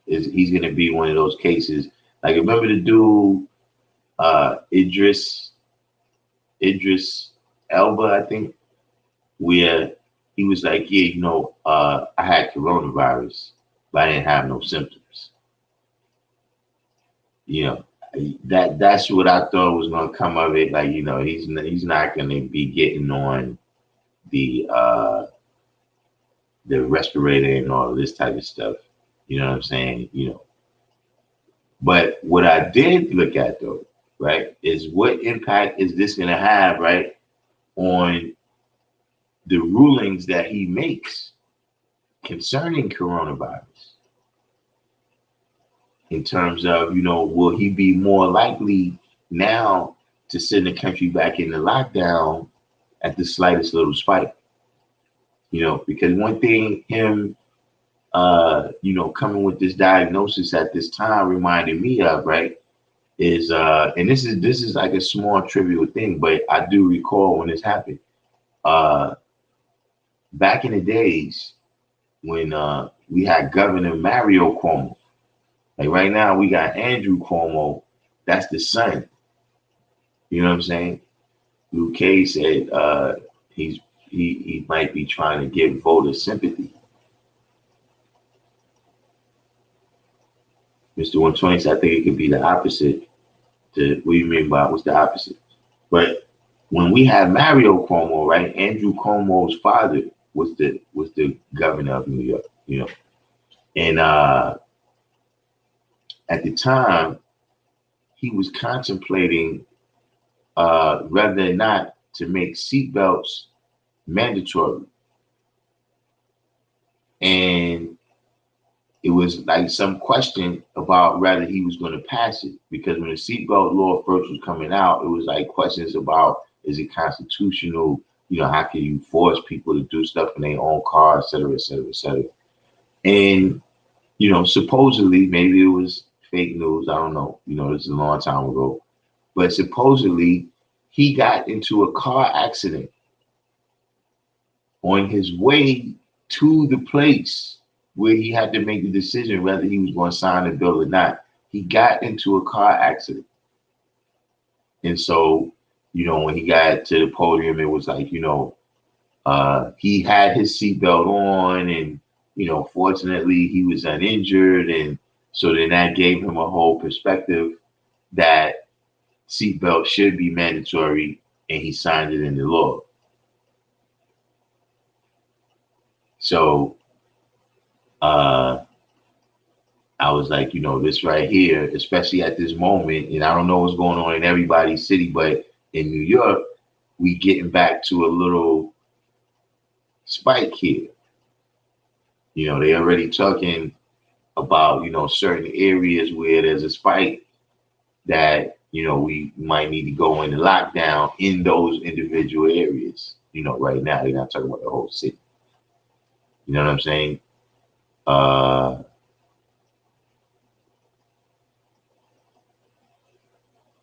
he's gonna be one of those cases. Like, remember the dude, Idris Elba, I think, where he was like, yeah, I had coronavirus, but I didn't have no symptoms. That's what I thought was gonna come of it. Like, he's not gonna be getting on the respirator and all this type of stuff. You know what I'm saying? But what I did look at though, right, is what impact is this gonna have, right, on the rulings that he makes concerning coronavirus, in terms of, will he be more likely now to send the country back into lockdown at the slightest little spike? Because one thing him, coming with this diagnosis at this time reminded me of, right, is, and this is like a small trivial thing, but I do recall when this happened, back in the days when we had Governor Mario Cuomo. Like right now, we got Andrew Cuomo. That's the son. You know what I'm saying? Luke Cage said he might be trying to get voter sympathy. Mr. 120 said, I think it could be the opposite. What do you mean by what's the opposite? But when we had Mario Cuomo, right? Andrew Cuomo's father was the governor of New York. And at the time, he was contemplating whether or not to make seatbelts mandatory. And it was like some question about whether he was going to pass it, because when the seatbelt law first was coming out, it was like questions about, is it constitutional? How can you force people to do stuff in their own car, et cetera, et cetera, et cetera. And, supposedly, maybe it was fake news. I don't know. This is a long time ago. But supposedly, he got into a car accident on his way to the place where he had to make the decision whether he was going to sign the bill or not. He got into a car accident. And so, when he got to the podium, it was like, he had his seatbelt on, and, fortunately he was uninjured. And so then that gave him a whole perspective that seatbelt should be mandatory, and he signed it into law. So I was like, this right here, especially at this moment, and I don't know what's going on in everybody's city, but in New York, we getting back to a little spike here. They already talking about, certain areas where there's a spike that, we might need to go into lockdown in those individual areas. Right now, they're not talking about the whole city. You know what I'm saying?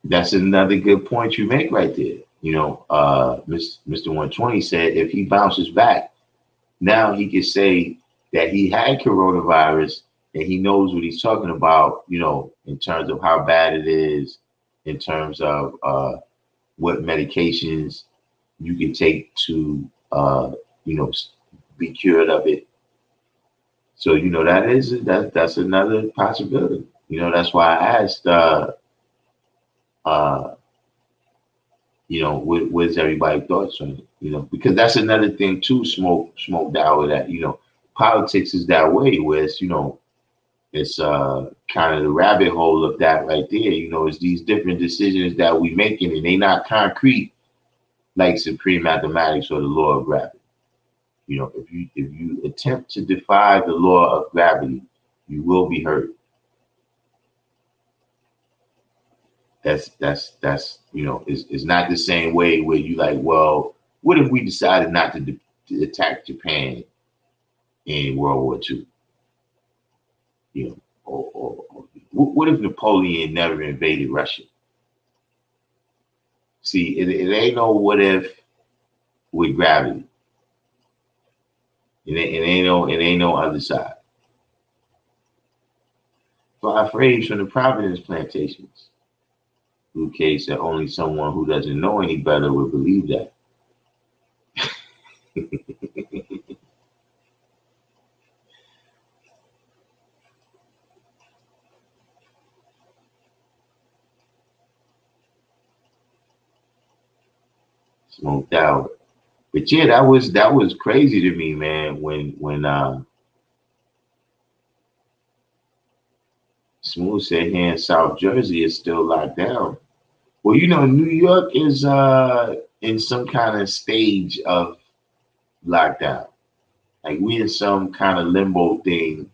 That's another good point you make right there. Mr. 120 said if he bounces back, now he can say that he had coronavirus and he knows what he's talking about, in terms of how bad it is, in terms of what medications you can take to, be cured of it. So, that's another possibility. That's why I asked, what's everybody's thoughts on it? Because that's another thing too, smoked out that, politics is that way where it's kind of the rabbit hole of that right there. It's these different decisions that we making and they not concrete like supreme mathematics or the law of gravity. If you attempt to defy the law of gravity, you will be hurt. That's it's not the same way where you like, well, what if we decided not to attack Japan in World War II? Or what if Napoleon never invaded Russia? See, it ain't no what if with gravity. It ain't no other side. So I phrase from the Providence plantations. Luque said only someone who doesn't know any better would believe that. Smoked out. But yeah, that was crazy to me, man, when Smooth said here in South Jersey is still locked down. Well, New York is in some kind of stage of lockdown. Like we in some kind of limbo thing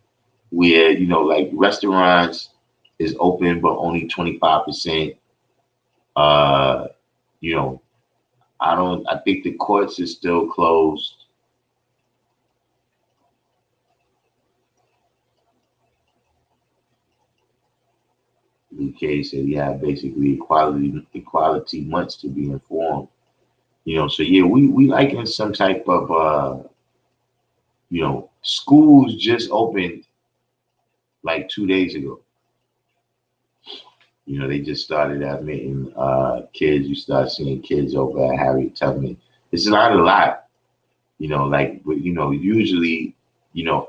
where, like restaurants is open but only 25%. I think the courts is still closed. UK said, yeah, basically equality months to be informed. So yeah, we like in some type of schools just opened like 2 days ago. They just started admitting kids. You start seeing kids over at Harriet Tubman. It's not a lot, usually,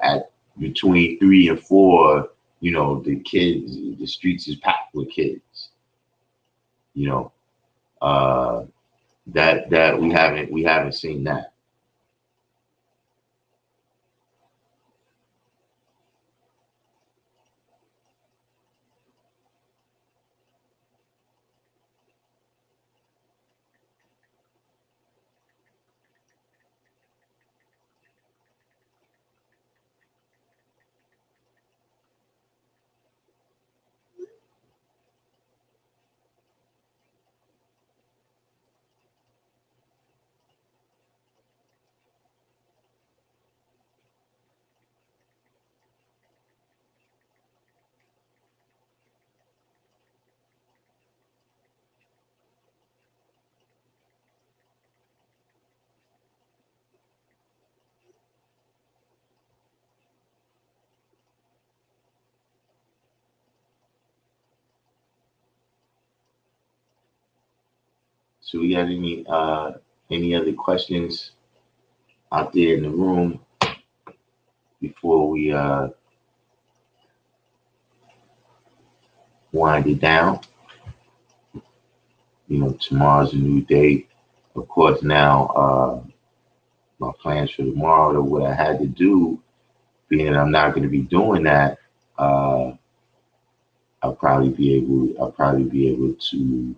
at between 3 and 4, the streets is packed with kids. That we haven't seen that. So we got any other questions out there in the room before we wind it down? Tomorrow's a new day. Of course, now my plans for tomorrow, or what I had to do, being that I'm not going to be doing that, I'll probably be able to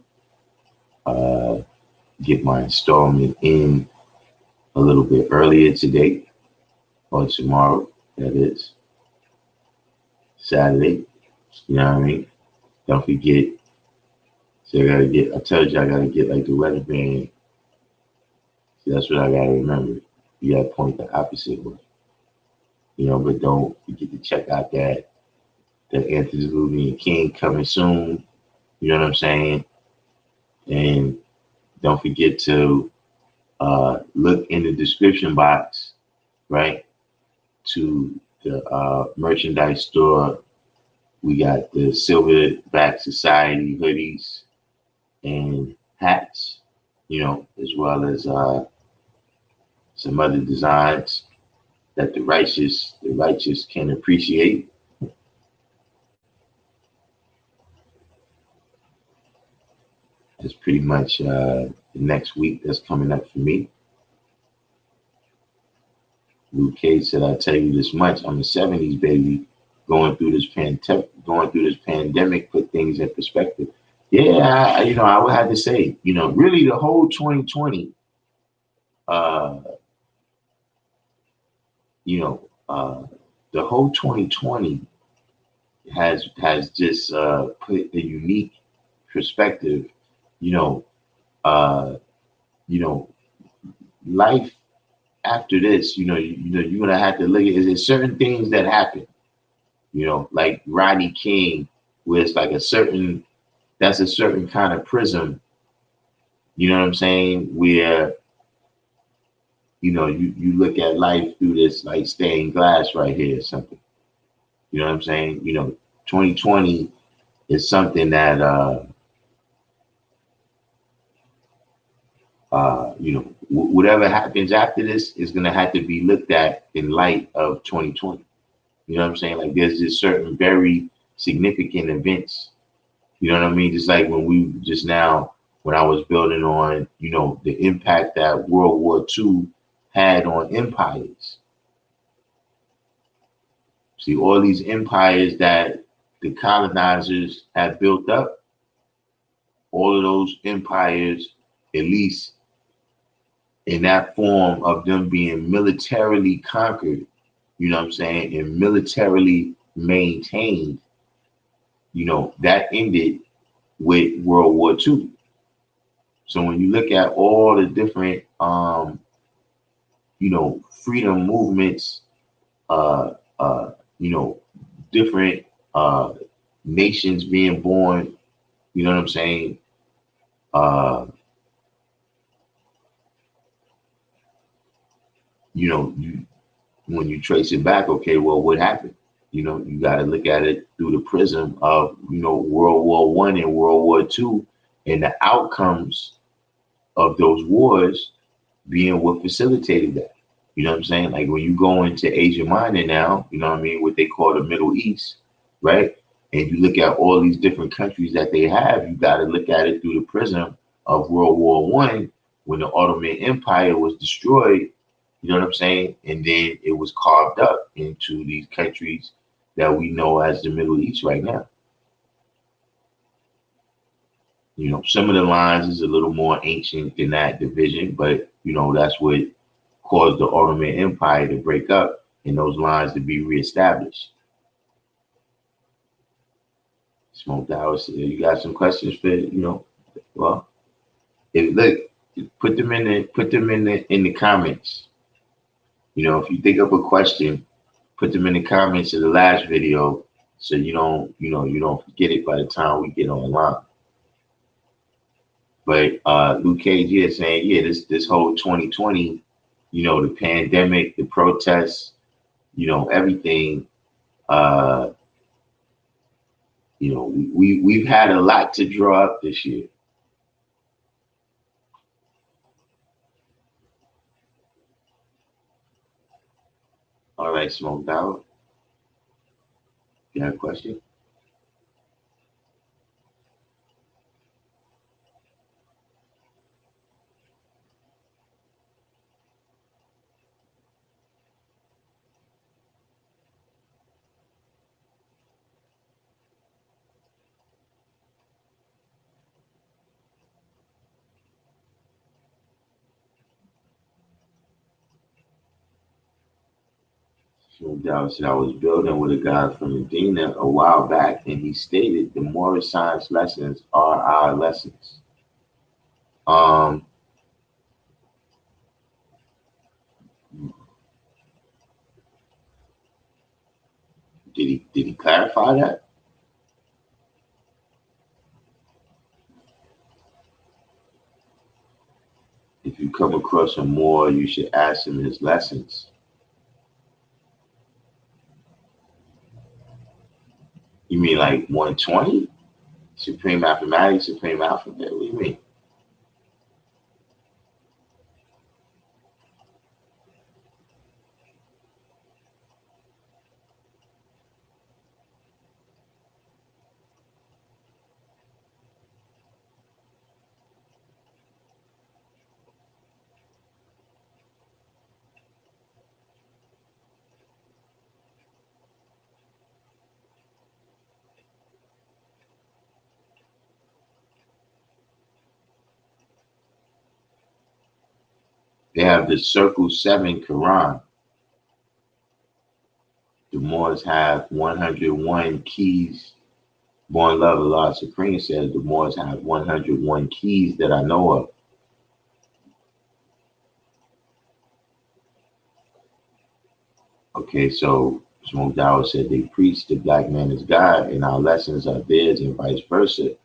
uh, get my installment in a little bit earlier today or tomorrow. That is Saturday. You know what I mean? Don't forget. So I told you I gotta get like the weather band. So that's what I gotta remember. You gotta point the opposite way. You know, but don't forget to check out that Antediluvian King coming soon. You know what I'm saying? And don't forget to look in the description box, right, to the merchandise store. We got the Silverback Society hoodies and hats, you know, as well as some other designs that the righteous can appreciate. That's pretty much the next week that's coming up for me. Luke Cage said, "I tell you this much: I'm a '70s baby, going through this pandemic, put things in perspective." Yeah, I would have to say, really, the whole 2020, uh, you know, uh, the whole 2020 has just put a unique perspective. You know, uh, you know, life after this. You're gonna have to look at. Is there certain things that happen? Like Rodney King, where it's like that's a certain kind of prism. You know what I'm saying? Where you look at life through this like stained glass right here or something. You know what I'm saying? 2020 is something that whatever happens after this is gonna have to be looked at in light of 2020. You know what I'm saying? Like there's just certain very significant events. You know what I mean? Just like when I was building on, the impact that World War II had on empires. See, all these empires that the colonizers had built up, all of those empires, at least in that form of them being militarily conquered, you know what I'm saying, and militarily maintained, that ended with World War II. So when you look at all the different, freedom movements, uh, uh, you know, different nations being born, you know what I'm saying? Uh, you when you trace it back, okay, well, what happened? You got to look at it through the prism of World War One and World War II, and the outcomes of those wars being what facilitated that. You know what I'm saying? Like when you go into Asia Minor now, you know what I mean, what they call the Middle East, right? And you look at all these different countries that they have, you got to look at it through the prism of World War One, when the Ottoman Empire was destroyed. You know what I'm saying? And then it was carved up into these countries that we know as the Middle East right now. Some of the lines is a little more ancient than that division, but that's what caused the Ottoman Empire to break up and those lines to be reestablished. Smoked Hours, you got some questions for well, look, put them in the comments. If you think of a question, put them in the comments of the last video so you don't forget it by the time we get online. But Luke Cage is saying, yeah, this whole 2020, the pandemic, the protests, everything, uh, we've had a lot to draw up this year. All right, Smoked Out. You have a question? Dallas said, I was building with a guy from Medina a while back, and he stated the moral science lessons are our lessons. Um, did he clarify that? If you come across a Moor, you should ask him his lessons. You mean like 120? Supreme mathematics, supreme alphabet? What do you mean? They have the Circle 7 Quran. The Moors have 101 keys. Born Love Allah Supreme says the Moors have 101 keys that I know of. Okay, so Smoke Dawah said they preach the black man is God and our lessons are theirs and vice versa.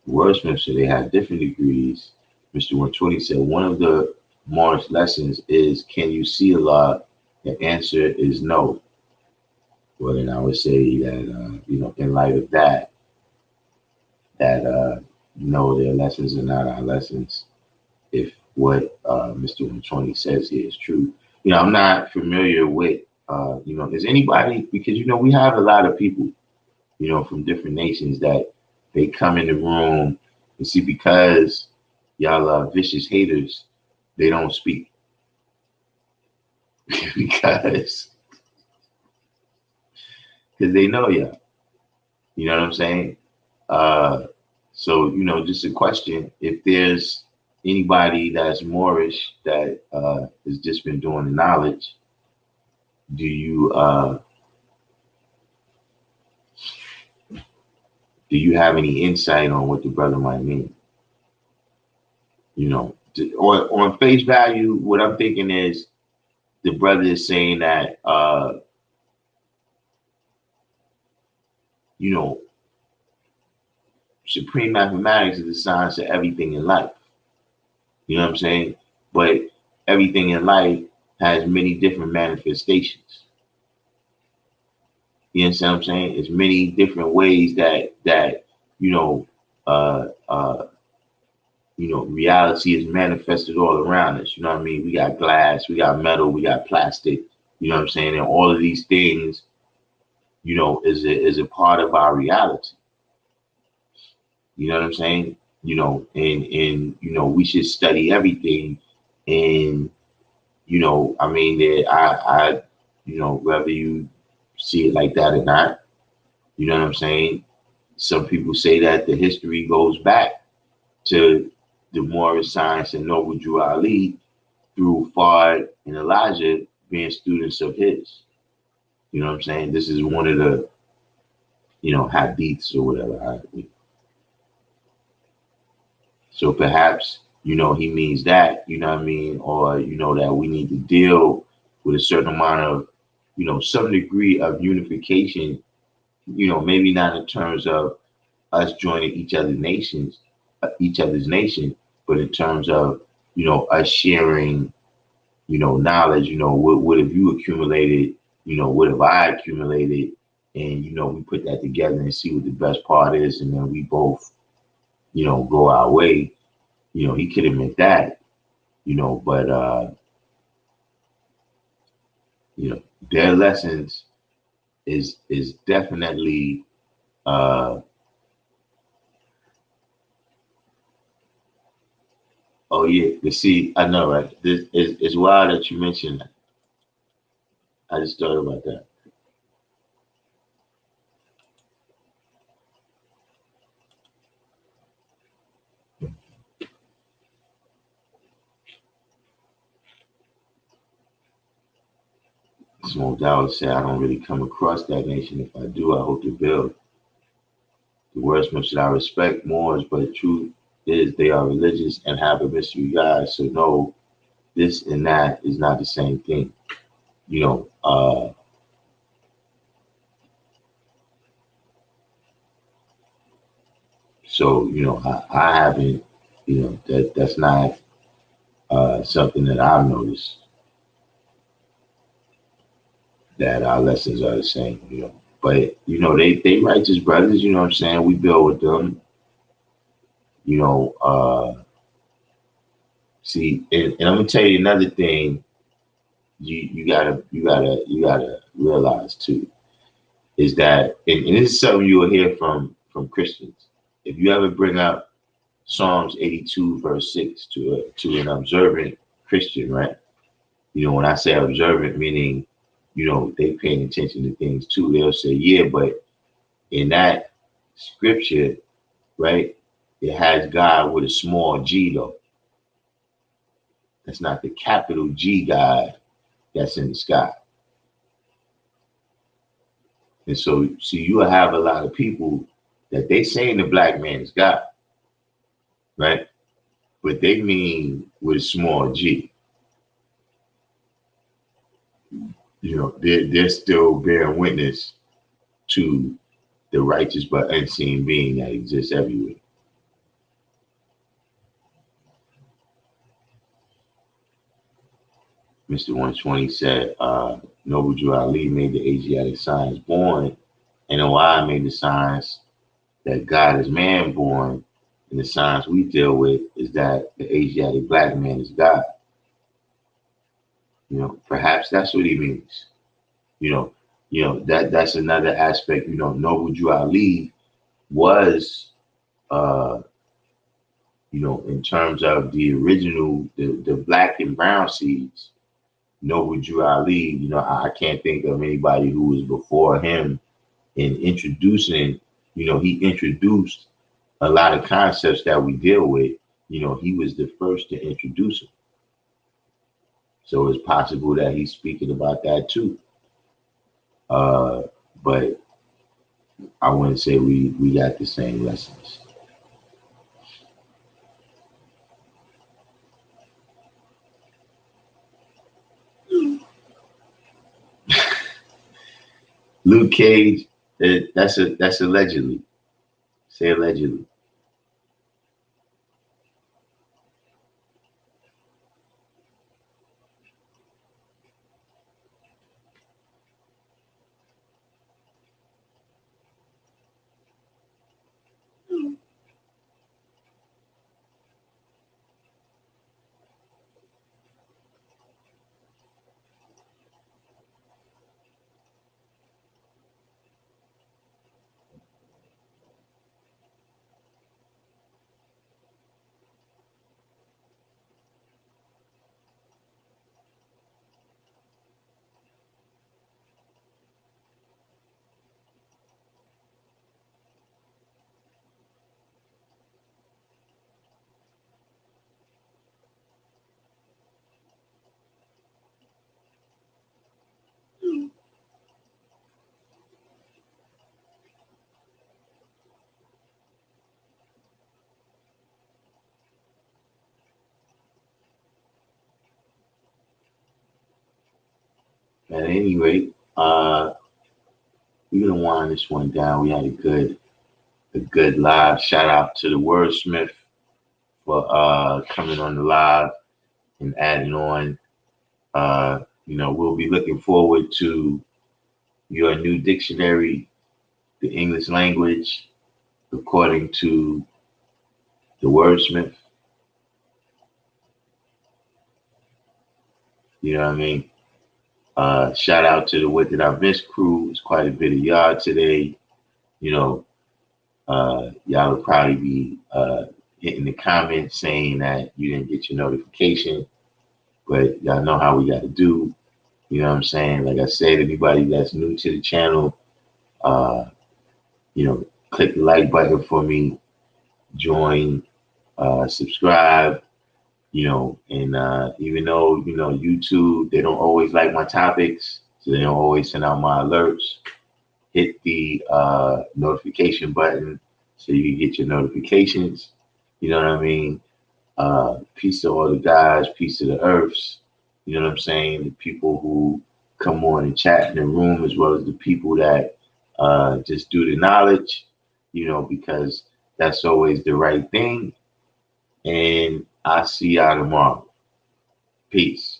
Wordsmith said they have different degrees. Mr. 120 said one of the Moorish lessons is can you see Allah? The answer is no. Well, then I would say that, in light of that, no, their lessons are not our lessons. If what Mr. 120 says here is true. I'm not familiar with, is anybody, because, we have a lot of people, from different nations that they come in the room and see because y'all are vicious haters, they don't speak because they know y'all. You know what I'm saying? So, just a question. If there's anybody that's Moorish that has just been doing the knowledge, do you have any insight on what the brother might mean? Or on face value, what I'm thinking is the brother is saying that supreme mathematics is the science of everything in life. You know what I'm saying? But everything in life has many different manifestations. You understand what I'm saying? It's many different ways that uh, uh, reality is manifested all around us. You know what I mean? We got glass, we got metal, we got plastic. You know what I'm saying? And all of these things, is a part of our reality. You know what I'm saying? And we should study everything. And I mean, whether you see it like that or not, you know what I'm saying? Some people say that the history goes back to the Moorish science and Noble Drew Ali through Fard and Elijah being students of his. You know what I'm saying? This is one of the, hadiths or whatever. So perhaps, he means that, you know what I mean? Or, that we need to deal with a certain amount of, some degree of unification, maybe not in terms of us joining each other's nation, but in terms of, us sharing, knowledge, what have you accumulated, what have I accumulated? And, we put that together and see what the best part is. And then we both, go our way. He could admit that, but, their lessons is definitely, oh yeah, but see, I know, right? This is it's wild that you mentioned that. I just thought about that. Small Dollar said, I don't really come across that nation. If I do, I hope to build. The wordsmith should I respect Moors, but the truth is they are religious and have a mystery God. So no, this and that is not the same thing. You know, so, you know, I haven't, you know, that's not something that I've noticed, that our lessons are the same, you know. But, you know, they righteous brothers, you know what I'm saying? We build with them, you know. See, and I'm gonna tell you another thing you gotta realize too, is that, and this is something you will hear from Christians. If you ever bring up Psalms 82 verse 6 to an observant Christian, right? You know, when I say observant, meaning, you know, they paying attention to things too, they'll say, yeah, but in that scripture, right, it has God with a small G though. That's not the capital G God that's in the sky. And so, see, you will have a lot of people that they saying the black man is God, right? But they mean with a small G. You know, they're still bearing witness to the righteous but unseen being that exists everywhere. Mr. 120 said, Noble Drew Ali made the Asiatic signs born, and OI made the signs that God is man born, and the signs we deal with is that the Asiatic black man is God. You know, perhaps that's what he means. You know that's another aspect. You know, Noble Drew Ali was, uh, you know, in terms of the original, the black and brown seeds. Noble Drew Ali, you know, I can't think of anybody who was before him in introducing. You know, he introduced a lot of concepts that we deal with. You know, he was the first to introduce them. So it's possible that he's speaking about that too. But I wouldn't say we got the same lessons. Luke Cage, that's allegedly. Say allegedly. At any rate, we're gonna wind this one down. We had a good live. Shout out to the wordsmith for coming on the live and adding on. You know, we'll be looking forward to your new dictionary, the English language, according to the wordsmith. You know what I mean? Shout out to the What Did I Miss crew. It's quite a bit of y'all today. You know, y'all will probably be hitting the comments saying that you didn't get your notification, but y'all know how we got to do. You know what I'm saying? Like I said, anybody that's new to the channel, you know, click the like button for me, join, subscribe, you know, and even though, you know, YouTube, they don't always like my topics, so they don't always send out my alerts. Hit the notification button so you can get your notifications. You know what I mean? Peace to all the guys, peace to the earths. You know what I'm saying? The people who come on and chat in the room, as well as the people that just do the knowledge, you know, because that's always the right thing. And I'll see y'all tomorrow. Peace.